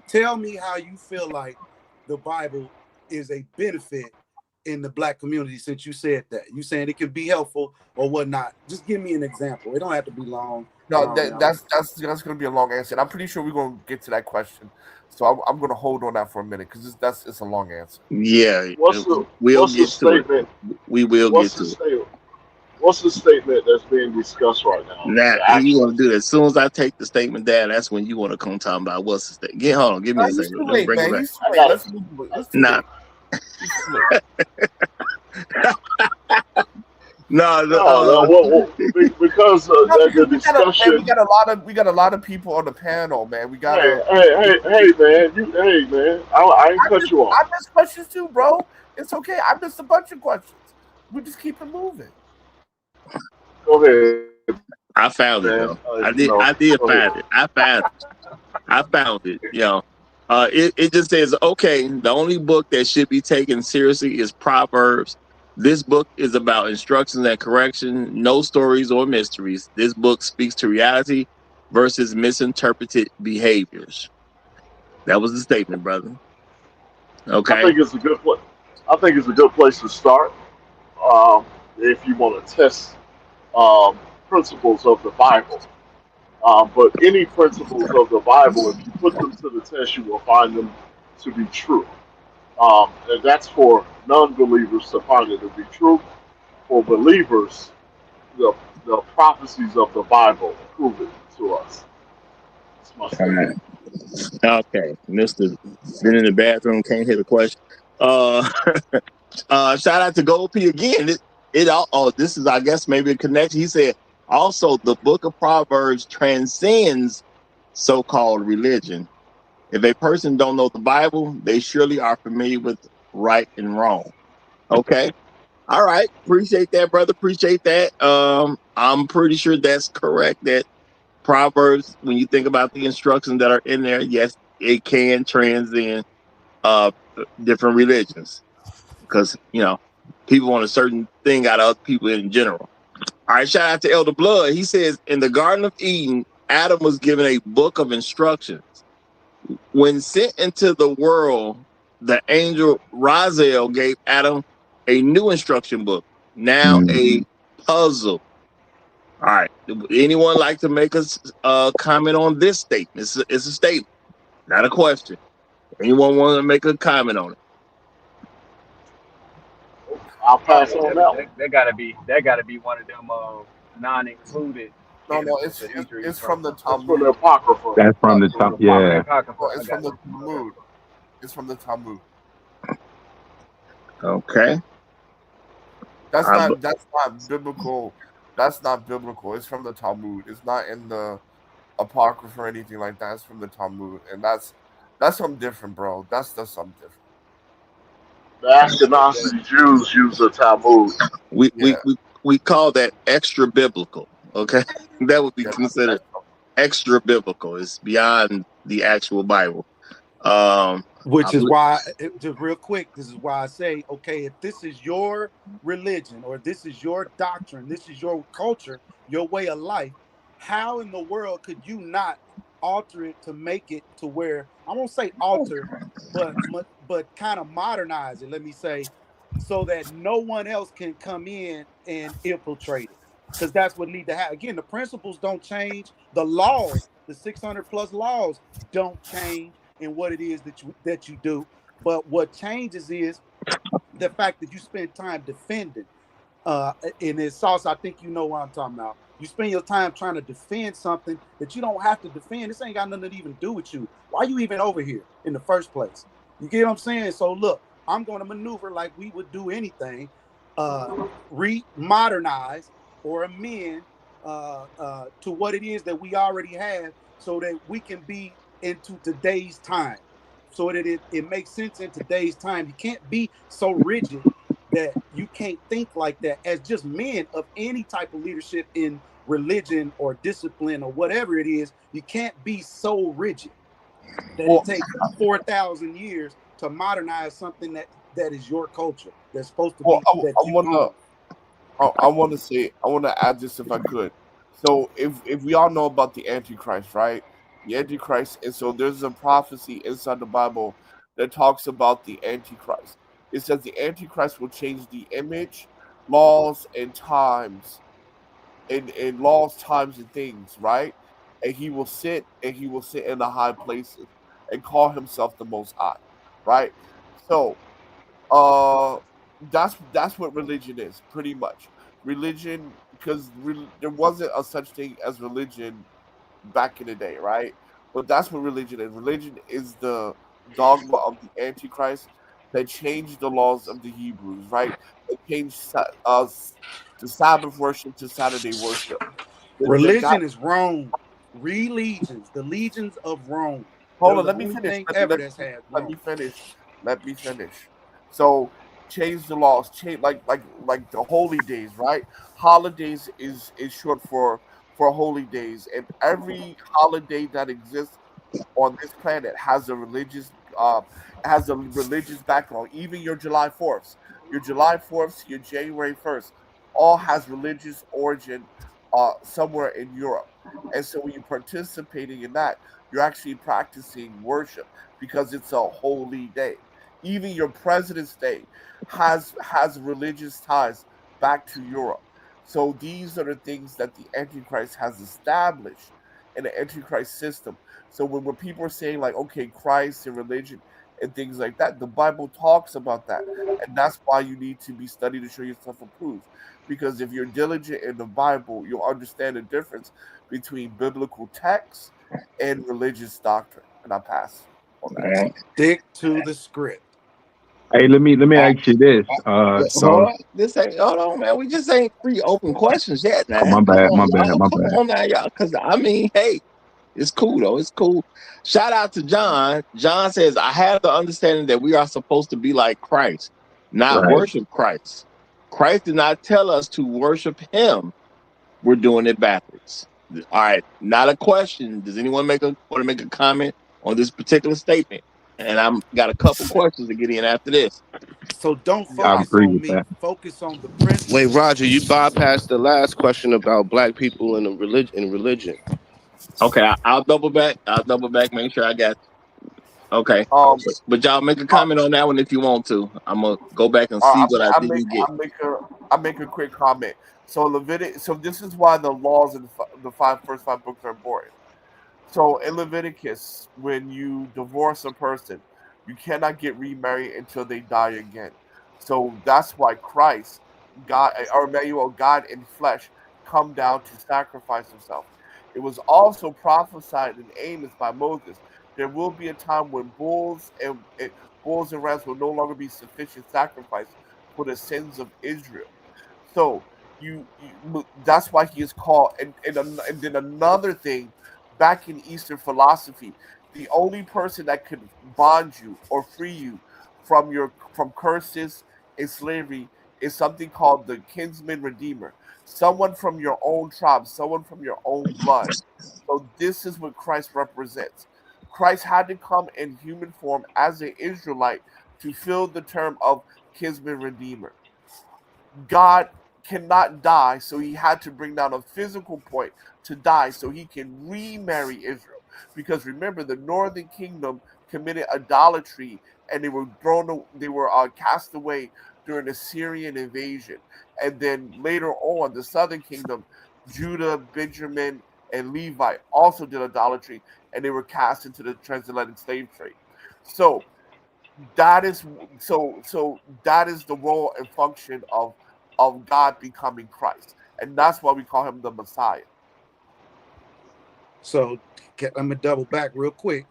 tell me how you feel like the Bible is a benefit in the Black community. Since you said that, you saying it could be helpful or whatnot. Just give me an example. It don't have to be long. No, that's going to be a long answer. And I'm pretty sure we're going to get to that question, so I'm going to hold on that for a minute because it's a long answer. Yeah, what's the statement? We will get to it. What's the statement that's being discussed right now? Now, you want to do that. As soon as I take the statement down, that's when you want to come talking about what's the statement. Hold on, give me a second. Too late, man. Let's because the discussion. We got a lot of people on the panel, man. We got. Hey, man. I ain't cut you off. I missed questions too, bro. It's okay. I missed a bunch of questions. We just keep it moving. Go ahead. I found it though. I did find it. I found it. It just says, okay, the only book that should be taken seriously is Proverbs. This book is about instructions and correction, no stories or mysteries. This book speaks to reality versus misinterpreted behaviors. That was the statement, brother. Okay. I think it's a good place. I think it's a good place to start. If you want to test principles of the Bible. But any principles of the Bible, if you put them to the test, you will find them to be true. And that's for non-believers to find it to be true. For believers, the prophecies of the Bible prove it to us. That's my statement. Okay, Mr. Been in the bathroom, can't hear the question. Shout out to Gold P again. This is, I guess, maybe a connection. He said, also, the book of Proverbs transcends so-called religion. If a person don't know the Bible, they surely are familiar with right and wrong. Okay. All right. Appreciate that, brother. Appreciate that. I'm pretty sure that's correct. That Proverbs, when you think about the instructions that are in there, yes, it can transcend different religions. Because, people want a certain thing out of other people in general. All right, shout out to Elder Blood. He says, in the Garden of Eden, Adam was given a book of instructions. When sent into the world, the angel Raziel gave Adam a new instruction book, now a puzzle. All right, anyone like to make a comment on this statement? It's a statement, not a question. Anyone want to make a comment on it? I'll pass on that one. That gotta be one of them non-included. No, it's from the Talmud. It's from the Apocrypha. That's from the top. Yeah. It's from the Talmud. It's from the Talmud. Okay. That's not biblical. That's not biblical. It's from the Talmud. It's not in the Apocrypha or anything like that. It's from the Talmud, and that's something different, bro. That's something different. The Ashkenazi Jews use the Talmud. We call that extra biblical. Okay, that would be considered extra biblical. It's beyond the actual Bible. Which is why, just real quick, this is why I say, okay, if this is your religion or this is your doctrine, this is your culture, your way of life, how in the world could you not alter it to make it to where, I won't say alter, but kind of modernize it, let me say, so that no one else can come in and infiltrate it. Because that's what need to happen. Again, the principles don't change. The laws, the 600 plus laws don't change in what it is that you do. But what changes is the fact that you spend time defending. In this sauce, I think you know what I'm talking about. You spend your time trying to defend something that you don't have to defend. This ain't got nothing to even do with you. Why you even over here in the first place? You get what I'm saying? So look, I'm going to maneuver like we would do anything, modernize or amend to what it is that we already have, so that we can be into today's time, so that it makes sense in today's time. You can't be so rigid that you can't think like that as just men of any type of leadership in religion or discipline or whatever it is. You can't be so rigid that it takes 4,000 years to modernize something that is your culture, that's supposed to be that you own. I want to add this if I could. So if we all know about the Antichrist, right? The Antichrist, and so there's a prophecy inside the Bible that talks about the Antichrist. It says the Antichrist will change the image, laws, and times, and laws, times, and things, right? And he will sit in the high places and call himself the Most High, right? So uh, that's what religion is, pretty much. Religion, because there wasn't a such thing as religion back in the day, right? But that's what religion is. Religion is the dogma of the Antichrist that changed the laws of the Hebrews, right? It changed the Sabbath worship to Saturday worship. That Religion is Rome. Religions, the legions of Rome. Hold They're on, the let me only finish. thing ever that's had Let Rome. me finish. Let me finish. So change the laws. Change like the holy days, right? Holidays is short for holy days, and every holiday that exists on this planet has a religious background. Even your July 4th, your January 1st, all has religious origin somewhere in Europe. And so when you're participating in that, you're actually practicing worship because it's a holy day. Even your President's Day has religious ties back to Europe. So these are the things that the Antichrist has established in the Antichrist system. So when people are saying like, okay, Christ and religion and things like that, the Bible talks about that. And that's why you need to be studied to show yourself approved. Because if you're diligent in the Bible, you'll understand the difference between biblical text and religious doctrine. And I pass on that. Stick to the script. Hey, let me ask you this. Hold So on. This ain't hold on, man. We just ain't free open questions yet, oh, my man. Come bad, on, my bad, y'all. my Come bad. on now, y'all. Cause I mean, hey, it's cool though. It's cool. Shout out to John. John says, I have the understanding that we are supposed to be like Christ, not Right. worship Christ. Christ did not tell us to worship him. We're doing it backwards. All right. Not a question. Does anyone want to make a comment on this particular statement? And I'm got a couple questions to get in after this. So don't I focus agree on with me. that. Focus on the Wait, principle. Roger, you bypassed the last question about black people in the religion. Okay, I'll double back. I'll double back. Make sure I got. Okay, Um, but y'all make a uh, comment on that one if you want to. I'm gonna go back and see what I didn't get. I make a quick comment. So So this is why the laws in the first five books are important. So in Leviticus, when you divorce a person, you cannot get remarried until they die again. So that's why Christ, God or Emmanuel, God in flesh, come down to sacrifice himself. It was also prophesied in Amos by Moses. There will be a time when bulls and rams will no longer be sufficient sacrifice for the sins of Israel. So that's why he is called. And then another thing, back in Eastern philosophy, the only person that could bond you or free you from curses and slavery is something called the kinsman redeemer, someone from your own tribe, someone from your own blood. So this is what Christ represents. Christ had to come in human form as an Israelite to fill the term of kinsman redeemer. God cannot die, so he had to bring down a physical point to die so he can remarry Israel. Because remember, the northern kingdom committed idolatry and they were cast away during the Syrian invasion. And then later on, the southern kingdom, Judah, Benjamin, and Levi also did idolatry and they were cast into the transatlantic slave trade. So that is that is the role and function of God becoming Christ, and that's why we call him the Messiah. So let me double back real quick.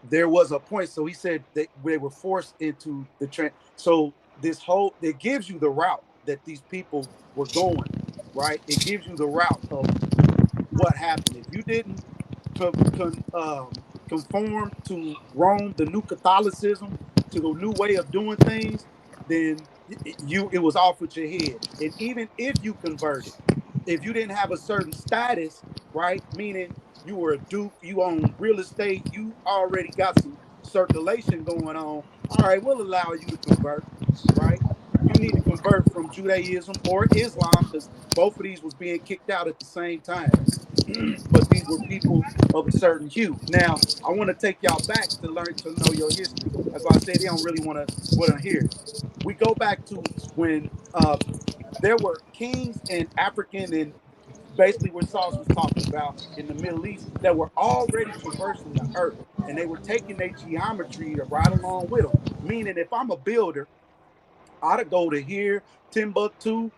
There was a point. So he said they were forced into the trend. So this whole it gives you the route that these people were going, right? It gives you the route of what happened if you didn't conform to Rome, the new Catholicism, to the new way of doing things. then it was off with your head. And even if you converted, if you didn't have a certain status, right, meaning you were a duke, you own real estate, you already got some circulation going on, all right, we'll allow you to convert, right? You need to convert from Judaism or Islam, because both of these was being kicked out at the same time. But these were people of a certain hue. Now, I want to take y'all back to learn to know your history. That's why I said they don't really want to hear it. We go back to when there were kings in African and basically what Sauce was talking about in the Middle East that were already traversing the earth, and they were taking their geometry to ride along with them. Meaning, if I'm a builder, I'd go to here, Timbuktu,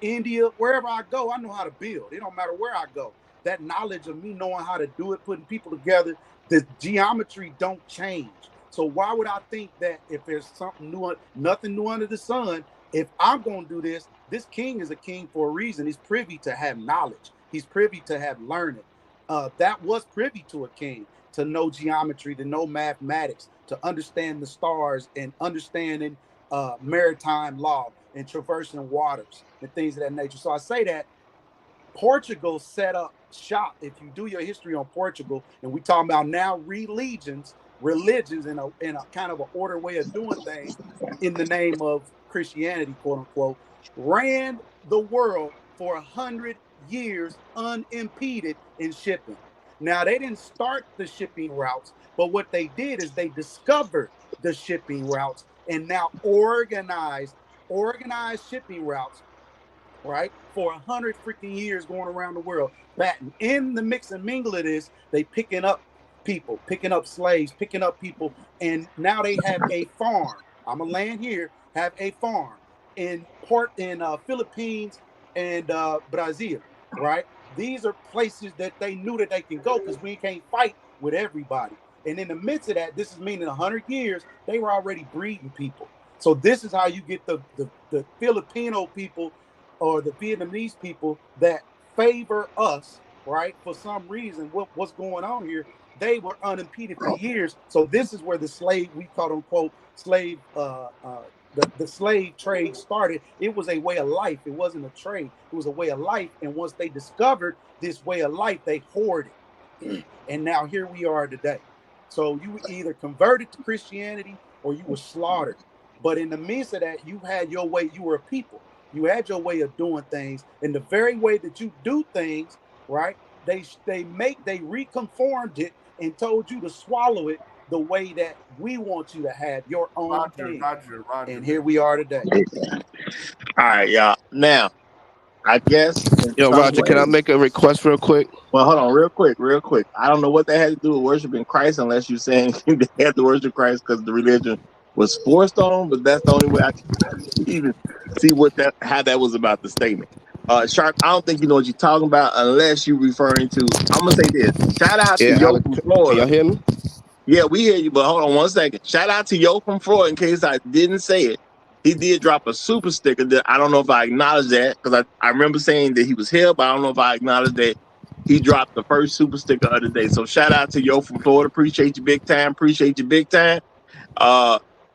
India, wherever I go, I know how to build. It don't matter where I go. That knowledge of me knowing how to do it, putting people together, the geometry don't change. So why would I think that if there's something new, nothing new under the sun, if I'm going to do this, this king is a king for a reason. He's privy to have knowledge. He's privy to have learning. That was privy to a king, to know geometry, to know mathematics, to understand the stars and understanding maritime law and traversing waters and things of that nature. So I say that Portugal set up shop. If you do your history on Portugal, and we talking about now religions in a kind of an order way of doing things in the name of Christianity, quote unquote, ran the world for 100 years unimpeded in shipping. Now, they didn't start the shipping routes, but what they did is they discovered the shipping routes and now organized shipping routes, right, for 100 freaking years going around the world. Batting in the mix and mingle of this, they picking up people, picking up slaves, picking up people, and now they have a farm. I'm gonna land here, have a farm in Philippines and Brazil, right? These are places that they knew that they can go because we can't fight with everybody. And in the midst of that, this is meaning 100 years, they were already breeding people. So this is how you get the Filipino people or the Vietnamese people that favor us, right? For some reason, what's going on here? They were unimpeded for years. So this is where the slave, we quote unquote slave, the slave trade started. It was a way of life. It wasn't a trade. It was a way of life. And once they discovered this way of life, they hoarded. And now here we are today. So you either converted to Christianity or you were slaughtered. But in the midst of that, you had your way. You were a people. You had your way of doing things, and the very way that you do things, right? They reconformed it and told you to swallow it the way that we want you to have your own thing. Roger. And here we are today. All right, y'all. Now, I guess in Yo, some Roger, can I ways, make a request real quick? well, hold on, real quick. I don't know what that had to do with worshiping Christ, unless you're saying they had to worship Christ because the religion was forced on. But that's the only way I can even see how that was about the statement. Sharp, I don't think you know what you're talking about unless you're referring to. I'm gonna say this. Shout out to Yo from Can Florida. y'all hear me? Yeah, we hear you, but hold on 1 second. Shout out to Yo from Florida in case I didn't say it. He did drop a super sticker that I don't know if I acknowledged that because I remember saying that he was here, but I don't know if I acknowledged that he dropped the first super sticker of the day. So shout out to Yo from Florida. Appreciate you big time. Appreciate you big time.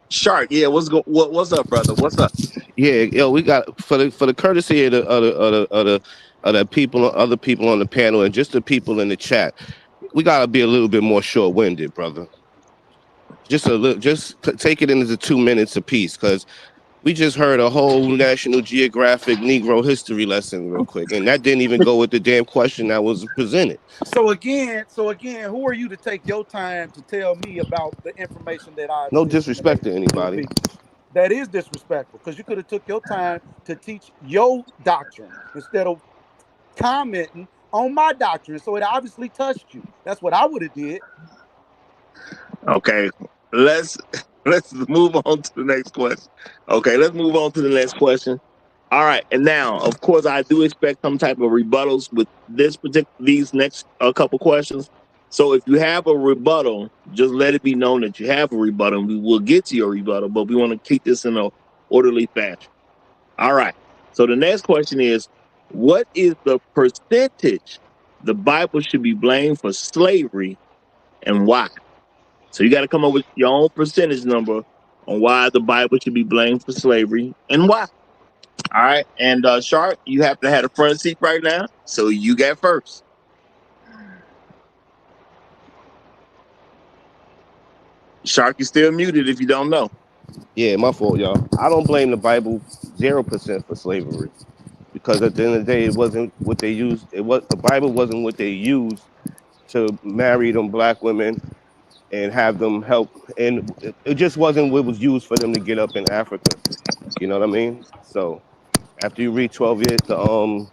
Shark, yeah, what's up, brother? What's up? Yeah, yo, we got for the courtesy of the people, other people on the panel, and just the people in the chat. We gotta be a little bit more short-winded, brother. Just a little, take it into 2 minutes apiece, because we just heard a whole National Geographic Negro history lesson real quick, and that didn't even go with the damn question that was presented. So again, who are you to take your time to tell me about the information that I No disrespect to anybody. That is disrespectful because you could have took your time to teach your doctrine instead of commenting on my doctrine. So it obviously touched you. That's what I would have did. Okay, let's move on to the next question. Okay, let's move on to the next question. All right, and now, of course, I do expect some type of rebuttals with these next couple questions. So if you have a rebuttal, just let it be known that you have a rebuttal. We will get to your rebuttal, but we want to keep this in an orderly fashion. All right. So the next question is, what is the percentage the Bible should be blamed for slavery and why? So you got to come up with your own percentage number on why the Bible should be blamed for slavery and why. All right. And Shark, you have to have the front seat right now. So you got first. Shark, you still muted if you don't know. Yeah, my fault, y'all. I don't blame the Bible 0% for slavery, because at the end of the day, it wasn't what they used. The Bible wasn't what they used to marry them black women and have them help. And it just wasn't what was used for them to get up in Africa. You know what I mean? So after you read 12 years, the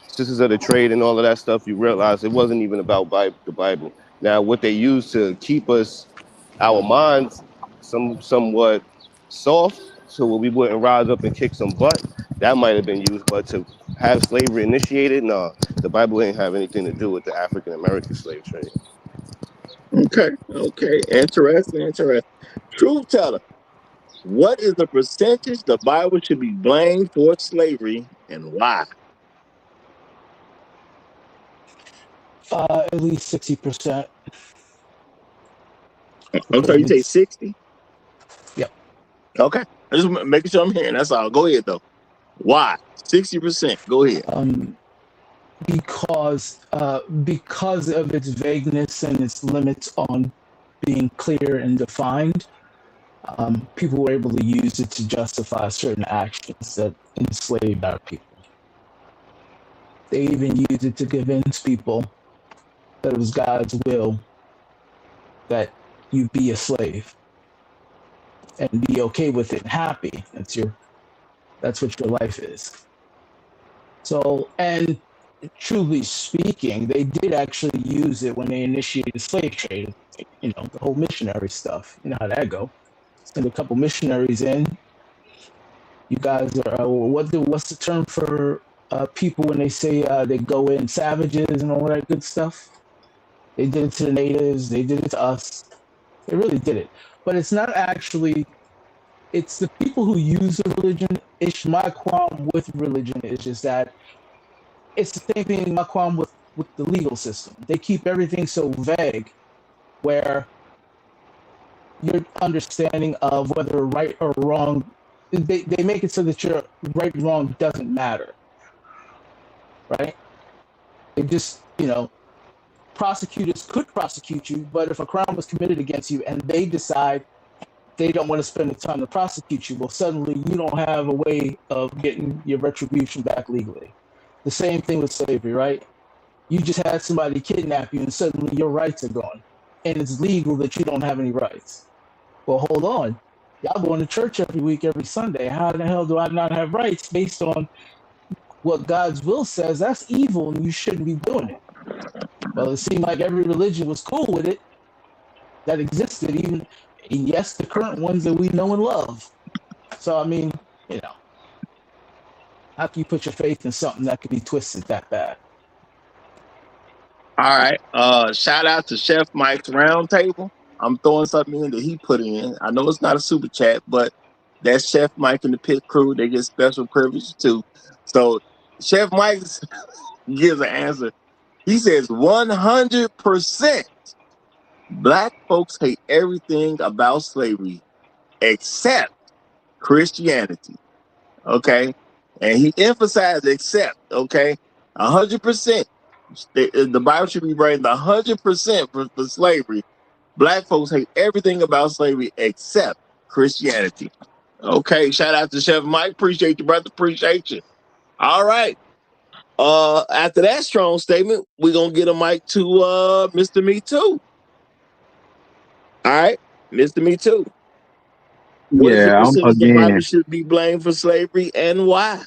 Sisters of the Trade and all of that stuff, you realize it wasn't even about the Bible. Now, what they used to keep our minds somewhat soft, so we wouldn't rise up and kick some butt, that might have been used. But to have slavery initiated, no, the Bible ain't have anything to do with the African American slave trade. Okay. Interesting. Truth teller, what is the percentage the Bible should be blamed for slavery and why? At least 60%. Okay, you say 60? Yep. Okay. I'm just making sure I'm hearing. That's all. Go ahead, though. Why? 60%. Go ahead. Because of its vagueness and its limits on being clear and defined, people were able to use it to justify certain actions that enslaved our people. They even used it to convince people that it was God's will that you be a slave and be okay with it and happy. That's what your life is. So, and truly speaking, they did actually use it when they initiated the slave trade. You know, the whole missionary stuff. You know how that go. Send a couple missionaries in. You guys are what's the term for people when they say they go in savages and all that good stuff? They did it to the natives. They did it to us. They really did it. But it's not actually. It's the people who use the religion. My qualm with religion is just that it's the same thing. My qualm with the legal system. They keep everything so vague, where your understanding of whether right or wrong, they make it so that your right and wrong doesn't matter, right? They just, prosecutors could prosecute you, but if a crime was committed against you and they decide they don't want to spend the time to prosecute you, well, suddenly you don't have a way of getting your retribution back legally. The same thing with slavery, right? You just had somebody kidnap you and suddenly your rights are gone. And it's legal that you don't have any rights. Well, hold on. Y'all going to church every week, every Sunday. How the hell do I not have rights based on what God's will says? That's evil and you shouldn't be doing it. Well, it seemed like every religion was cool with it that existed, even, and yes, the current ones that we know and love. So, I mean, how can you put your faith in something that could be twisted that bad? All right. Shout out to Chef Mike's Roundtable. I'm throwing something in that he put in. I know it's not a super chat, but that's Chef Mike and the pit crew. They get special privilege too. So Chef Mike gives an answer. He says 100% Black folks hate everything about slavery except Christianity. Okay. And he emphasized except, okay, 100%. The Bible should be rated 100% for slavery. Black folks hate everything about slavery except Christianity. Okay, shout out to Chef Mike. Appreciate you, brother. Appreciate you. All right. After that strong statement, we're gonna get a mic to Mr. Me Too. All right, Mr. Me Too. What is the percentage the Bible should be blamed for slavery and why?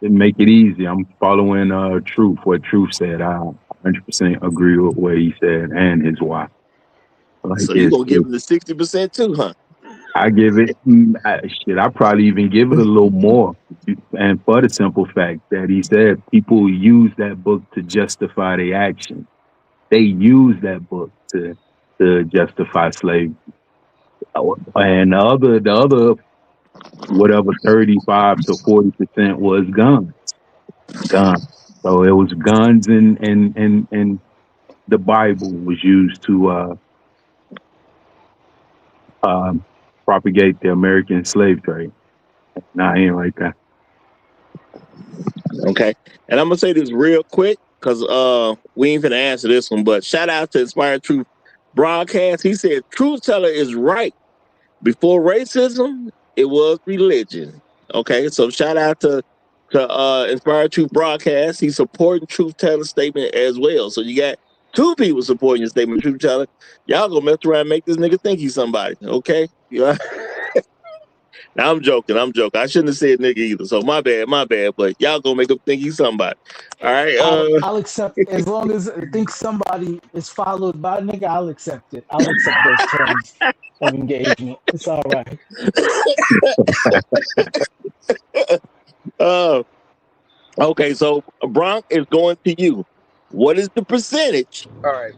Make it easy. I'm following Truth, what Truth said. I 100% agree with what he said and his why. Like, so you're gonna give him the 60% too, huh? I give it I probably even give it a little more. And for the simple fact that he said people use that book to justify their action. They use that book to justify slavery. And the other whatever 35 to 40% was guns. So it was guns and the Bible was used to propagate the American slave trade. Nah, I ain't like that. Okay. And I'm gonna say this real quick because we ain't gonna answer this one, but shout out to Inspired Truth Broadcast. He said Truth Teller is right. Before racism, it was religion. Okay, so shout out to Inspired Truth Broadcast. He's supporting Truth Teller statement as well. So you got two people supporting your statement, Truth Teller. Y'all gonna mess around and make this nigga think he's somebody. Okay. Yeah. Now, I'm joking. I shouldn't have said nigga either. So my bad. But y'all gonna make him think he's somebody. All right. I'll accept as long as I think somebody is followed by nigga. I'll accept it. I'll accept those terms of engagement. It's all right. Okay. So Bronk is going to you. What is the percentage? All right.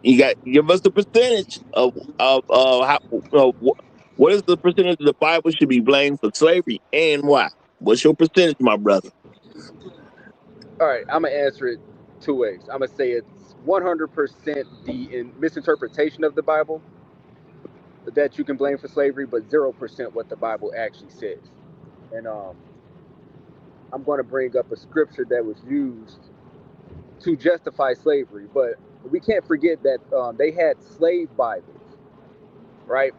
You got give us the percentage of how what is the percentage of the Bible should be blamed for slavery and why? What's your percentage, my brother? All right. I'm gonna answer it two ways. I'm gonna say it's 100% the misinterpretation of the Bible that you can blame for slavery, but 0% what the Bible actually says. And I'm going to bring up a scripture that was used to justify slavery, but we can't forget that they had slave Bibles, right?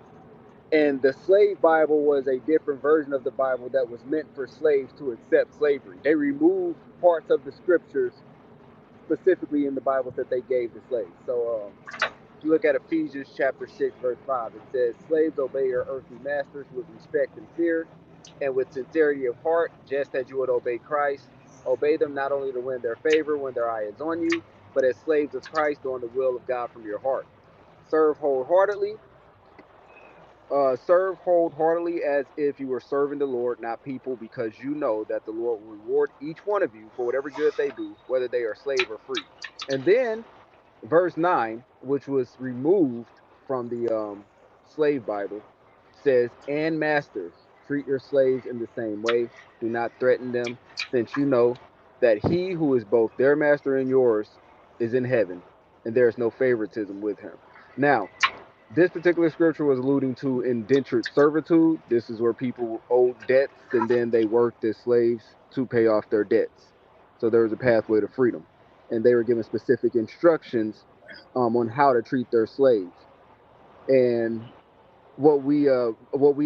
And the slave Bible was a different version of the Bible that was meant for slaves to accept slavery. They removed parts of the scriptures specifically in the Bibles that they gave the slaves. So if you look at Ephesians chapter 6, verse 5, it says, slaves, obey your earthly masters with respect and fear, and with sincerity of heart, just as you would obey Christ. Obey them not only to win their favor when their eye is on you, but as slaves of Christ doing the will of God from your heart. Serve wholeheartedly. Serve wholeheartedly as if you were serving the Lord, not people, because you know that the Lord will reward each one of you for whatever good they do, whether they are slave or free. And then verse 9, which was removed from the slave Bible, says, and masters, treat your slaves in the same way. Do not threaten them, since you know that he who is both their master and yours is in heaven, and there is no favoritism with him. Now, this particular scripture was alluding to indentured servitude. This is where people owed debts and then they worked as slaves to pay off their debts. So there was a pathway to freedom. And they were given specific instructions on how to treat their slaves. And what we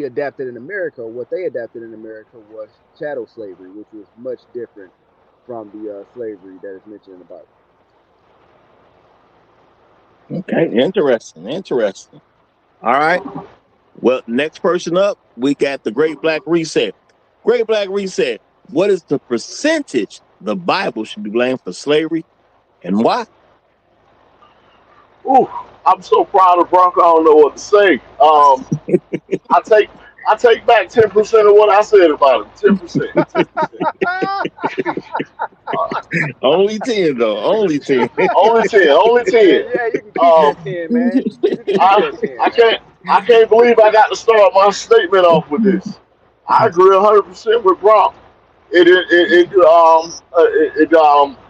adapted in America, what they adapted in America was chattel slavery, which was much different from the slavery that is mentioned in the Bible. Okay, interesting. All right. Well, next person up, we got the Great Black Reset. Great Black Reset. What is the percentage the Bible should be blamed for slavery and why? Ooh, I'm so proud of Bronco. I don't know what to say. I take back 10% of what I said about him. 10%. Only 10 though. Only 10. Only 10. Yeah, you can keep that 10, man. You can keep that 10. I can't believe I got to start my statement off with this. I agree 100% with Bronco. It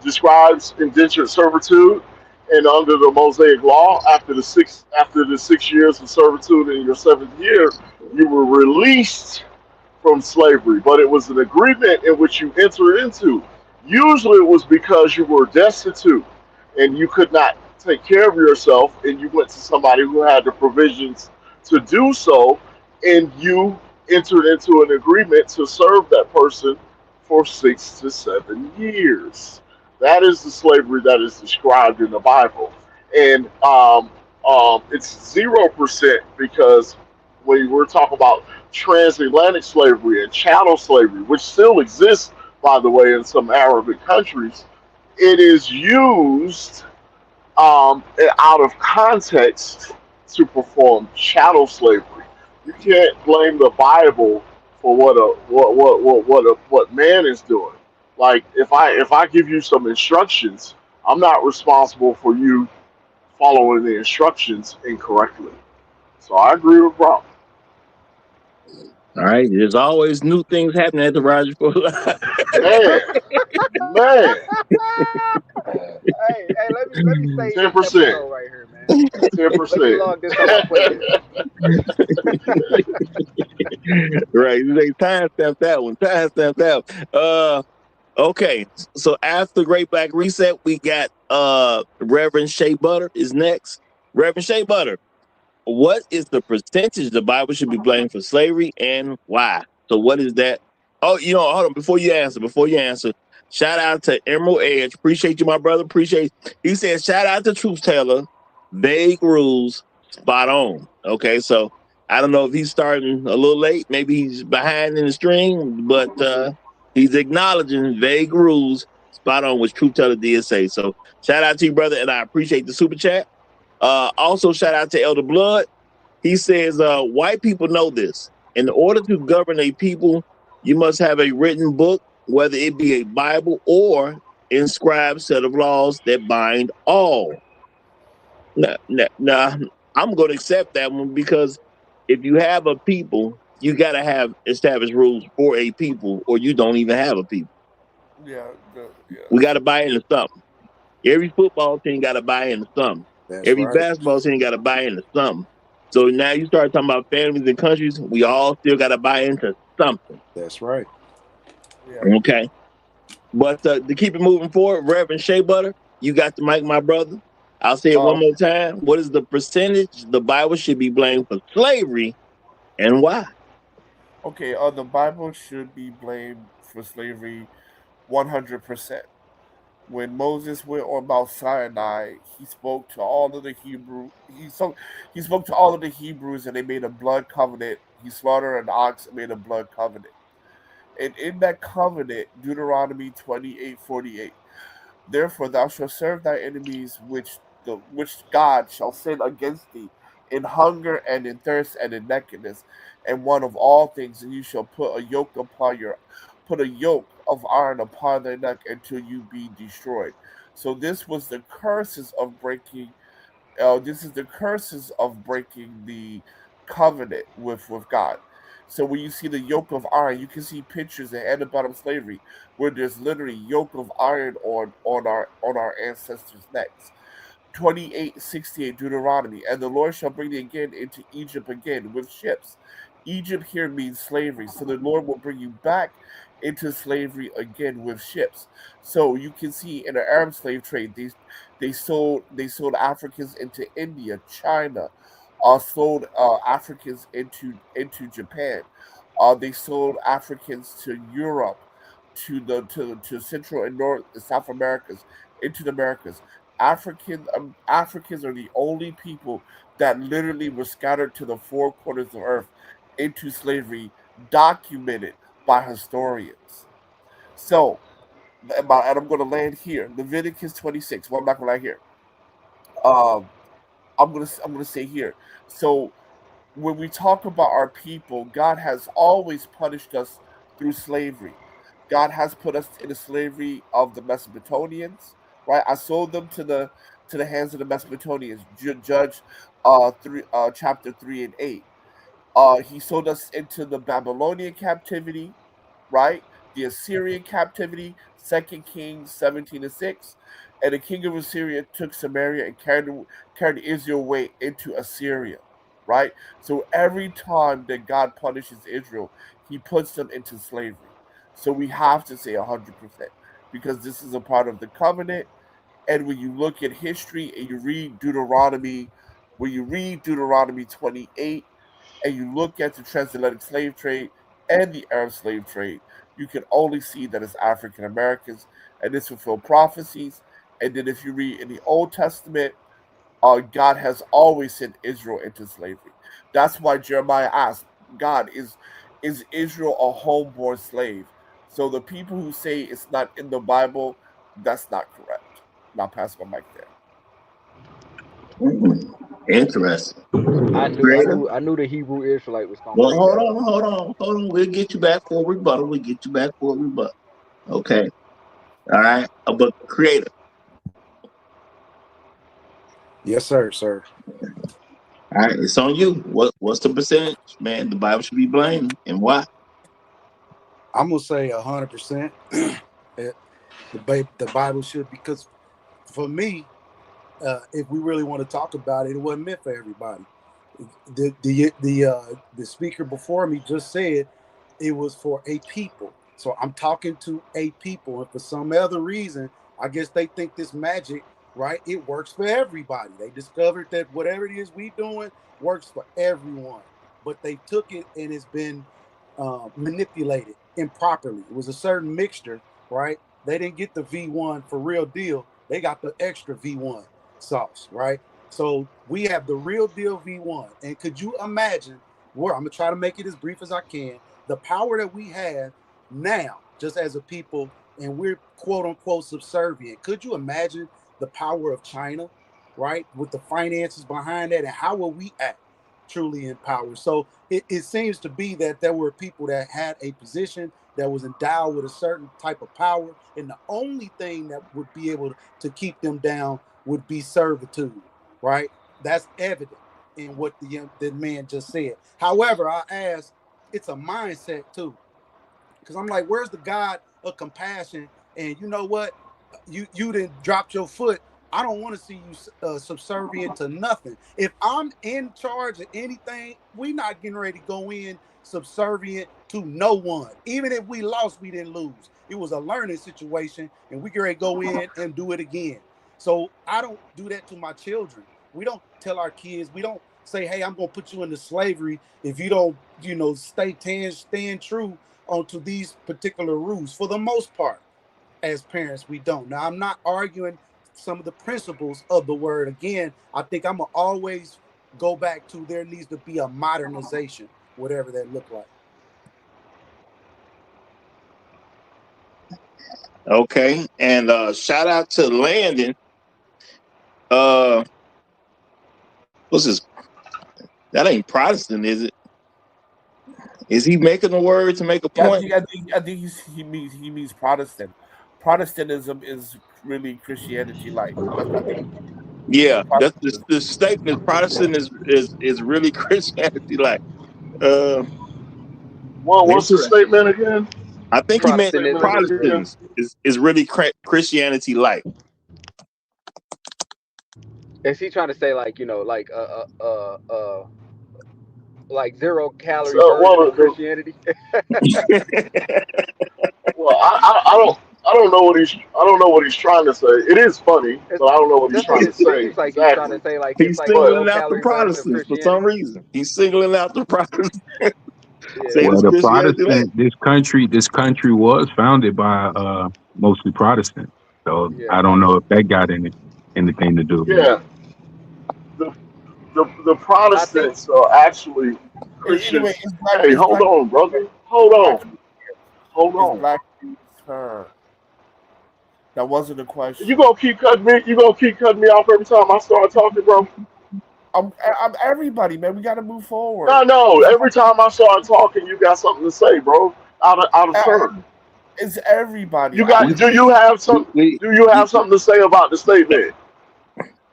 describes indentured servitude, and under the Mosaic Law, after the 6 years of servitude in your 7th year, you were released from slavery. But it was an agreement in which you entered into. Usually, it was because you were destitute and you could not take care of yourself, and you went to somebody who had the provisions to do so, and you entered into an agreement to serve that person for 6 to 7 years. That is the slavery that is described in the Bible, and it's 0% because when we're talking about transatlantic slavery and chattel slavery, which still exists, by the way, in some Arabic countries, it is used out of context to perform chattel slavery. You can't blame the Bible for what man is doing. Like if I give you some instructions, I'm not responsible for you following the instructions incorrectly. So I agree with Brown. All right, there's always new things happening at the Roger Report. Man. Hey, let me say 10%. right here, man. 10%. Let me log this on my playlist. Right. They timestamp that one. Timestamp that one. Okay. So after Great Black Reset, we got Reverend Shea Butter is next. Reverend Shea Butter, what is the percentage the Bible should be blamed for slavery and why? So what is that? Oh, hold on. Before you answer, shout out to Emerald Edge. Appreciate you, my brother. He said, shout out to Truth Teller. Vague rules, spot on. Okay, so I don't know if he's starting a little late. Maybe he's behind in the stream, but he's acknowledging vague rules, spot on, which Truth Teller did say. So shout out to you, brother, and I appreciate the super chat. Also, shout out to Elder Blood. He says, white people know this. In order to govern a people, you must have a written book, whether it be a Bible or inscribed set of laws that bind all. Now, I'm going to accept that one because if you have a people, you got to have established rules for a people, or you don't even have a people. Yeah. We got to buy into something. Every football team got to buy into something. That's Every right. basketball team got to buy into something. So now you start talking about families and countries, we all still got to buy into something. That's right. Yeah. Okay. But to keep it moving forward, Reverend Shea Butter, you got the mic, my brother. I'll say it one more time. What is the percentage the Bible should be blamed for slavery and why? Okay, the Bible should be blamed for slavery 100%. When Moses went on Mount Sinai, he spoke to all of the Hebrew. He spoke to all of the Hebrews, and they made a blood covenant. He slaughtered an ox and made a blood covenant. And in that covenant, Deuteronomy 28:48, therefore thou shalt serve thy enemies, which God shall send against thee, in hunger and in thirst and in nakedness, and want of all things, and you shall put a yoke of iron upon thy neck until you be destroyed. So this was the curses of breaking. This is the curses of breaking the covenant with God. So when you see the yoke of iron, you can see pictures of antebellum slavery where there's literally yoke of iron on our ancestors' necks. 28:68 Deuteronomy, and the Lord shall bring thee again into Egypt again with ships. Egypt here means slavery, so the Lord will bring you back into slavery again with ships. So you can see in the Arab slave trade, they sold Africans into India, China, sold Africans into Japan. They sold Africans to Europe, to Central and North and South Americas, into the Americas. Africans are the only people that literally were scattered to the four corners of earth into slavery, documented by historians. So, and I'm going to land here. Leviticus 26. Well, I'm not going to land here. I'm gonna say here. So when we talk about our people, God has always punished us through slavery. God has put us in the slavery of the Mesopotamians, right? I sold them to the hands of the Mesopotamians. Judge chapter 3 and 8. He sold us into the Babylonian captivity, right? The Assyrian captivity, 2 Kings 17:6. And the king of Assyria took Samaria and carried Israel away into Assyria, right? So every time that God punishes Israel, he puts them into slavery. So we have to say 100% because this is a part of the covenant. And when you look at history and you read Deuteronomy, when you read Deuteronomy 28, and you look at the transatlantic slave trade and the Arab slave trade, you can only see that it's African Americans, and this fulfilled prophecies. And then if you read in the Old Testament, God has always sent Israel into slavery. That's why Jeremiah asked, God, is Israel a homeborn slave? So the people who say it's not in the Bible, that's not correct. And I'll pass my mic there. Interesting. I knew the Hebrew Israelite was gonna Well, bring that up. hold on. We'll get you back for a rebuttal. Okay. All right. But creator. Yes, sir. All right, it's on you. What's the percentage, man? The Bible should be blamed, and why? I'm gonna say 100%. The Bible should, because for me, if we really want to talk about it, it wasn't meant for everybody. The speaker before me just said it was for a people. So I'm talking to a people, and for some other reason, I guess they think this magic, right? It works for everybody. They discovered that whatever it is we doing works for everyone, but they took it and it's been manipulated improperly. It was a certain mixture, right? They didn't get the V1 for real deal. They got the extra V1 sauce, right? So we have the real deal V1. And could you imagine where I'm gonna try to make it as brief as I can, the power that we have now, just as a people, and we're quote unquote subservient. Could you imagine the power of China, right? With the finances behind that, and how will we act truly in power? So it seems to be that there were people that had a position that was endowed with a certain type of power, and the only thing that would be able to keep them down would be servitude, right? That's evident in what the man just said. However, I ask, it's a mindset too, because I'm like, where's the God of compassion? And you know what? You didn't drop your foot. I don't want to see you subservient to nothing. If I'm in charge of anything, we're not getting ready to go in subservient to no one. Even if we lost, we didn't lose. It was a learning situation, and we get ready to go in and do it again. So I don't do that to my children. We don't tell our kids, we don't say, hey, I'm going to put you into slavery if you don't, stand true onto these particular rules. For the most part, as parents, we don't. Now, I'm not arguing some of the principles of the word. Again, I think I'm going to always go back to there needs to be a modernization, whatever that look like. Okay. And shout out to Landon. What's this? That ain't Protestant, is it? Is he making a word to make a point? I think he means Protestant. Protestantism is really Christianity like. Yeah, that's the statement. Protestant is really Christianity like. What's the statement again? I think he meant Protestantism is really. Protestants is really Christianity like. Is he trying to say like 0-calorie version of Christianity? Well, I don't know what he's trying to say. It is funny, but I don't know what he's That's what trying to it say seems like he's trying to exactly. say. Like it's He's like a singling out the 0-calorie version of Protestants for some Christianity. reason. He's singling out the Protestants. Yeah. Well, It's the Christianity like. Protestant, this country was founded by mostly Protestants. So Yeah. I don't know if that got anything to do with it. Yeah, the Protestants are actually Anyway, Christians. Hey, hold on, brother. Hold on. It's Black People's turn. That wasn't a question. You gonna keep cutting me? You gonna keep cutting me off every time I start talking, bro? I'm everybody, man. We got to move forward. No. Every time I start talking, you got something to say, bro. Out of turn. It's everybody. Do you have something to say about the statement?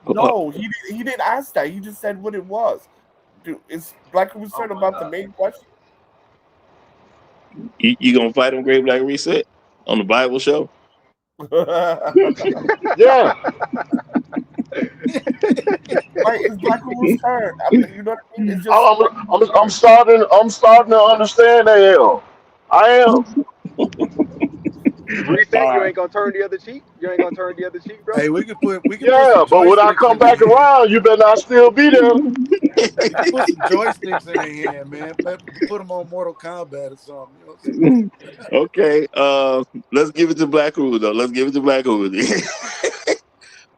No, he didn't ask that. He just said what it was. Dude, is Black People's turn about the main question? You gonna fight him, Great Black Reset, on the Bible show? Yeah. Like it's Black People's turn. You know what I mean? It's just I'm starting to understand AL. I am. Reset. You ain't gonna turn the other cheek. You ain't gonna turn the other cheek, bro. Hey, we can put Yeah, but when I come back around, you better not still be there. We can put some joysticks in their hand, man. Put them on Mortal Kombat or something. You know what I'm saying? Okay, let's give it to Black Uru though. Let's give it to Black Uru.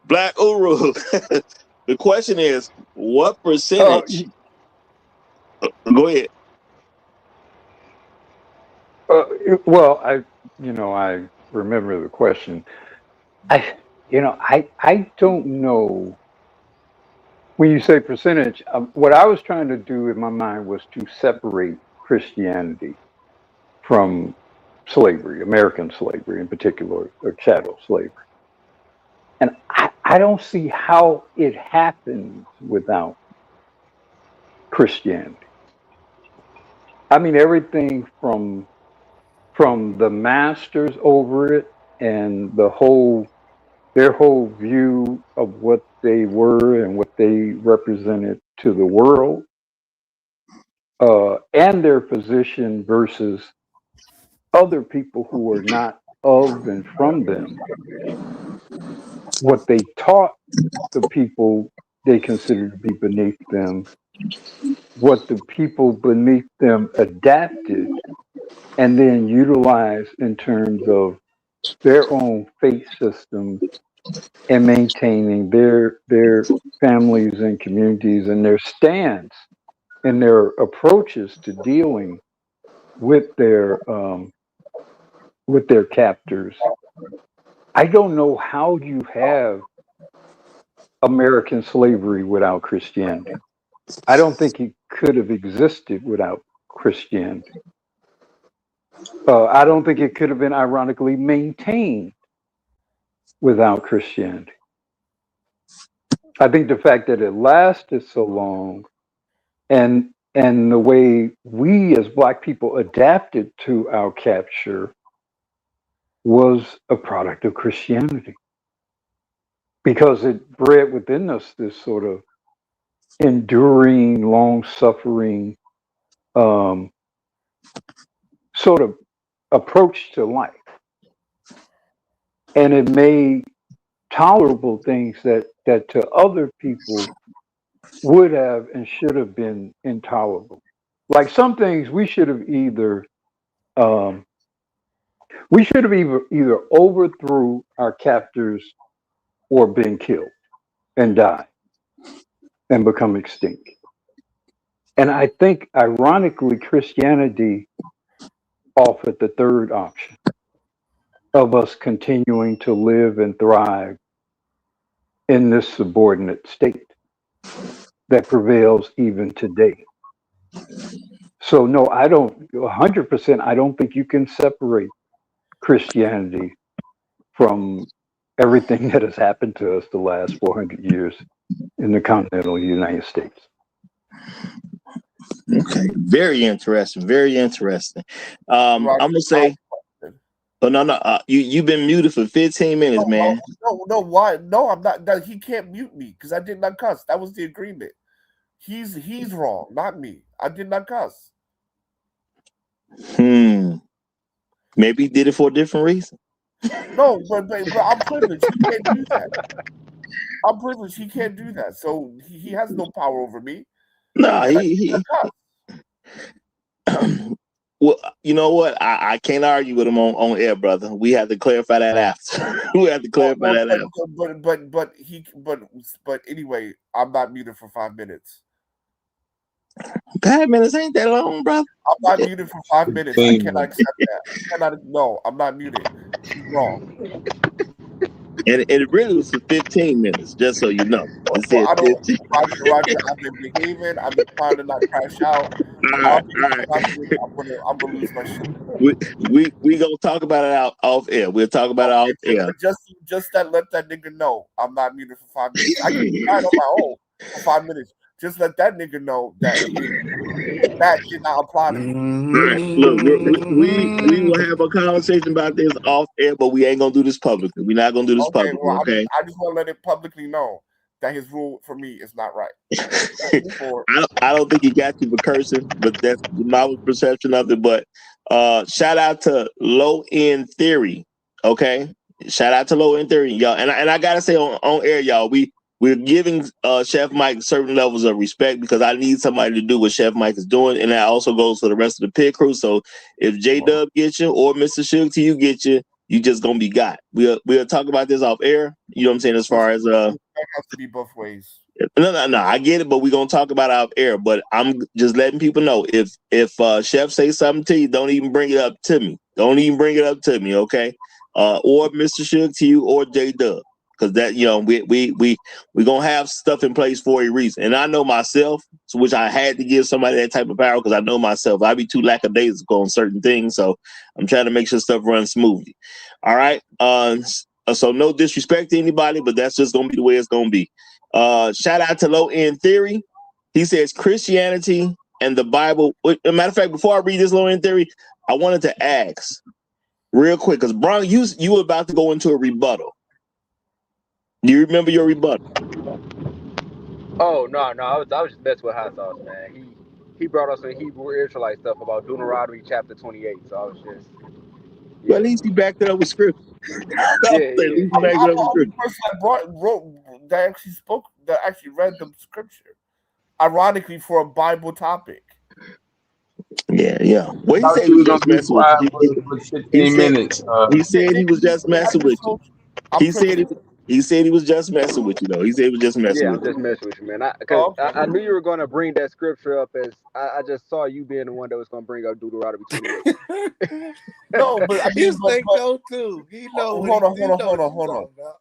Black Uru. The question is, what percentage? Go ahead. Well, I remember the question. I don't know. When you say percentage, what I was trying to do in my mind was to separate Christianity from slavery, American slavery in particular, or chattel slavery. And I don't see how it happens without Christianity. I mean, everything from the masters over it and their whole view of what they were and what they represented to the world, and their position versus other people who were not of and from them, what they taught the people they considered to be beneath them, what the people beneath them adapted and then utilized in terms of their own faith systems and maintaining their families and communities and their stance and their approaches to dealing with their captors. I don't know how you have American slavery without Christianity. I don't think it could have existed without Christianity. I don't think it could have been ironically maintained without Christianity. I think the fact that it lasted so long and the way we as Black people adapted to our capture was a product of Christianity, because it bred within us this sort of enduring, long-suffering sort of approach to life. And it made tolerable things that to other people would have and should have been intolerable. Like some things we should have either overthrew our captors or been killed and died and become extinct. And I think ironically Christianity offered the third option of us continuing to live and thrive in this subordinate state that prevails even today. So no, I don't 100%. I don't think you can separate Christianity from everything that has happened to us the last 400 years in the continental United States. Okay, very interesting. Very interesting. I'm gonna say, oh no, you've been muted for 15 minutes, man. No, why? No, I'm not. No, he can't mute me because I did not cuss. That was the agreement. He's wrong, not me. I did not cuss. Maybe he did it for a different reason. No, but I'm privileged. He can't do that. I'm privileged. He can't do that. So he has no power over me. No, he well, you know what? I can't argue with him on air, brother. We have to clarify that after. We have to clarify that after. But anyway, I'm not muted for 5 minutes. 5 minutes ain't that long, brother. I'm not muted for 5 minutes. I cannot accept that. No, I'm not muted. He's wrong. And it really was for 15 minutes, just so you know. Roger, I've been behaving. I've been trying to not crash out. All right. I'm gonna lose my shit. We gonna talk about it off air. We'll talk about it off air. Just let that nigga know I'm not muted for 5 minutes. I can be quiet on my own for 5 minutes. Just let that nigga know that that did not apply to me. All right, look, we will have a conversation about this off air, but we ain't gonna do this publicly. We're not gonna do this publicly. Well, okay. I just want to let it publicly know that his rule for me is not right. I don't think he got you for cursing, but that's my perception of it. But shout out to Low End Theory. Okay, shout out to Low End Theory, y'all. And I gotta say on air, y'all, we're giving Chef Mike certain levels of respect because I need somebody to do what Chef Mike is doing, and that also goes for the rest of the pit crew. So if J-Dub gets you or Mr. Suge to you get you, you just gonna be got. We'll talk about this off air. You know what I'm saying? As far as it has to be both ways. No, I get it, but we're gonna talk about it off air. But I'm just letting people know if Chef say something to you, don't even bring it up to me. Don't even bring it up to me, okay? Or Mr. Suge to you or J-Dub. Because that, you know, we gonna have stuff in place for a reason. And I know myself, so which I had to give somebody that type of power because I know myself. I be too lackadaisical on certain things, so I'm trying to make sure stuff runs smoothly. All right. So no disrespect to anybody, but that's just gonna be the way it's gonna be. Shout out to Low End Theory. He says Christianity and the Bible. As a matter of fact, before I read this Low End Theory, I wanted to ask real quick because Bron, you were about to go into a rebuttal. Do you remember your rebuttal? Oh no, I was just messing with hot sauce, man. He brought us some Hebrew Israelite stuff about Deuteronomy chapter 28. So I was just Well, at yeah, least he backed it up with scripture. At yeah, yeah. least he backed it I'm up the with only scripture. person that actually read the scripture. Ironically, for a Bible topic. Yeah. Well, he Thought said he you was was gonna just be messing with quiet you. for He 15 said minutes. he said he was just I messing with just you. told you. I'm He said he was just messing with you though. He said he was just messing Yeah, with I'm you. just messing with you, man. Oh, I knew you were going to bring that scripture up as I just saw you being the one that was going to bring up Deuteronomy 28. okay. No, but I mean, You think so too. He know what hold he know what you on. talking about.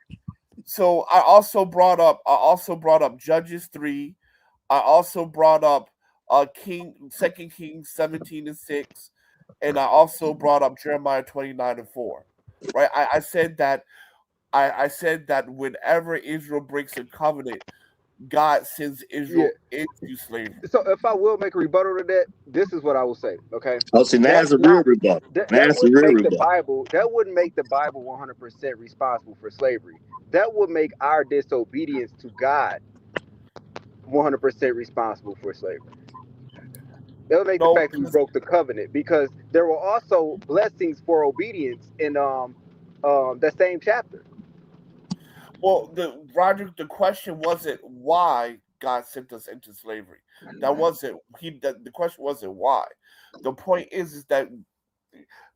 So I also brought up Judges 3. I also brought up Second Kings 17:6, and I also brought up Jeremiah 29:4. Right? I said that whenever Israel breaks a covenant, God sends Yeah. Israel into slavery. So if I will make a rebuttal to that, this is what I will say. Okay, Oh, see, now that's it's a real not rebuttal. Now that it's a wouldn't real make the rebuttal. Bible. That wouldn't make the Bible 100% responsible for slavery. That would make our disobedience to God 100% responsible for slavery. It'll make the No, fact that we broke the covenant because there were also blessings for obedience in that same chapter. well, the question wasn't why God sent us into slavery. That wasn't the question wasn't why. The point is that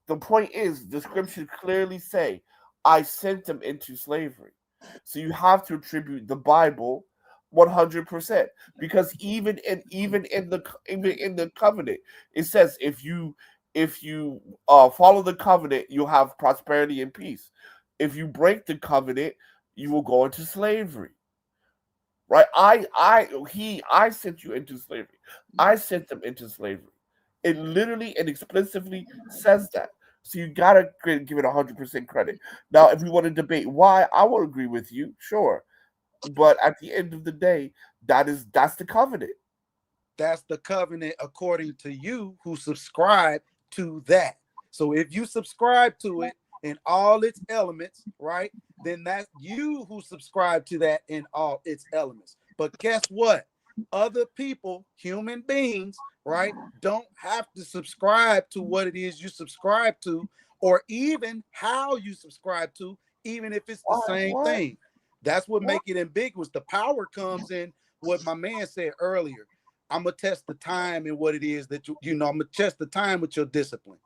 the scriptures clearly say, "I sent them into slavery." So you have to attribute the Bible 100% because even in the covenant, it says if you follow the covenant, you'll have prosperity and peace. If you break the covenant, you will go into slavery. Right? I sent you into slavery. I sent them into slavery. It literally and explicitly says that. So you gotta give it 100% credit. Now, if we want to debate why, I will agree with you, sure. But at the end of the day, that's the covenant. That's the covenant according to you who subscribe to that. So if you subscribe to it in all its elements, right, then that's you who subscribe to that in all its elements. But guess what? Other people, human beings, right, don't have to subscribe to what it is you subscribe to, or even how you subscribe to, even if it's the same What? thing. That's what What? make it ambiguous. The power comes in what my man said earlier. I'm gonna test the time and what it is that I'm gonna test the time with your discipline.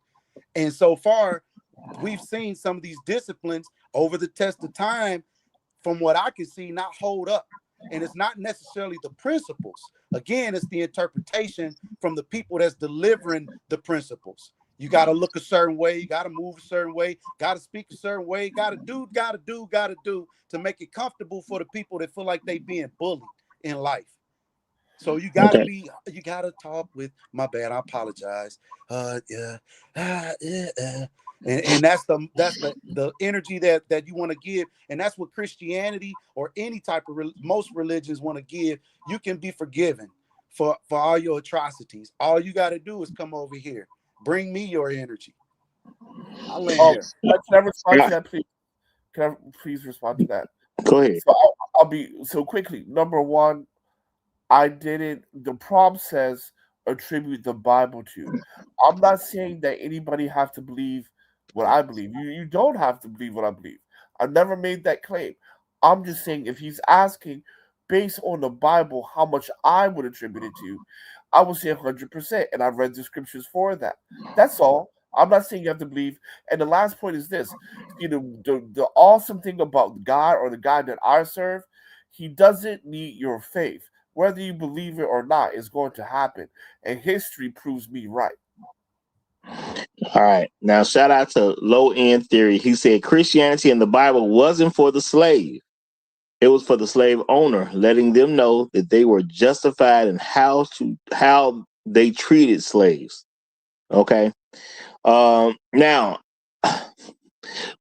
And so far, we've seen some of these disciplines over the test of time, from what I can see, not hold up. And it's not necessarily the principles. Again, it's the interpretation from the people that's delivering the principles. You got to look a certain way, you got to move a certain way, got to speak a certain way, got to do to make it comfortable for the people that feel like they being bullied in life. So you gotta Okay. you gotta talk with my bad. I apologize. Yeah, yeah. And that's the energy that you want to give, and that's what Christianity or any type of most religions want to give. You can be forgiven for all your atrocities. All you got to do is come over here. Bring me your energy. I'll land there. Can I respond to Right. that, please? Can I please respond to that? Go ahead. So I'll be so quickly. Number one, I didn't. The prompt says attribute the Bible to. I'm not saying that anybody have to believe what I believe. You don't have to believe what I believe. I never made that claim. I'm just saying if he's asking based on the Bible how much I would attribute it to, I would say 100%, and I've read the scriptures for that. That's all. I'm not saying you have to believe. And the last point is this: the awesome thing about God or the God that I serve, He doesn't need your faith. Whether you believe it or not is going to happen, and history proves me right. All right. Now, shout out to Low End Theory. He said Christianity in the Bible wasn't for the slave. It was for the slave owner, letting them know that they were justified in how they treated slaves. Okay. Now,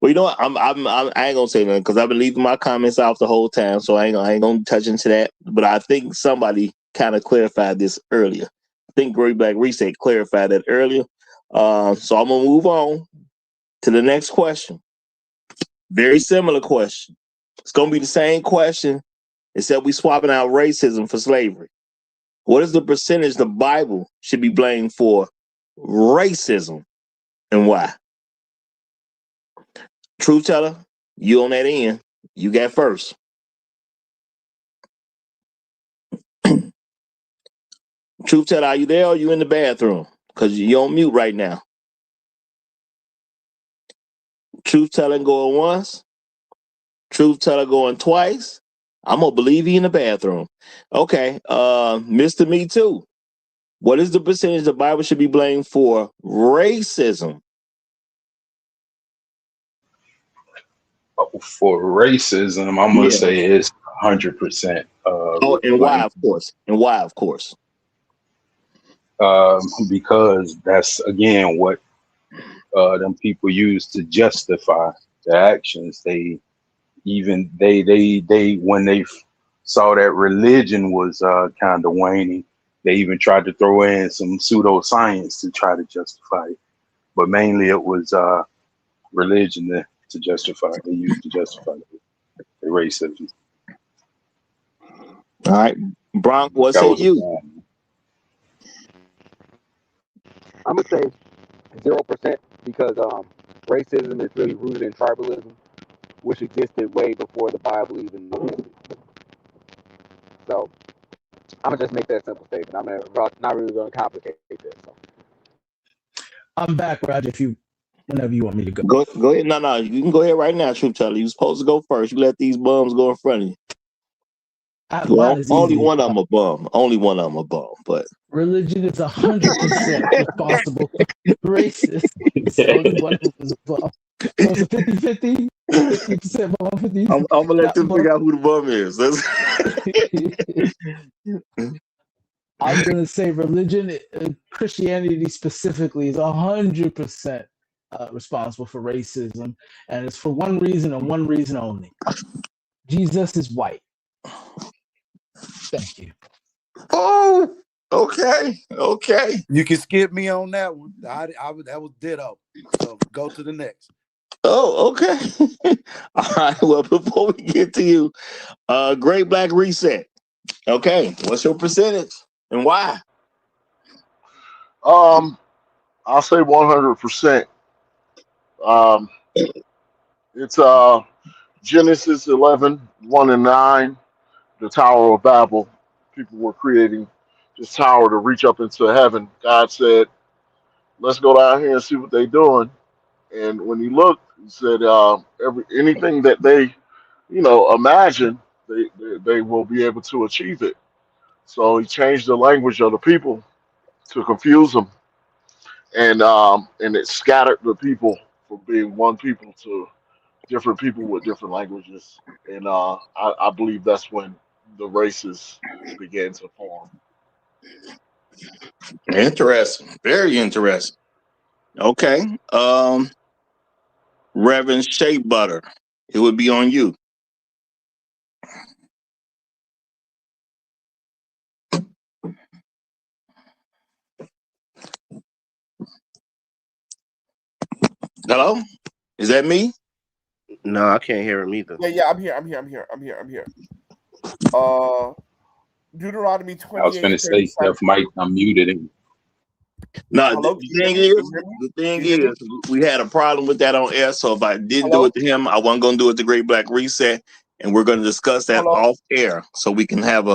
well, you know what? I ain't gonna say nothing because I've been leaving my comments off the whole time, so I ain't gonna touch into that. But I think somebody kind of clarified this earlier. I think Great Black Reset clarified that earlier. So I'm gonna move on to the next question. Very similar question. It's going to be the same question, except we swapping out racism for slavery. What is the percentage the Bible should be blamed for racism, and why? Truth teller, you on that end. You got first. Truth teller, are you there or are you in the bathroom? Because you're on mute right now. Truth telling going once. Truth teller going twice. I'm going to believe he in the bathroom. Okay. Mr. Me Too. What is the percentage the Bible should be blamed for racism? For racism, I'm gonna say it's 100%. Oh, and why, of course. And why, of course. Because that's again what them people use to justify the actions. They when they saw that religion was kind of waning, they even tried to throw in some pseudoscience to try to justify it. But mainly it was religion to justify. They used to justify the racism. All right, Bronk, what say you? I'm gonna say 0% because racism is really rooted in tribalism, which existed way before the Bible even existed. So I'm gonna just make that simple statement. I'm not really gonna complicate this. So. I'm back, Roger. Whenever you want me to go. Go ahead. No, you can go ahead right now, Truth Teller. You're supposed to go first. You let these bums go in front of you. Well, only one of them a bum. Only one of them a bum. But religion is 100% responsible for racism. So only one of them is a bum. So it's a 50-50. 50% bum, 50. I'm gonna let them figure out who the bum is. I'm gonna say religion, Christianity specifically, is 100% responsible for racism, and it's for one reason and one reason only. Jesus is white. Thank you. Oh, okay. You can skip me on that one. That was ditto. So go to the next. Oh, okay. All right. Well, before we get to you, Great Black Reset. Okay, what's your percentage and why? I'll say 100%. It's Genesis 11:1-9, the Tower of Babel. People were creating this tower to reach up into heaven. God said, "Let's go down here and see what they're doing." And when he looked, he said, anything that they, imagine, they will be able to achieve it. So he changed the language of the people to confuse them, and it scattered the people from being one people to different people with different languages. And I believe that's when the races began to form. Interesting. Very interesting. Okay. Reverend Shea Butter, it would be on you. Hello? Is that me? No, I can't hear him either. Yeah, I'm here. Deuteronomy 28. I was going to say, if Mike unmuted him. No, the thing is, we had a problem with that on air. So if I didn't do it to him, I wasn't going to do it to Great Black Reset, and we're going to discuss that off air, so we can have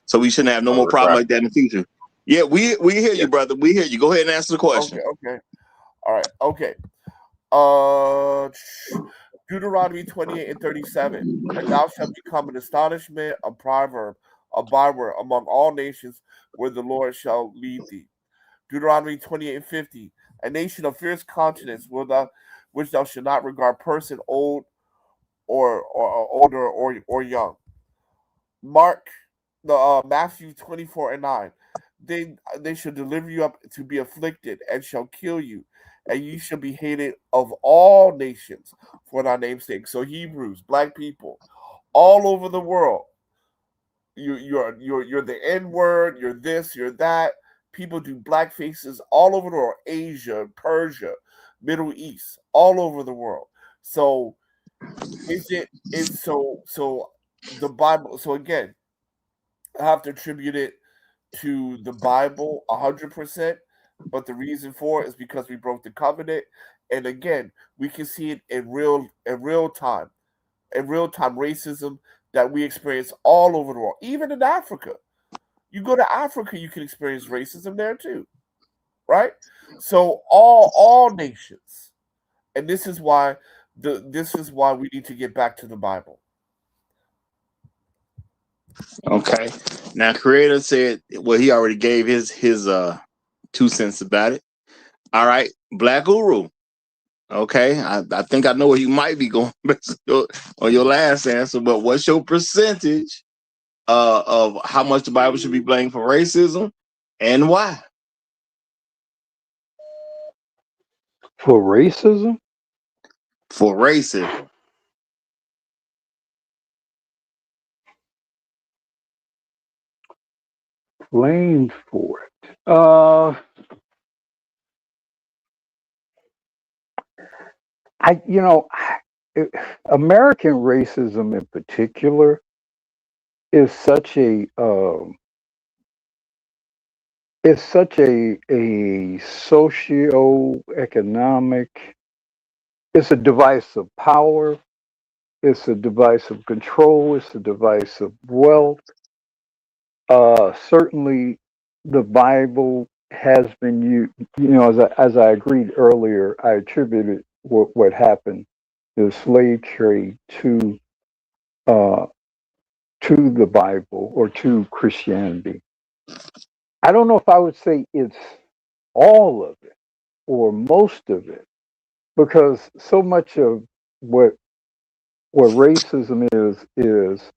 so we shouldn't have no more problem like that in the future. Yeah, we hear you, brother. We hear you. Go ahead and answer the question. Okay. All right. Okay. Deuteronomy 28:37, and thou shalt become an astonishment, a proverb, a byword among all nations, where the Lord shall lead thee. Deuteronomy 28:50, a nation of fierce countenance which thou shalt not regard person old or older or young. Matthew 24:9, they shall deliver you up to be afflicted and shall kill you, and you shall be hated of all nations for thy name's sake. So Hebrews, black people, all over the world, you're the N word, you're this, you're that. People do black faces all over the world, Asia, Persia, Middle East, all over the world. So is so the Bible. So again, I have to attribute it to the Bible 100%. But the reason for it is because we broke the covenant, and again, we can see it in real time, racism that we experience all over the world, even in Africa. You go to Africa, you can experience racism there too, right? So all nations, and this is why we need to get back to the Bible. Okay. Now, Creator said, well, he already gave his 2 cents about it. All right, Black Guru. Okay, I think I know where you might be going on your last answer, but what's your percentage of how much the Bible should be blamed for racism and why? For racism? For racism. Blamed for it. American racism in particular is such a socio-economic. It's a device of power. It's a device of control. It's a device of wealth. Certainly, the Bible has been used. As I agreed earlier, I attributed what happened, the slave trade, uh, to the Bible or to Christianity. I don't know if I would say it's all of it or most of it, because so much of what racism is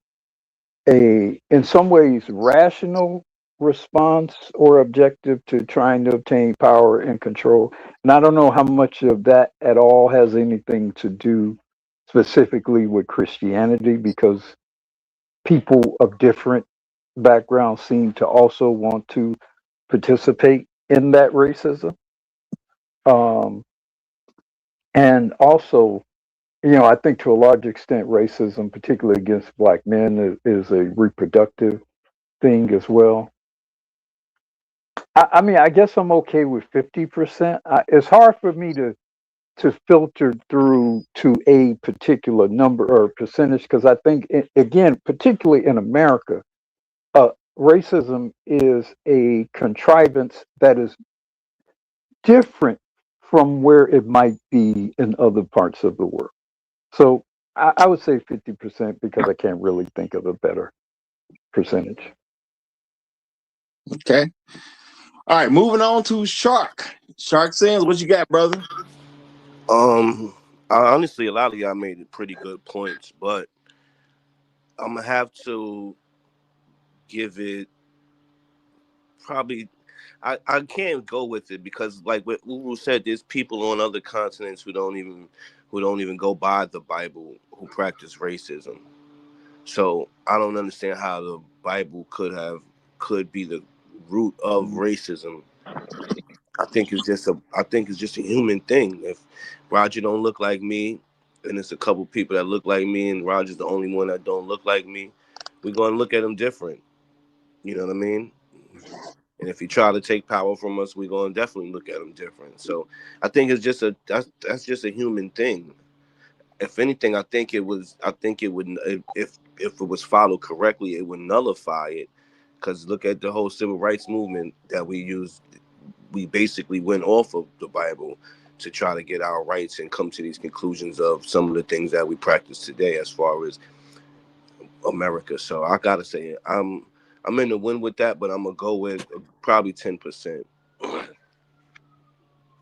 a, in some ways, rational response or objective to trying to obtain power and control. And I don't know how much of that at all has anything to do specifically with Christianity, because people of different backgrounds seem to also want to participate in that racism. Um, and also, I think to a large extent, racism, particularly against Black men, is a reproductive thing as well. I mean, I guess I'm okay with 50%. It's hard for me to filter through to a particular number or percentage, because I think, again, particularly in America, racism is a contrivance that is different from where it might be in other parts of the world. So I would say 50%, because I can't really think of a better percentage. Okay. All right, moving on to Shark. Shark Sands, what you got, brother? Honestly, a lot of y'all made pretty good points, but I'm gonna have to give it probably. I can't go with it because, like what Uru said, there's people on other continents who don't even go by the Bible, who practice racism. So I don't understand how the Bible could be the root of racism. I think it's just a human thing. If Roger don't look like me, and it's a couple people that look like me, and Roger's the only one that don't look like me, we're gonna look at him different. You know what I mean? And if he try to take power from us, we're gonna definitely look at him different. So I think it's just that's just a human thing. If anything, I think it would if it was followed correctly, it would nullify it. Because look at the whole civil rights movement that we used. We basically went off of the Bible to try to get our rights and come to these conclusions of some of the things that we practice today as far as America. So I gotta say I'm in the win with that, but I'm gonna go with probably 10%.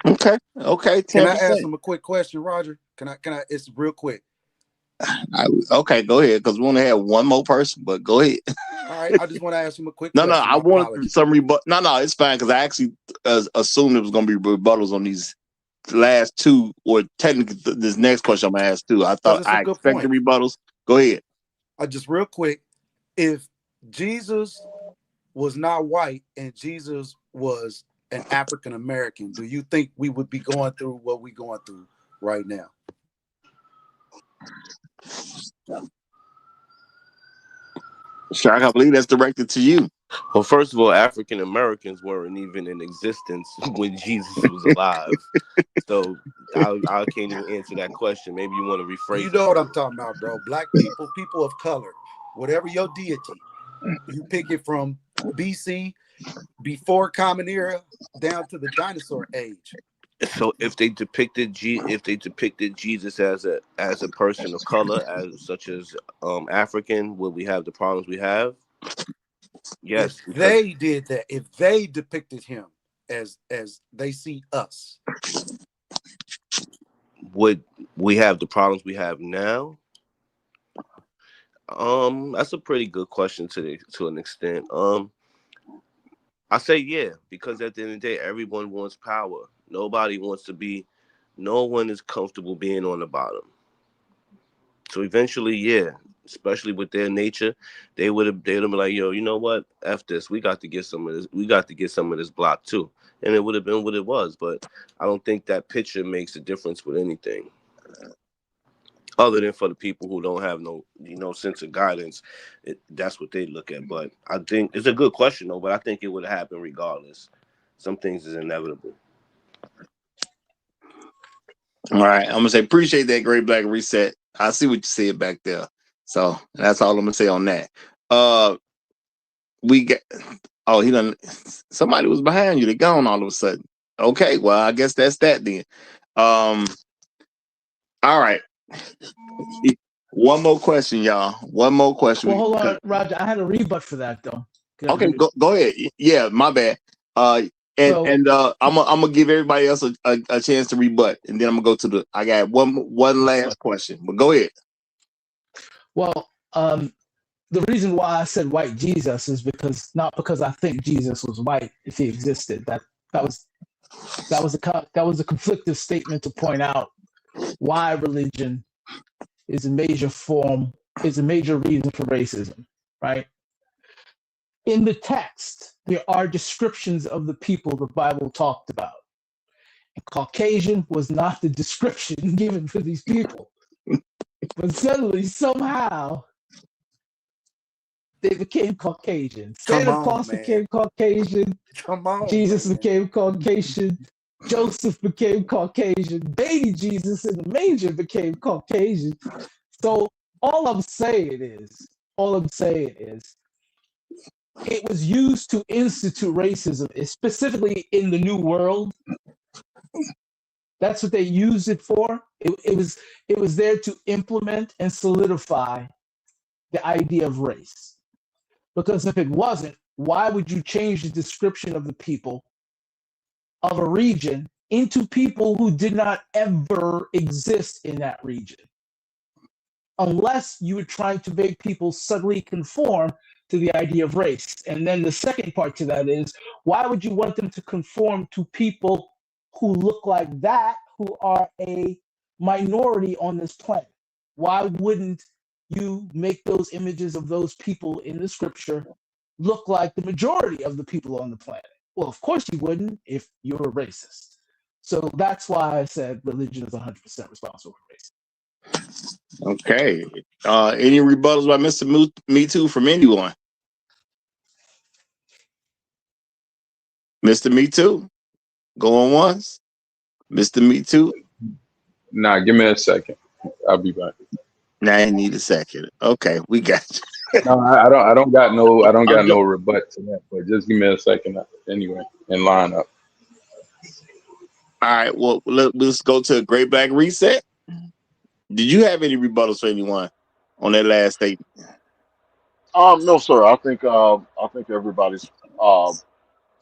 Okay, 10%. Can I ask him a quick question, Roger? Can I? It's real quick. Okay, go ahead, because we want to have one more person, but go ahead. All right, I just want to ask him a quick No, question. I wanted some rebut. No, it's fine, because I actually assumed it was going to be rebuttals on these last two, or technically this next question I'm going to ask too. I thought I expected rebuttals. Go ahead. Just real quick, if Jesus was not white and Jesus was an African American, do you think we would be going through what we're going through right now? Shark, I believe that's directed to you. Well, first of all, African Americans weren't even in existence when Jesus was alive. So I can't even answer that question. Maybe you want to rephrase You it. know what I'm talking about, bro. Black people, people of color, whatever your deity, you pick it from BC, before Common Era, down to the dinosaur age. So if they depicted Jesus as a person of color, as such as African, would we have the problems we have? Yes, If they did that, if they depicted him as they see us, would we have the problems we have now? That's a pretty good question to an extent. I say yeah, because at the end of the day, everyone wants power. Nobody wants to be. No one is comfortable being on the bottom. So eventually, yeah, especially with their nature, they'd have been like, yo, you know what? F this. We got to get some of this. We got to get some of this block too. And it would have been what it was. But I don't think that picture makes a difference with anything. Other than for the people who don't have no, sense of guidance, that's what they look at. But I think it's a good question, though. But I think it would have happened regardless. Some things is inevitable. All right, I'm gonna say appreciate that Great Black Reset. I see what you said back there. So that's all I'm gonna say on that. We got. Oh, he done. Somebody was behind you. They gone all of a sudden. Okay, well, I guess that's that then. All right. One more question, y'all. One more question. Well, hold on, Roger. I had a rebut for that though. Okay, go ahead. Yeah, my bad. I'm gonna give everybody else a chance to rebut, and then I'm gonna go to I got one last question, but go ahead. Well, the reason why I said white Jesus is not because I think Jesus was white if he existed. That was a conflictive statement to point out why religion is a major reason for racism, right? In the text, there are descriptions of the people the Bible talked about. And Caucasian was not the description given for these people. But suddenly, somehow, they became Caucasian. Santa Claus became Caucasian. Jesus became Caucasian. Joseph became Caucasian. Baby Jesus in the manger became Caucasian. So all I'm saying is, it was used to institute racism, specifically in the New World. That's what they used it for. It was there to implement and solidify the idea of race. Because if it wasn't, why would you change the description of the people of a region into people who did not ever exist in that region? Unless you were trying to make people subtly conform to the idea of race. And then the second part to that is, why would you want them to conform to people who look like that, who are a minority on this planet? Why wouldn't you make those images of those people in the scripture look like the majority of the people on the planet? Well, of course you wouldn't if you were a racist. So that's why I said religion is 100% responsible for racism. Okay. Any rebuttals by Mr. Me Too from anyone? Mr. Me Too? Going once? Mr. Me Too? Nah, give me a second. I'll be back. Now you need a second. Okay, we got you. No, I don't got no rebut to that, but just give me a second anyway and line up. All right, well, let's go to a Great Black Reset. Did you have any rebuttals for anyone on that last statement? No, sir. I think everybody's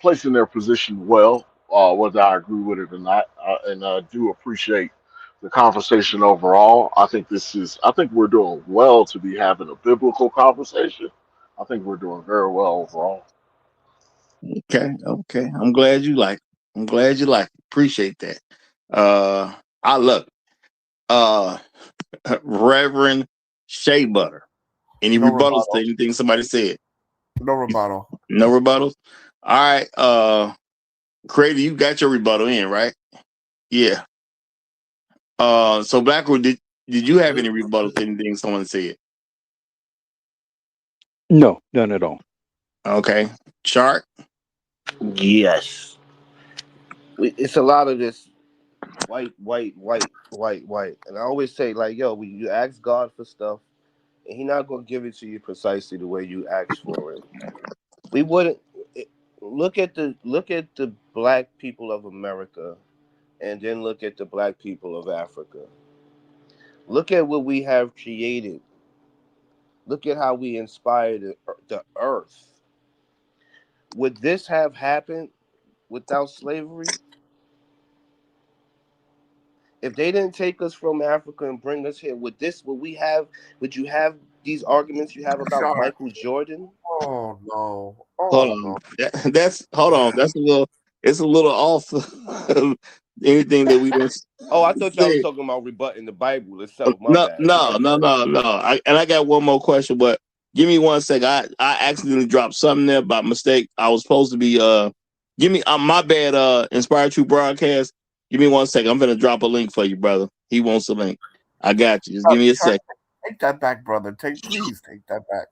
placing their position well, whether I agree with it or not. And I do appreciate the conversation overall. I think we're doing well to be having a biblical conversation. I think we're doing very well overall. Okay. I'm glad you like it. Appreciate that. I love it. Reverend Shea Butter. Any rebuttals to anything somebody said? No rebuttal. No rebuttals? All right. Creator, you got your rebuttal in, right? Yeah. So Blackwood, did you have any rebuttal to anything someone said? No, none at all. Okay. Shark? Yes. It's a lot of this white. And I always say, like, yo, when you ask God for stuff, and He not gonna give it to you precisely the way you asked for it. We wouldn't look at the black people of America, and then look at the black people of Africa. Look at what we have created. Look at how we inspired the earth. Would this have happened without slavery? If they didn't take us from Africa and bring us here, would you have these arguments you have about Shark. Michael Jordan? Oh no. Hold Oh on. no. Hold on. It's a little off anything that we didn't Oh, I thought y'all was say. talking about rebutting the Bible itself. My No, bad. no, no, no, no. I got one more question, but give me 1 second. I accidentally dropped something there by mistake. I was supposed to be give me my bad, Inspired True Broadcast. Give me 1 second. I'm gonna drop a link for you, brother. He wants a link. I got you. Just give me a second. Take that back, brother. Please take that back.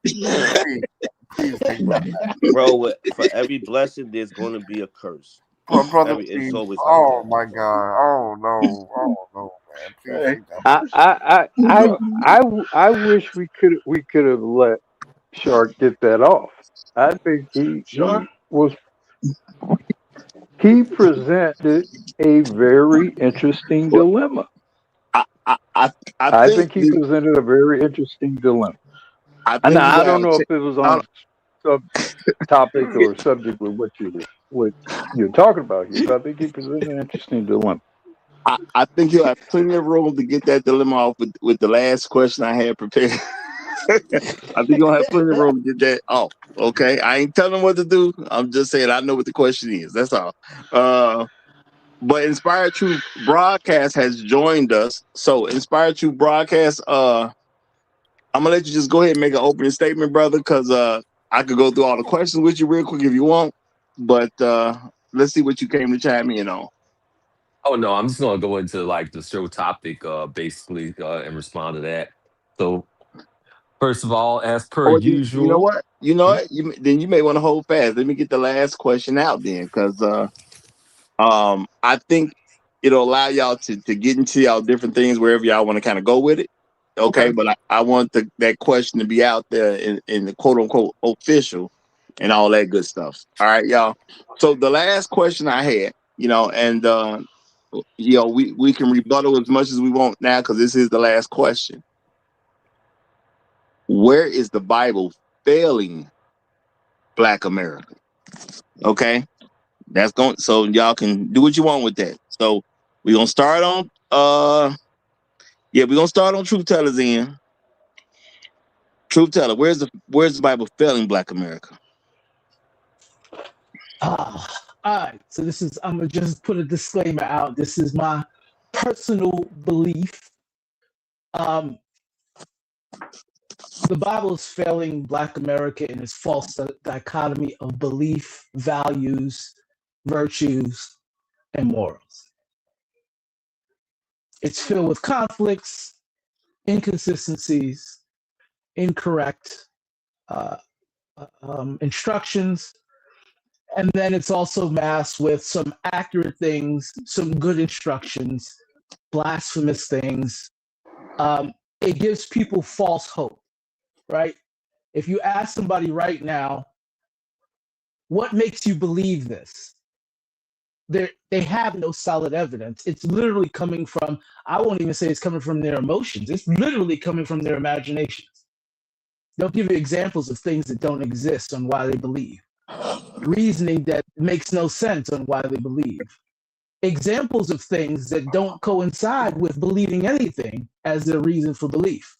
Please take that back. Bro, for every blessing, there's going to be a curse. Brother, It's please. always like Oh that. my God. Oh no, man. Please take that back. I wish we could have let Shark get that off. I think he presented a very interesting dilemma. I think he presented a very interesting dilemma. I And think I don't know if it was on topic or subject with what you're talking about here, but I think he presented an interesting dilemma. I think you'll have plenty of room to get that dilemma off with the last question I had prepared. I think you'll have plenty of room to get that off. Okay, I ain't telling what to do. I'm just saying I know what the question is. That's all. But Inspired Truth Broadcast has joined us. So Inspired Truth Broadcast, I'm gonna let you just go ahead and make an opening statement, brother, because I could go through all the questions with you real quick if you want. But let's see what you came to chime in on. Oh no, I'm just gonna go into like the show topic, basically, and respond to that. So first of all, as per Oh, you know usual, what? You know what? Then you may want to hold fast. Let me get the last question out then, because I think it'll allow y'all to get into y'all different things wherever y'all want to kind of go with it. Okay, but I want that question to be out there in the quote unquote official and all that good stuff. All right, y'all. So the last question I had, and we can rebuttal as much as we want now because this is the last question. Where is the Bible failing Black America? Okay, that's going. So y'all can do what you want with that. So we're gonna start on. We're gonna start on Truth Tellers in. Truth Teller, where's the Bible failing Black America? All right. So I'm gonna just put a disclaimer out. This is my personal belief. The Bible is failing Black America in its false dichotomy of belief, values, virtues, and morals. It's filled with conflicts, inconsistencies, incorrect instructions, and then it's also masked with some accurate things, some good instructions, blasphemous things. It gives people false hope, right? If you ask somebody right now, what makes you believe this? They have no solid evidence. It's literally coming from, I won't even say it's coming from their emotions. It's literally coming from their imaginations. They'll give you examples of things that don't exist on why they believe. Reasoning that makes no sense on why they believe. Examples of things that don't coincide with believing anything as their reason for belief.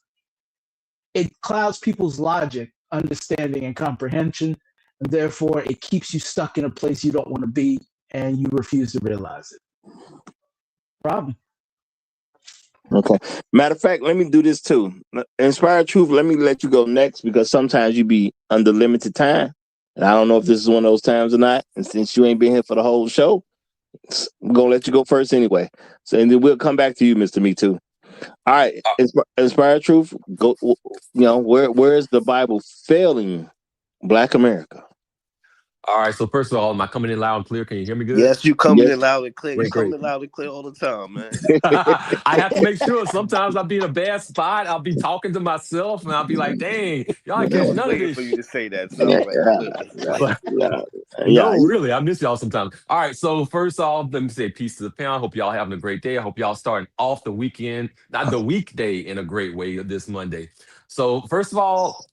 It clouds people's logic, understanding, and comprehension, and therefore it keeps you stuck in a place you don't want to be, and you refuse to realize it. Problem. Okay. Matter of fact, let me do this too. Inspired Truth, let me let you go next because sometimes you be under limited time. And I don't know if this is one of those times or not. And since you ain't been here for the whole show, I'm going to let you go first anyway. So, and then we'll come back to you, Mr. Me Too. All right, inspired truth. Go. Where is the Bible failing Black America? All right. So first of all, am I coming in loud and clear? Can you hear me good? Yes, you coming Yes. in loud and clear. You Great, great. coming in loud and clear all the time, man. I have to make sure. Sometimes I'll be in a bad spot. I'll be talking to myself, and I'll be like, "Dang, y'all ain't I catch was none of waiting this for you shit." to say that, so I Yeah, was like, look, But yeah. no, really, I miss y'all sometimes. All right, so first off, let me say peace to the panel. Hope y'all having a great day. I hope y'all starting off the weekend, not the weekday, in a great way this Monday. So first of all,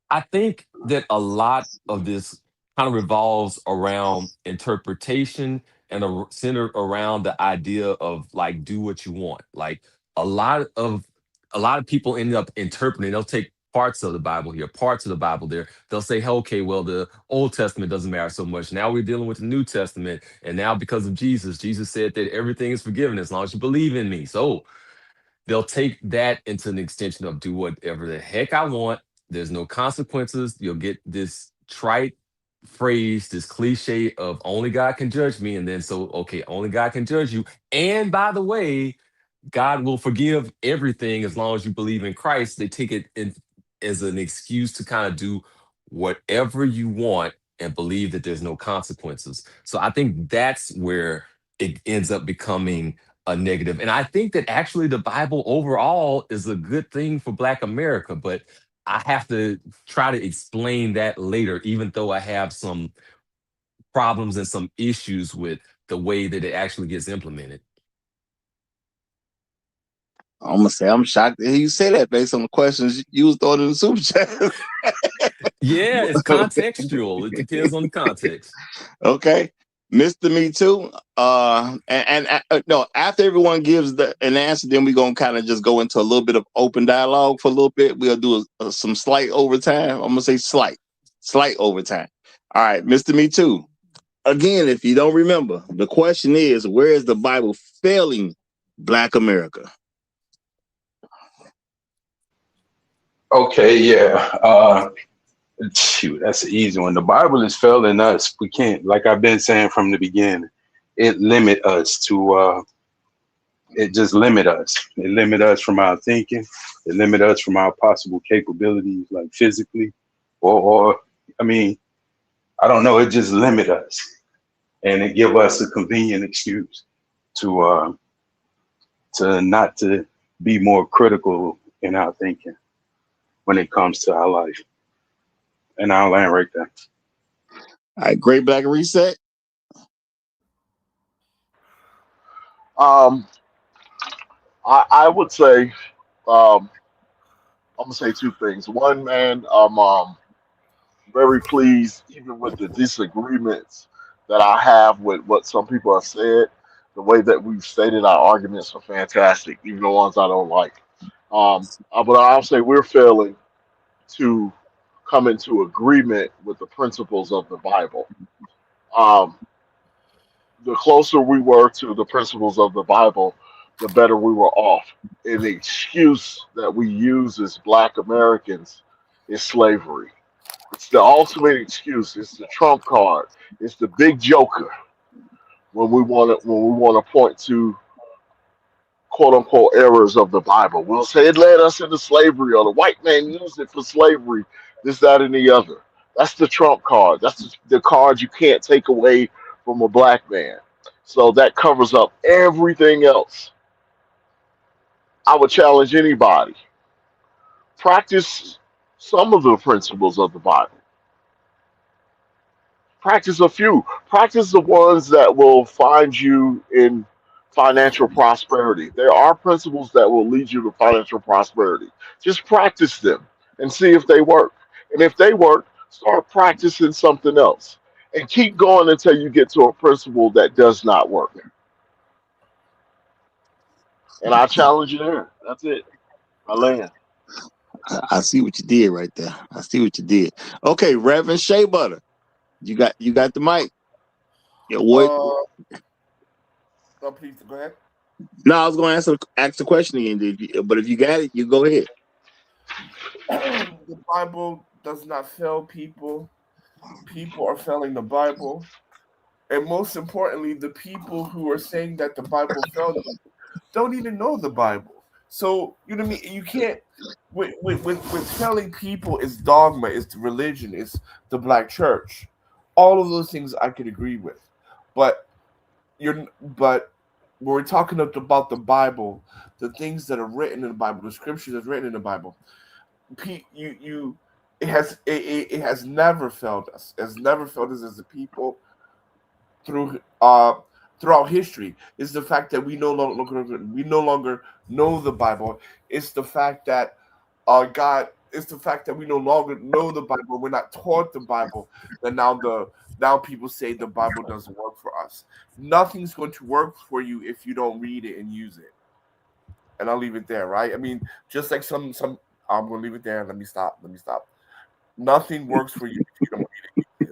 I think that a lot of this kind of revolves around interpretation and centered around the idea of like do what you want. Like a lot of a lot of people end up interpreting. They'll take parts of the Bible here, parts of the Bible there. They'll say, hey, okay, well, the Old Testament doesn't matter so much. Now we're dealing with the New Testament. And now because of Jesus, Jesus said that everything is forgiven as long as you believe in me. So they'll take that into an extension of do whatever the heck I want. There's no consequences. You'll get this trite phrase, this cliche of only God can judge me. And then so, okay, only God can judge you. And by the way, God will forgive everything as long as you believe in Christ. They take it as an excuse to kind of do whatever you want and believe that there's no consequences. So I think that's where it ends up becoming a negative. And I think that actually the Bible overall is a good thing for Black America, but I have to try to explain that later, even though I have some problems and some issues with the way that it actually gets implemented. I'm gonna say I'm shocked to hear you say that based on the questions you was throwing in the super chat. Yeah, it's contextual. It depends on the context. Okay, Mr. Me Too. No, after everyone gives an answer, then we're gonna kind of just go into a little bit of open dialogue for a little bit. We'll do some slight overtime. I'm gonna say slight overtime. All right, Mr. Me Too. Again, if you don't remember, the question is, where is the Bible failing Black America? Okay, yeah. Shoot, that's an easy one. The Bible is failing us. We can't, like I've been saying from the beginning, it limit us to it just limit us. It limit us from our thinking. It limit us from our possible capabilities, like physically, or I mean, I don't know. It just limit us, and it give us a convenient excuse to not to be more critical in our thinking when it comes to our life. And I'll land right there. All right, Great Black Reset. I would say I'm gonna say two things. One, man, I'm very pleased, even with the disagreements that I have with what some people have said. The way that we've stated our arguments are fantastic, even the ones I don't like. But I'll say we're failing to come into agreement with the principles of the Bible. Um, the closer we were to the principles of the Bible, the better we were off. And the excuse that we use as Black Americans is slavery. It's the ultimate excuse. It's the trump card. It's the big joker when we want to point to quote unquote errors of the Bible. We'll say it led us into slavery, or the white man used it for slavery, this, that, and the other. That's the trump card. That's the card you can't take away from a black man. So that covers up everything else. I would challenge anybody. Practice some of the principles of the Bible. Practice a few. Practice the ones that will find you in financial prosperity. There are principles that will lead you to financial prosperity. Just practice them and see if they work. And if they work, start practicing something else. And keep going until you get to a principle that does not work. And I challenge you there. That's it. I land. I see what you did right there. I see what you did. Okay, Reverend Shea Butter. You got the mic. Yeah, what? Please go ahead. No, I was going to ask the question again, but if you got it, you go ahead. The Bible does not fail people. People are failing the Bible. And most importantly, the people who are saying that the Bible failed don't even know the Bible. So you know what I mean. You can't with telling people it's dogma, it's the religion, it's the black church. All of those things I could agree with, but but when we're talking about the Bible, the things that are written in the Bible, the scriptures that's written in the Bible, you it has never failed us. It has never failed us as a people through throughout history. It's the fact that we no longer know the Bible. It's the fact that God. It's the fact that we no longer know the Bible. We're not taught the Bible. That now people say the Bible doesn't work for us. Nothing's going to work for you if you don't read it and use it. And I'll leave it there, right? I mean, just like some I'm gonna leave it there. Let me stop. Nothing works for you if you don't read it.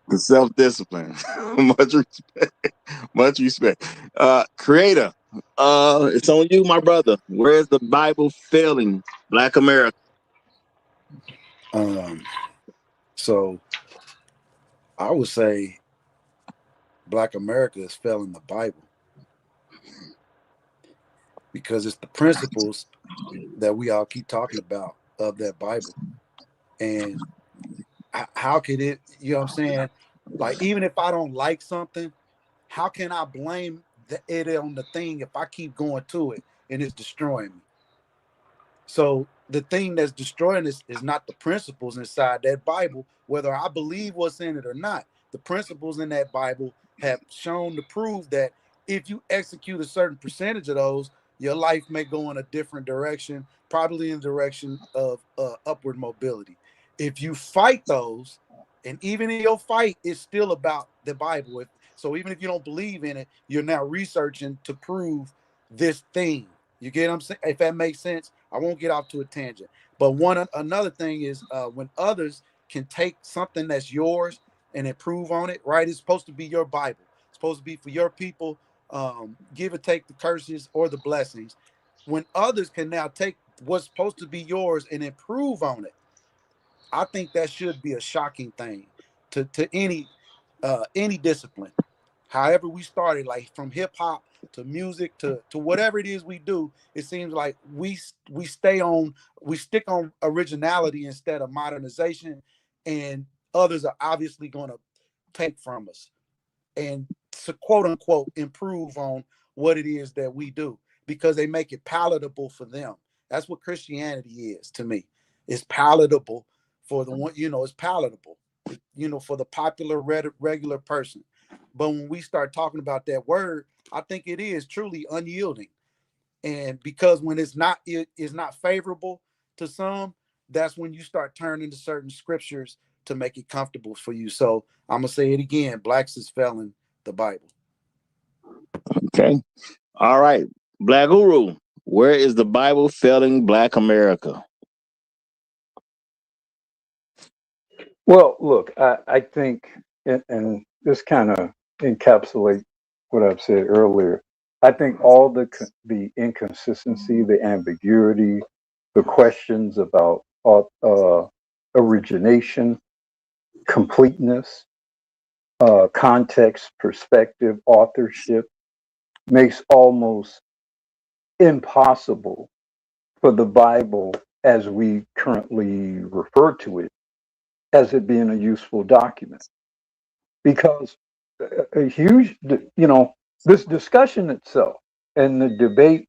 The self-discipline. Much respect. Much respect. Creator, it's on you, my brother. Where is the Bible failing Black America? So I would say Black America is failing the Bible because it's the principles that we all keep talking about of that Bible. And how could it, you know what I'm saying? Like, even if I don't like something, how can I blame it on the thing if I keep going to it and it's destroying me? So the thing that's destroying us is not the principles inside that Bible, whether I believe what's in it or not. The principles in that Bible have shown to prove that if you execute a certain percentage of those, your life may go in a different direction, probably in the direction of upward mobility. If you fight those, and even in your fight, it's still about the Bible. So even if you don't believe in it, you're now researching to prove this thing. You get what I'm saying? If that makes sense, I won't get off to a tangent. But another thing is when others can take something that's yours and improve on it, right? It's supposed to be your Bible. It's supposed to be for your people. Give or take the curses or the blessings. When others can now take what's supposed to be yours and improve on it, I think that should be a shocking thing to any discipline. However we started, like from hip hop to music to whatever it is we do, it seems like we stick on originality instead of modernization, and others are obviously going to take from us and to quote unquote improve on what it is that we do because they make it palatable for them. That's what Christianity is to me. It's palatable for the one, it's palatable, for the popular regular person. But when we start talking about that word, I think it is truly unyielding. And because when it is not favorable to some, that's when you start turning to certain scriptures to make it comfortable for you. So I'm gonna say it again: blacks is failing the Bible. Okay. All right. Black Guru, where is the Bible failing Black America? Well, look, I think, and this kind of encapsulates what I've said earlier. I think all the inconsistency, the ambiguity, the questions about origination, completeness, context, perspective, authorship makes almost impossible for the Bible as we currently refer to it as it being a useful document. Because a huge, this discussion itself and the debate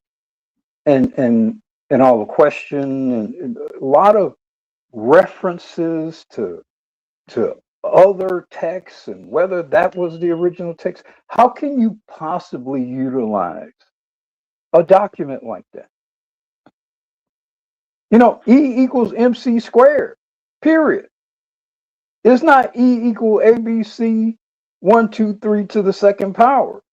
and all the question and a lot of references to other texts and whether that was the original text. How can you possibly utilize a document like that? E equals MC squared, period. It's not E equal ABC 1, 2, 3 to the second power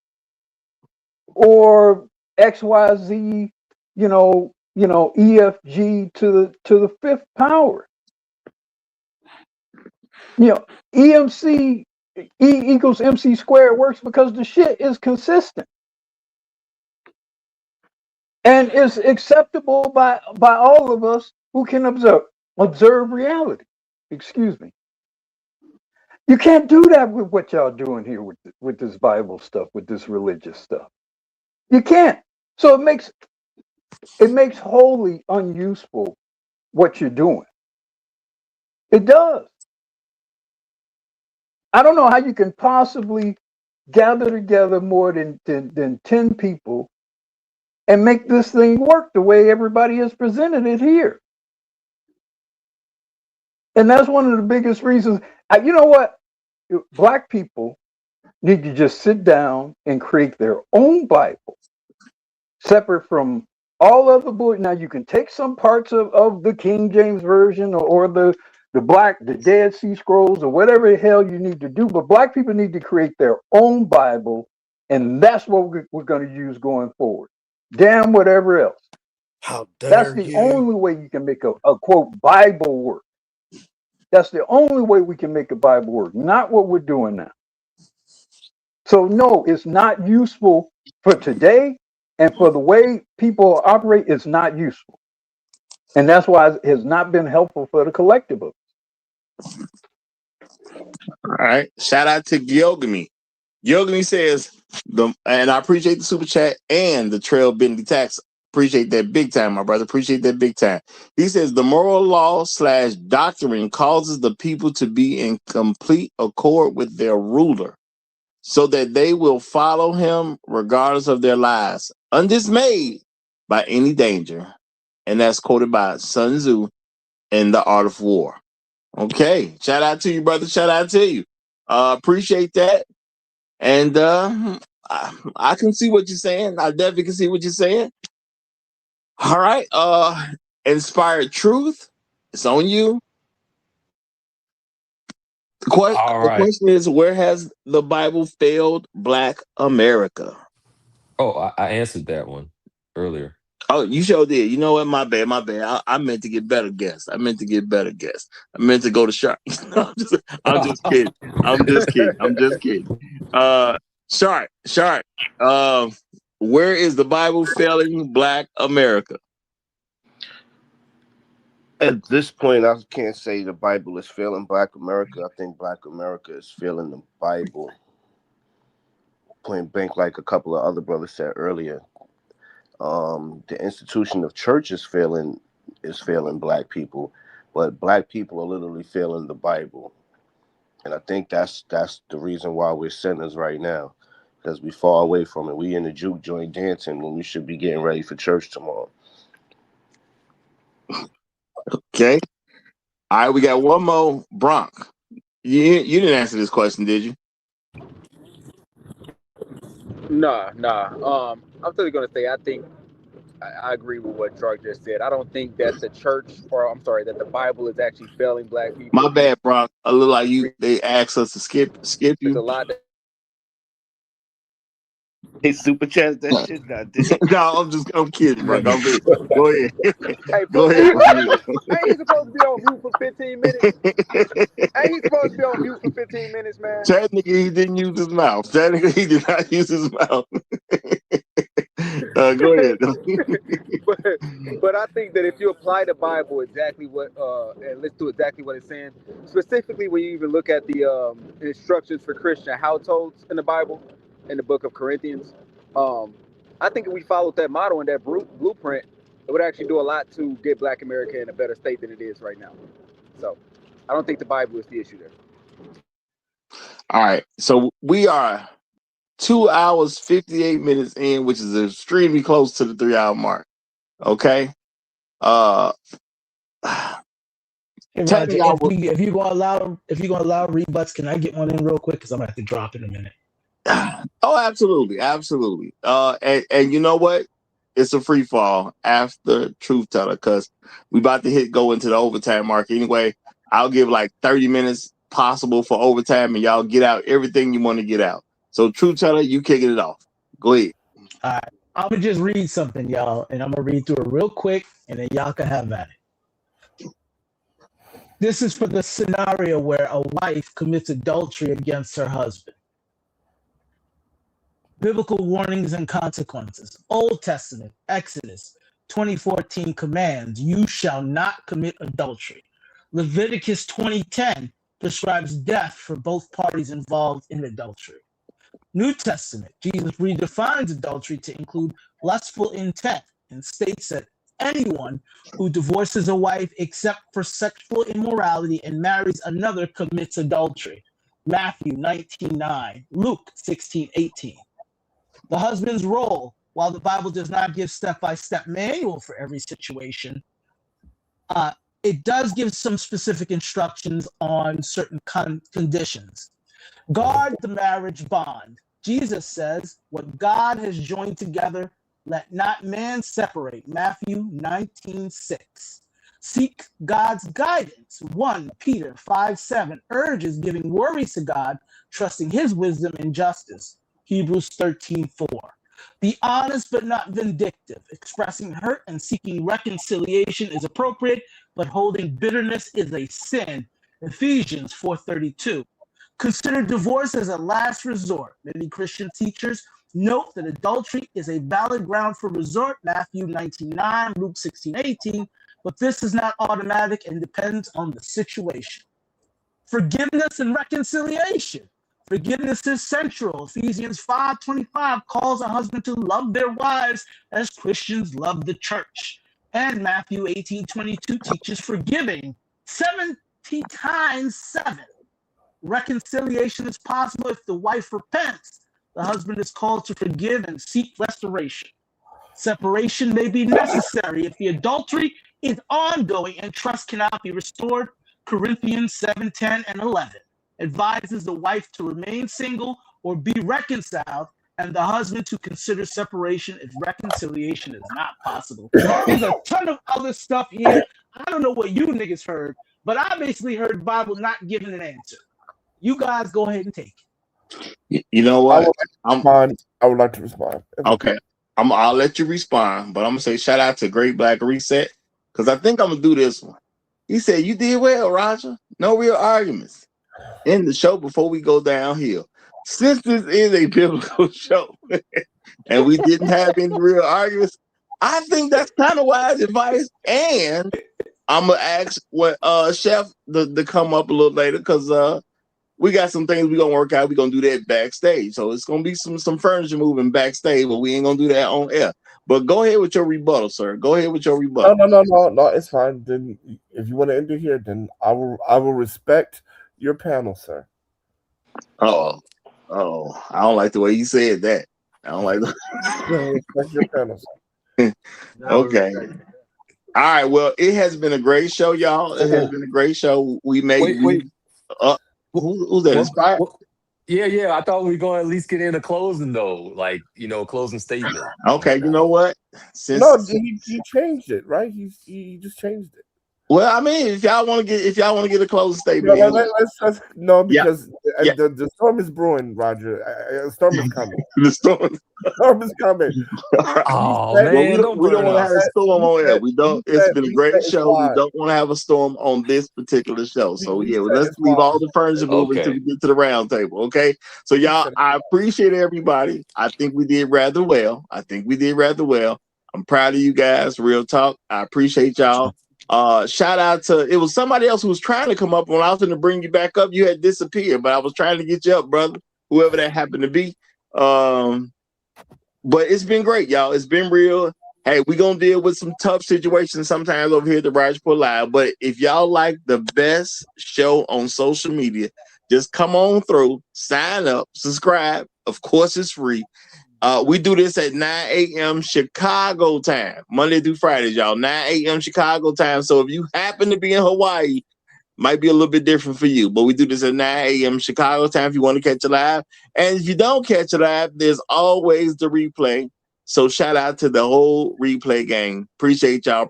or XYZ, EFG to the fifth power. EMC E equals MC squared works because the shit is consistent and is acceptable by all of us who can observe reality. Excuse me. You can't do that with what y'all doing here with this Bible stuff, with this religious stuff. You can't. So it makes It makes wholly unuseful what you're doing. It does. I don't know how you can possibly gather together more than 10 people and make this thing work the way everybody has presented it here. And that's one of the biggest reasons. You know what? Black people need to just sit down and create their own Bible, separate from all other books. Now you can take some parts of the King James Version or the Dead Sea Scrolls or whatever the hell you need to do, but black people need to create their own Bible, and that's what we're going to use going forward. Damn whatever else. How That's dare the you? only way you can make a quote Bible work. That's the only way we can make a Bible work, not what we're doing now. So no, it's not useful for today, and for the way people operate, it's not useful. And that's why it has not been helpful for the collective of us. All right. Shout out to Gyogamy. Gyogamy says, and I appreciate the super chat and the trail bending tax. Appreciate that big time, my brother. Appreciate that big time. He says the moral law / doctrine causes the people to be in complete accord with their ruler, so that they will follow him regardless of their lives, undismayed by any danger. And that's quoted by Sun Tzu in The Art of War. Okay. Shout out to you, brother. Shout out to you. Appreciate that. And I can see what you're saying. I definitely can see what you're saying. All right. Inspired Truth. It's on you. The question is, where has the Bible failed Black America? Oh, I answered that one earlier. Oh, you sure did. You know what? My bad. I meant to get better guests. I meant to go to Shark. I'm just kidding. Shark. Where is the Bible failing Black America? At this point, I can't say the Bible is failing Black America. I think Black America is failing the Bible. Point blank, like a couple of other brothers said earlier. The institution of church is failing Black people, but Black people are literally failing the Bible. And I think that's the reason why we're sinners right now, because we fall away from it. We in the juke joint dancing when we should be getting ready for church tomorrow. Okay. All right, we got one more. Bronk. You didn't answer this question, did you? Nah. I'm still gonna say I think I agree with what Drake just said. I don't think that that the Bible is actually failing Black people. My bad, Bronk. A little like you. They asked us to skip you. There's a lot. Hey, super chat that shit. No, I'm kidding, bro. Go ahead. Hey, Go ahead. Ain't he supposed to be on mute for 15 minutes? Ain't he supposed to be on mute for 15 minutes, man? Technically, he didn't use his mouth. Technically, he did not use his mouth. Go ahead. But I think that if you apply the Bible exactly what and let's do exactly what it's saying, specifically when you even look at the instructions for Christian households in the Bible, in the book of Corinthians, I think if we followed that model and that blueprint, it would actually do a lot to get Black America in a better state than it is right now. So I don't think the Bible is the issue there. All right. So we are 2 hours, 58 minutes in, which is extremely close to the 3 hour mark. Okay. Hey Roger, if you're gonna allow rebuts, can I get one in real quick? Because I'm gonna have to drop in a minute. Oh, absolutely. And you know what? It's a free fall after Truth Teller, because we about to go into the overtime mark anyway. I'll give like 30 minutes possible for overtime, and y'all get out everything you want to get out. So Truth Teller, you kicking it off. Go ahead. All right. I'm gonna just read something, y'all, and I'm gonna read through it real quick, and then y'all can have at it. This is for the scenario where a wife commits adultery against her husband. Biblical warnings and consequences. Old Testament, Exodus 20:14 commands, you shall not commit adultery. Leviticus 20:10 prescribes death for both parties involved in adultery. New Testament, Jesus redefines adultery to include lustful intent and states that anyone who divorces a wife except for sexual immorality and marries another commits adultery. Matthew 19:9, Luke 16:18. The husband's role, while the Bible does not give step-by-step manual for every situation, it does give some specific instructions on certain conditions. Guard the marriage bond. Jesus says, what God has joined together, let not man separate. Matthew 19:6. Seek God's guidance. 1 Peter 5:7 urges giving worries to God, trusting his wisdom and justice. Hebrews 13:4. Be honest but not vindictive. Expressing hurt and seeking reconciliation is appropriate, but holding bitterness is a sin. Ephesians 4:32. Consider divorce as a last resort. Many Christian teachers note that adultery is a valid ground for resort. Matthew 19:9, Luke 16:18. But this is not automatic and depends on the situation. Forgiveness and reconciliation. Forgiveness is central. Ephesians 5:25 calls a husband to love their wives as Christians love the church. And Matthew 18:22 teaches forgiving 70 times 7. Reconciliation is possible if the wife repents. The husband is called to forgive and seek restoration. Separation may be necessary if the adultery is ongoing and trust cannot be restored. Corinthians 7:10 and 11 advises the wife to remain single or be reconciled, and the husband to consider separation if reconciliation is not possible. There's a ton of other stuff here. I don't know what you niggas heard, but I basically heard the Bible not giving an answer. You guys go ahead and take it. You know what? I would like to respond. Okay. I'll let you respond, but I'm gonna say shout out to Great Black Reset, because I think I'm gonna do this one. He said, you did well, Roger. No real arguments. In the show before we go downhill. Since this is a biblical show and we didn't have any real arguments, I think that's kind of wise advice. And I'm gonna ask what Chef to come up a little later, because we got some things we're gonna work out. We're gonna do that backstage. So it's gonna be some furniture moving backstage, but we ain't gonna do that on air. But go ahead with your rebuttal, sir. Go ahead with your rebuttal. No, it's fine. Then if you want to end it here, then I will respect your panel, sir. Oh, I don't like the way you said that. I don't like respect your panel, sir. Okay. All right. Well, it has been a great show, y'all. It has been a great show. We made who's that? Inspired? Yeah. I thought we were going to at least get in a closing though, like closing statement. Okay, you know what? He changed it, right? He just changed it. Well, I mean, if y'all want to get a closing statement, because the storm is brewing, Roger. A storm is coming. The storm is coming. Oh man, we don't want to have a storm on air. We don't. It's been a great show. We don't want to have a storm on this particular show. So let's leave all the furniture moving until we get to the round table. Okay. So y'all, I appreciate everybody. I think we did rather well. I'm proud of you guys. Real talk. I appreciate y'all. Shout out to, it was somebody else who was trying to come up. When I was going to bring you back up, you had disappeared, but I was trying to get you up, brother, whoever that happened to be. But it's been great, y'all. It's been real. Hey, we're going to deal with some tough situations sometimes over here at the Roger Report Live. But if y'all like the best show on social media, just come on through, sign up, subscribe. Of course, it's free. We do this at 9 a.m. Chicago time, Monday through Fridays, y'all. 9 a.m. Chicago time. So if you happen to be in Hawaii, might be a little bit different for you. But we do this at 9 a.m. Chicago time if you want to catch it live. And if you don't catch it live, there's always the replay. So shout out to the whole replay gang. Appreciate y'all.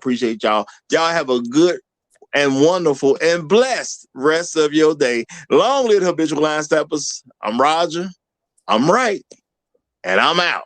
Y'all have a good and wonderful and blessed rest of your day. Long live habitual line steppers. I'm Roger. I'm right. And I'm out.